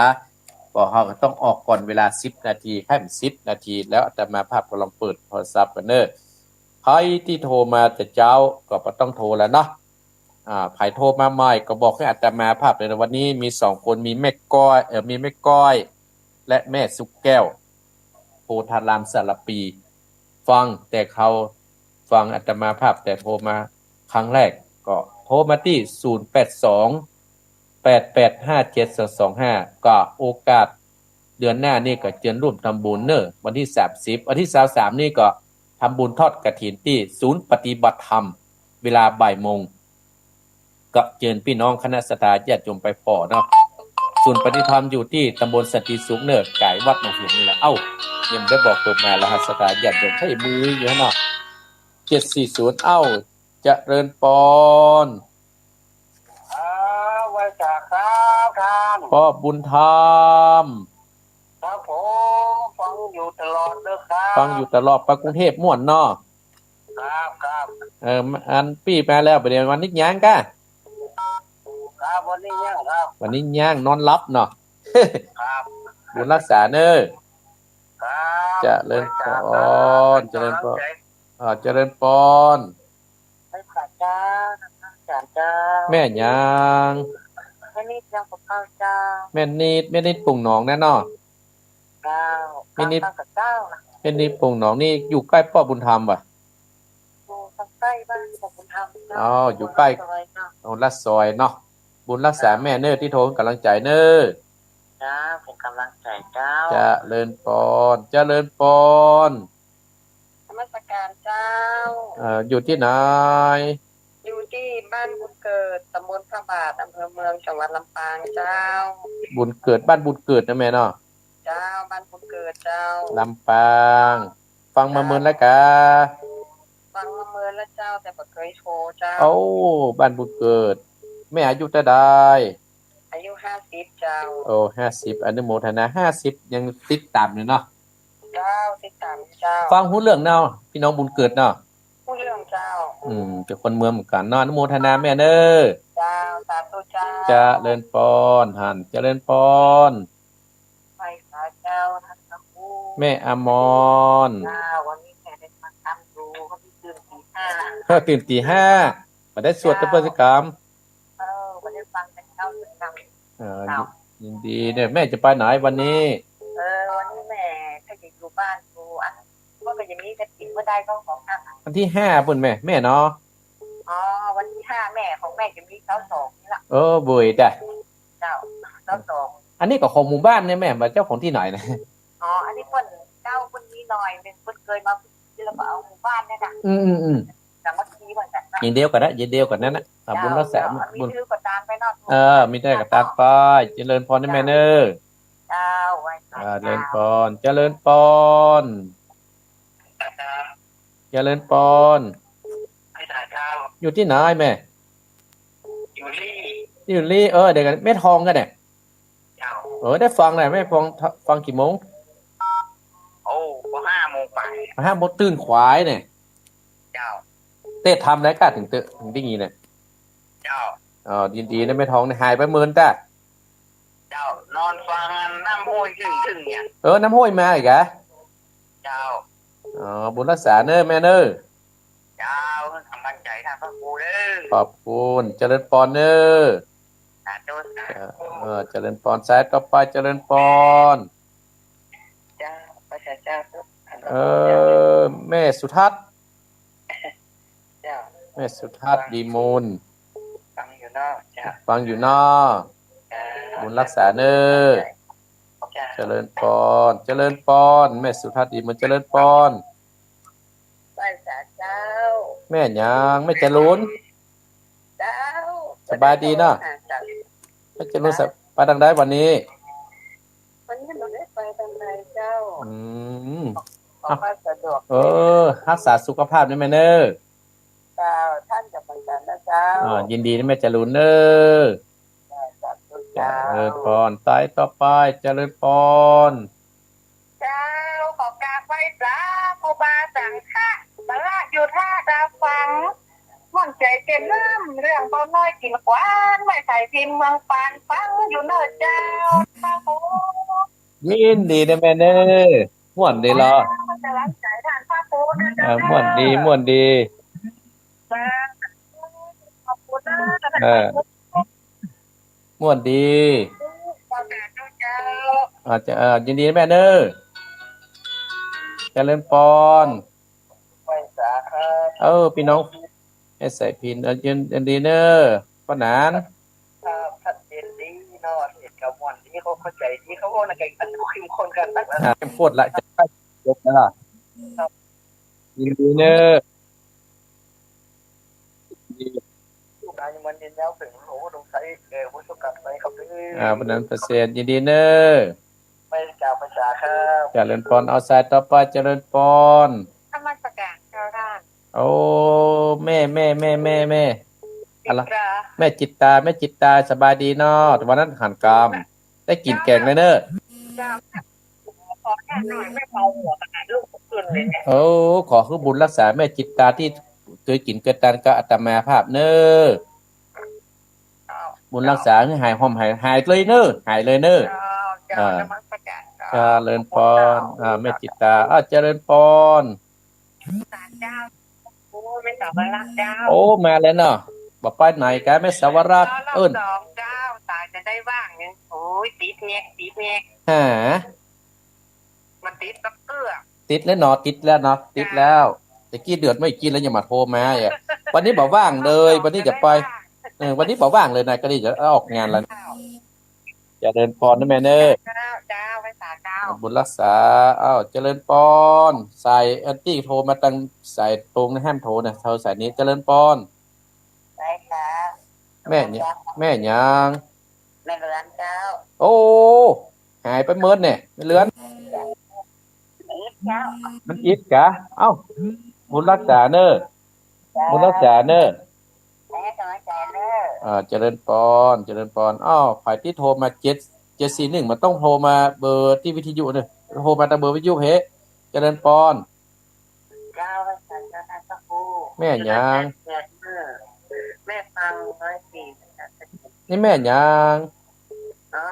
ก็เฮาก็ต้องออกก่อนเวลา10นาทีให้มัน10นาทีแล้วอาตมาภาพก็ลองเปิดโทรศัพท์กันเด้อใครที่โทรมาแต่เจ้าก็บ่ต้องโทรแล้วเนาะไผโทรมาใหม่ก็บอกให้อาตมาภาพเลยนะวันนี้มี2คนมีแม่ก้อยมีแม่ก้อยและแม่สุกแก้วโพธารามสารปีฟังแต่เขาฟังอาตมาภาพแต่โทรมาครั้งแรกก็โทรมาที่082 885725ก็โอกาสเดือนหน้านี่ก็เจิญร่วมทำบุญเนอะวันที่30วันที่23นี่ก็ทำบุญทอดกฐินที่ศูนย์ปฏิบัติธรรมเวลาบ่ายโมงก็เชิญพี่น้องคณะศรัทธาญาติโยมไปพอเนาะศูนย์ปฏิบัติธรรมอยู่ที่ตำบลสันติสุขเนอะไก่วัดหนองหินนี่แหละยังได้บอกตัวมารหัสศรัทธาญาติโยมให้มืออยู่เนาะ740เจริญปอนไว้จากครับท่าน พ่อบุญธรรมครับผมฟังอยู่ตลอดเลยครับ ฟังอยู่ตลอดไปกรุงเทพม่วนเนาะครับอันปี้มาแล้วประเดี๋ยววันนี้ย่างกะครับวันนี้ย่างครับวันนี้ย่างนอนรับเนาะครับบุญรักษาเน้อครับเจริญปอนเจริญปอนเจริญปอนไม่ขาดจ้าจ้าแม่ย่างแม่นิดยังกับข้าวจ้าแม่นิดปุ่งหนองแน่เนาะแม่นิดกับเจ้าแม่นิดปุ่งหนองนี่อยู่ใกล้พ่อบุญธรรมป่ะอยู่ใกล้บ้านพ่อบุญธรรมอยู่ใกล้ลัดซอยเนาะบุญรักษาแม่เน้อที่โทรกำลังใจเน้อจ้าเป็นกำลังใจเจ้าเจริญปอนนมัสการเจ้าอยู่ที่ไหนอยู่ที่บ้านบุญเกิดตำบลพระบาทอำเภอเมืองจังหวัดลำปางเจ้าบุญเกิดบ้านบุญเกิดนะแม่เนาะเจ้าบ้านบุญเกิดเจ้าลำปางฟังมาเมินแล้วกะฟังมาเมินแล้วเจ้าแต่บ่เคยโทรเจ้าบ้านบุญเกิดแม่อายุเท่าใดอายุ50เจ้า50อนุโมทนา50ยังติดตามอยู่เนาะเจ้าติดตามเจ้าฟังฮู้เรื่องเนาะพี่น้องบุญเกิดเนาะฮู้เรื่องเจ้าเป็นคนเมืองเหมือนกันเนาะอนุโมทนาแม่เด้อเจ้าสาธุเจ้าเจริญปอนเจริญปอนไปสาเจ้าท่านพระครูแม่อมรวันนี้แม่ได้มาทำดูก็ตื่นตี 5ตื่นตี 5บ่ได้สวดตะเปิดกรรมบ่ได้ฟังแต่เช้าตื่นยินดีเนี่ยแม่จะไปไหนวันนี้วันนี้แม่ก็จะอยู่บ้านอยู่ก็จะมีกฐินบ่ได้ก็ของวันที่5พุ่นแม่เนาะวันที่5แม่ของแม่จะมีเช้า2นี่ล่ะบ่ยได้เจ้าเช้า2อันนี้ก็ของหมู่บ้านเนี่ยแม่บ่เจ้าของที่ไหนนะอันนี้เพิ่นเจ้าเพิ่นมีหน่อยนึงเพิ่นเคยมาแล้วก็เอาหมู่บ้านเนี่ยน่ะสามัคคีเหมือนกันยินเดียวกันนั่นน่ะบุญรักษาบุญมีชื่อก็ตามไปเนาะมีได้ก็ตามไปเจริญพรให้แม่เด้อเจ้าไว้เจริญพรเจริญพรเจริญพรอยู่ที่ไหนแม่อยู่ลี่เดี๋ยวกันแม่ทองกันเนี่ยได้ฟังแหละแม่ฟังกี่โมงก็5 โมงไป5 โมงตื่นขวายเนี่ยเจ้าเต้ทำได้กะถึงได้งี้เนี่ยเจ้ายินดีนะแม่ทองเนี่ยหายไปเมินจ้ะเจ้านอนฟังน้ำห้วยขึ้นเนี่ยน้ำห้วยมาอีกเหรอเจ้าบุญรักษาเน้อแม่เน้อเจ้ากำลังใจท่านพระครูเด้อขอบคุณเจริญปอนเน้อเจริญปอนสายต่อไปเจริญปอนเจ้าพระเจ้าแม่สุทัศน์เจ้าแม่สุทัศน์ดีมูลฟังอยู่นอกจ้ะฟังอยู่นอกบุญรักษาเน้อเจริญปอนแม่สุทัศน์ดีมูลเจริญปอนไปสาเจ้าแม่ยังไม่เจริญเจ้าสบายดีเนาะไม่เจริญไปทางใดวันนี้หนูได้ไปทางใดเจ้า บอกว่าสะดวก รักษาสุขภาพด้วยแม่เนอ เจ้าท่านจะไปกันนะเจ้า ยินดีนะแม่จรูนเนอ เจ้า เจริญพรสายต่อไปเจริญพร เจ้าขอกราบไหว้พระครูบาสังฆะบาราอยู่ท่าดาวฟังมั่นใจเต็มน้ำเรื่องเบาน้อยกินกวานไม่ใส่พิมพ์เมืองปานฟังอยู่เนอเจ้าพระโอ้ ยินดีนะแม่เนอม่วนดีเหรอ จะรักใจท่านพระโอ้นะเจ้า ม่วนดีม่วนดี ขอบคุณนะ ม่วนดี ขอบคุณเจ้า ยินดีนะแม่เนอเจริญพร ไหว้สาครับ พี่น้องให้ใส่พินยินดีเนอป้านาน ท่านเจนดีเนาะเหตุการณ์วันนี้เขาเข้าใจดีเขาว่าในการอันคุมคนกันตั้งแต่ เข้มข้นละจะใกล้จบแล้วล่ะยินดีเนอ อยู่ในมันเน้นแล้วถึงโอ้ต้องใช้วัสดุกันไปครับด้วย วันนั้นเปอร์เซ็นต์ยินดีเนอ ไม่กล่าวภาษาครับ เจริญพรเอาสายต่อไปเจริญพร ธรรมสการเจ้าท่าน โอ้แม่อะไร กรา แม่จิตตาสบายดีเนาะวันนั้นหันกรรมได้กินแกงเลยเนอะ เจ้าขอแค่หน่อยไม่เมาหัวขนาดลูกขึ้นเลยเนี่ย โอ้ขอคือบุญรักษาแม่จิตตาที่เคยกินเกิดตันก็อาตมาภาพเนอะบุญรักษาให้หายหอมหายเลยเนอะหายเลยเนอะ เจ้าธรรมสการ เจริญพรแม่จิตตาเจริญพร เจ้าโอ้ไม่สาวรักเจ้า โอ้มาแล้วเนาะบอกไปไหนกันแม่สาวรักษ์เอิ้น สองเจ้าตายจะได้ว่างเนี่ยโอ้ยติดเน็ก หา มันติดกับเกลือ ติดแล้วเนาะติดแล้วแต่กี้เดือดไม่กินแล้วอย่ามาโทรมาอ่ะวันนี้บอกว่างเลยวันนี้จะไปวันนี้บอกว่างเลยนะก็ดีจะออกงานแล้วเจริญพรนะแม่เนอ เจ้าภาษาเจ้า บุญรักษาเจริญพรใส่ที่โทรมาตั้งใส่ตรงนะห้ามโทรนะเท่าสายนี้เจริญพร ได้ค่ะ แม่ยัง แม่เรือนเจ้า โอ้หายไปเมินเนี่ยไม่เลือน เจ้า มันอิดกะบุญรักษาเนอบุญรักษาเนอ แม่ตัวใจเนอ เจริญพรฝ่ายที่โทรมา741มันต้องโทรมาเบอร์ที่วิทยุเนี่ยโทรมาทางเบอร์วิทยุเจริญพร เจ้าภาษาเจ้าท่านพระครู แม่ยัง แม่ฟัง104 นี่แม่ยัง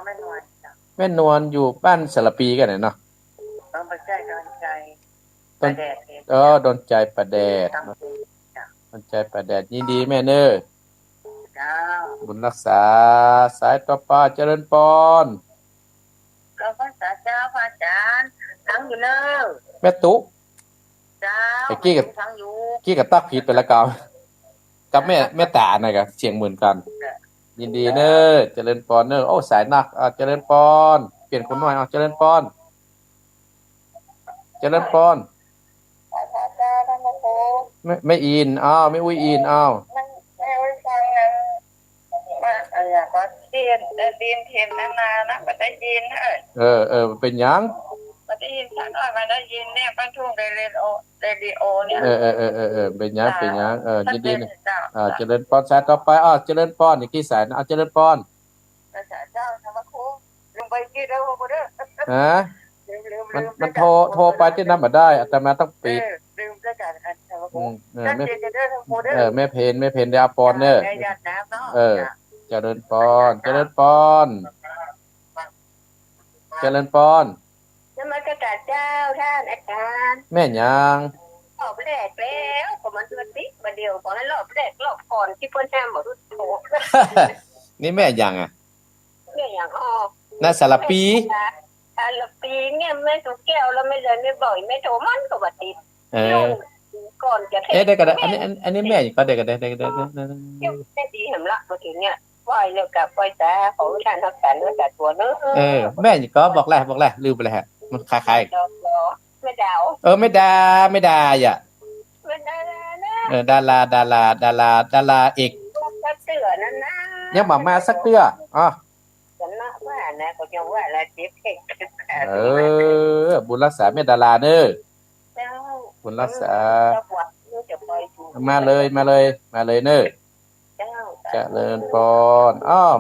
ไม่นวลจ้ะ แม่นวลอยู่บ้านสระปีกันเนาะ ไปใจกำลังใจ ต้น แดด โดนใจประแดด ตั้งใจ โดนใจประแดดยินดีแม่เนอ เจ้า บุญรักษาสายต่อไปเจริญพร ก็ภาษาเจ้าพระอาจารย์ทั้งอยู่เนอ แม่ตุ๊ เจ้า ไอ้กี้กับ ทั้งอยู่ กี้กับตักผิดไปแล้วกับแม่ตาหน่อยกับเสียงเหมือนกัน ยินดีเนอเจริญพรเนอสายนักเจริญพรเปลี่ยนคนหน่อยเจริญพรภาษาเจ้าท่านพระครูไม่อินไม่อุ้ยอินมันไม่ไว้ฟังนะว่าอะไรก็เทียนเทียนนานๆนะมันได้ยินเป็นยัง มันได้ยินชัดว่ามันได้ยินเนี่ยปั้นทุ่งเรดิโอเนี่ย เป็นยังยินดีนะเจริญพรสายต่อไปเจริญพรนี่กี่สายนะเจริญพร ภาษาเจ้าธรรมครูลืมไปกี่เด้อบ่เด้อ ฮะมันโทรไปที่นั่นมาได้อาตมาต้องปิด ลืมด้วยกันธรรมครู ไม่ เด้อธรรมครูเด้อ แม่เพนดาปอนเนอ ได้ญาติน้ำเนาะ เจริญพรเจริญพร นมัสการเจ้าท่านอาจารย์ แม่ยัง รอบแรกแล้วก็มันเดือนนิดมาเดียวก่อนรอบแรกรอบก่อนที่เพิ่นแจ้งบอกรู้โถ นี่แม่ยังเนี่ยอย่างน่าสารปี ละปีเนี่ยแม่ถูกแก้วแล้วไม่เลยไม่บ่อยไม่โทรมันก็บ่ติดก่อนจะเทศ ได้กันอันนี้แม่ก็ได้ได้ดีเห็นละมาถึงเนี่ยปล่อยเร็วกับปล่อยจ้าของท่านทักษะเนื้อแต่ตัวเนื้อ แม่ก็บอกแล้วลืมไปแล้วฮะมันคล้ายๆไม่ดาวไม่ด่าอ่ะ ไม่ดานะ ดาราเอก สักเตือนั่นนะ ยังมาสักเตื้อฉันนะว่านะก็ยังว่าละเจ็บเข่ง บุญรักษาแม่ดาราเนอ คุณรักษาจังหวัดนี่จะไปอยู่มาเลยเนอะเจ้าเจริญปน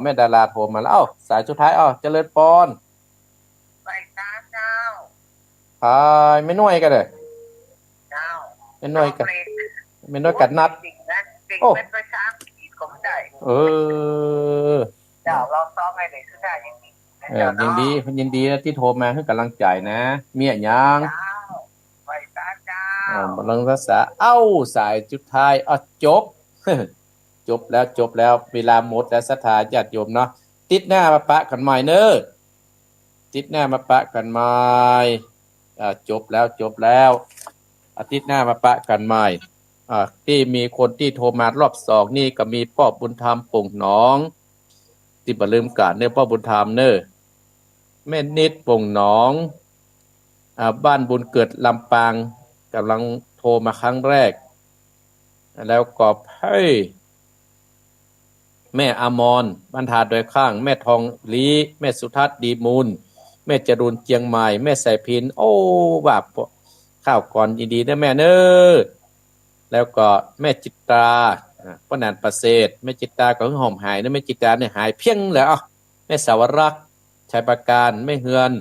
แม่ดาราโทรมาแล้วสายสุดท้ายเจริญปนไปตาเจ้าพายไม่น่วยกันเลยเจ้าไม่น่วยกันนัดโอ้เป็นประชาธิปไตยเออเจ้าเราซ้อมให้เด็กสุดท้ายอย่างนี้ยินดีนะที่โทรมาให้กำลังใจนะเมียยังไปตาเจ้าบังรักษาสายสุดท้ายจบ จบแล้วเวลาหมดแล้วศรัทธาญาติโยมเนาะติดหน้ามาปะกันใหม่เนอะติดหน้ามาปะกันใหม่จบแล้วอาทิตย์หน้ามาปะกันใหม่ที่มีคนที่โทรมารอบสองนี่ก็มีพ่อบุญธรรมป่งหนองที่บ่ลืมกันเนอะพ่อบุญธรรมเนอะแม่นิดป่งหนองบ้านบุญเกิดลำปางกำลังโทรมาครั้งแรกแล้วก็ให้แม่อมรบรรทาโดยข้างแม่ทองลีแม่สุทัศน์ดีมูลแม่จรุนเจียงใหม่แม่สายพินว่าข้าวก่อนยินดีนะแม่เนอแล้วก็แม่จิตราป้านานประเสริฐแม่จิตราก็หอมหายนะแม่จิตราเนี่ยหายเพียงแล้วแม่สาวรักษ์ชัยประการแม่เฮือน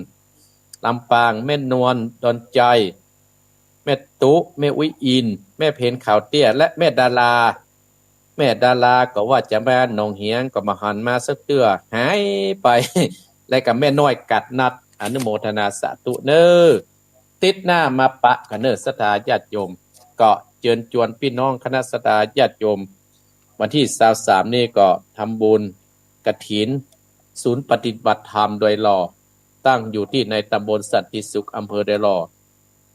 ลำปางแม่นวลดอนใจแม่ตุแม่อุ้ยอินแม่เพนขาวเตี้ยและแม่ดาราก็ว่าจะมาหนองเหียงก็มาหันมาสักเตื้อหายไปและกับแม่น้อยกัดนัดอนุโมทนาสาธุเนอติดหน้ามาปะกันเนอศรัทธาญาติโยมก็เชิญชวนพี่น้องคณะศรัทธาญาติโยมวันที่23นี่ก็ทำบุญกฐินศูนย์ปฏิบัติธรรมโดยหล่อตั้งอยู่ที่ในตำบลสันติสุขอำเภอโดยหล่อ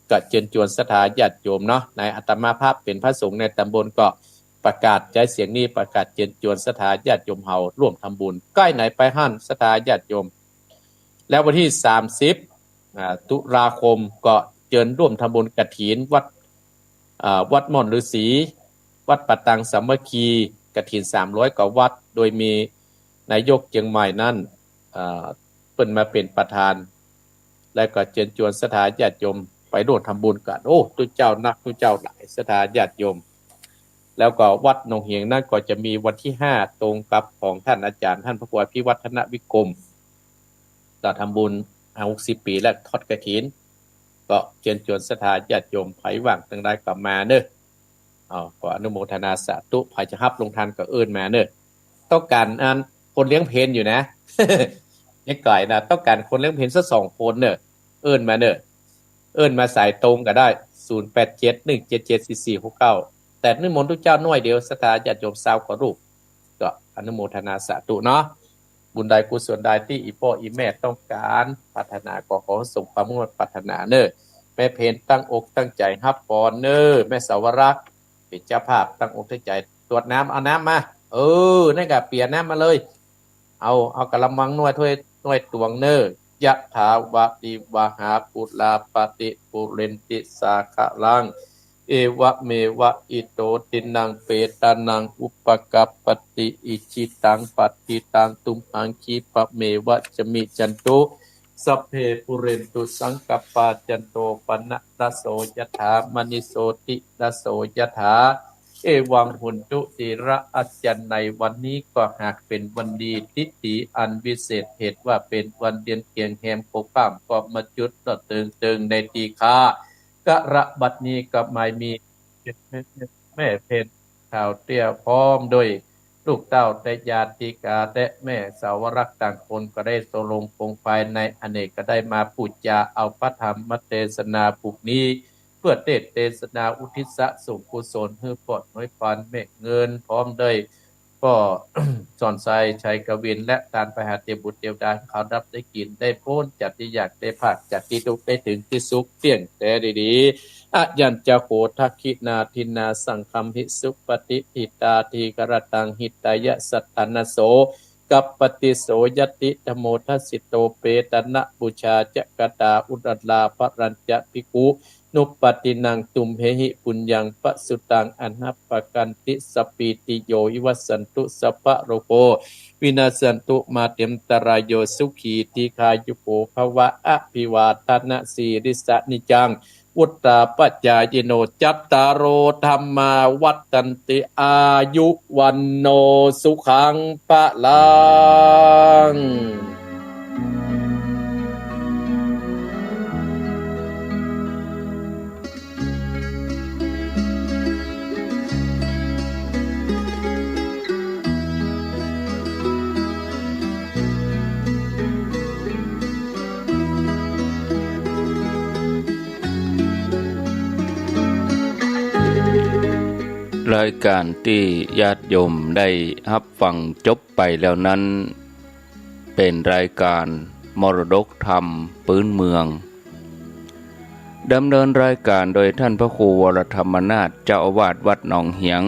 ก็เชิญชวนศรัทธาญาติโยมเนาะในอาตมาภาพเป็นพระสงฆ์ในตำบลก็ประกาศใจเสียงนี้ประกาศเชิญชวนศรัทธาญาติโยมเฮาร่วมทำบุญใกล้ไหนไปหั่นศรัทธาญาติโยมแล้ววันที่30ตุลาคมก็เชิญร่วมทำบุญกฐินวัดม่อนฤาษีวัดปะตังสามัคคีกฐิน300กว่าวัดโดยมีนายกเชียงใหม่นั่นเพิ่นมาเป็นประธานและก็เชิญชวนศรัทธาญาติโยมไปร่วมทำบุญกันตุเจ้านักตุเจ้าหลายศรัทธาญาติโยมแล้วก็วัดหนองเหียงนั่นก็จะมีวันที่5ตรงกับของท่านอาจารย์ท่านพระครูพิวัฒนวิกรมก็ทำบุญ60 ปีและทอดกฐินก็เชิญชวนศรัทธาญาติโยมไผว่างทั้งหลายก็มาเด้อขออนุโมทนาสาธุไผจะรับลงทานก็เอิ้นมาเด้อต้องการคนเลี้ยงเพลอยู่นะยังไกลนะต้องการคนเลี้ยงเพลสัก2คนเด้อเอิ้นมาเด้อเอิ้นมาสายตรงก็ได้0871774469แต่นิมนต์ทุกเจ้าน้อยเดียวศรัทธาญาติโยม20กว่ารูปก็อนุโมทนาสาธุเนาะบุญใดกุศลใดที่อีพ่ออีแม่ต้องการปรารถนาก็ขอส่งความมุ่งมั่นปรารถนาเด้อแม่เพนตั้งอกตั้งใจรับพรเด้อแม่สาวรักษ์เป็นเจ้าภาพตั้งอกตั้งใจตรวจน้ำเอาน้ำมานั่นก็เปลี่ยนน้ำมาเลยเอากะละมังหน่วยตวงเด้อยะถาวะติวหาปุลาปฏิปุเรนติสาคะลังเอวะเมวะอิโตตินังเปตานังอุปกัปปติอิจิตังปัตติตังตุมหังคีปะเมวะจมิจันโตสัพเพปุเรนตุสังกปาจันโตปนะระโสยถามณิโสติระโสยถาเอวังหุนตุติระอัจจันในวันนี้ก็หากเป็นวันดีทิฏฐิอันวิเศษเหตุว่าเป็นวันเดือนเกียงแหมโคข้ามก็มาจุดต่อเติงในตีคากะระบัดนี้ก็ไม่มีแม่เพนข่าวเตี้ยพร้อมโดยลูกเต้าแต่ญาติกาและแม่สาวรักต่างคนก็ได้โซลงคงไฟในอเนกก็ได้มาพูดจาเอาพระธรรมเทศนาปุกนี้เพื่อเทศนาอุทิศส่งกุศลให้ปลอดน้อยปานเมฆเงินพร้อมด้วยก็ สอนไซชัยกวินและการไปหาเทบุตรเทวดาเขารับได้กินได้พ้นจัดที่อยากได้ภาคจัดที่ทุกได้ถึงที่สุขเที่ยงแต่ดีๆอะยัญจะโหทักขินาทินาสังคัมหิสุปฏิทิตาทีกรตังหิตายะสัตตนโสกัปปติโสยติธโมทัสสิโตเปตนะบูชาจะกตาอุดลาภรัญจะภิกขุนุปตินังตุมเหหิปุญญังปสุตังอนัปปกันติสปีติโยวิวัสสันตุสัพพะโรโควินาสันตุมาเตมตรายโยสุขีติคายุโกภวะอภิวาทนาสีริสะนิจัง อุตตาปัจจายโนจัตตารโอธรรมาวัฏตันติอายุวันโนสุขังปะลังรายการที่ญาติโยมได้รับฟังจบไปแล้วนั้นเป็นรายการมรดกธรรมพื้นเมืองดำเนินรายการโดยท่านพระครูวรธรรมนาถเจ้าอาวาสวัดหนองเหียง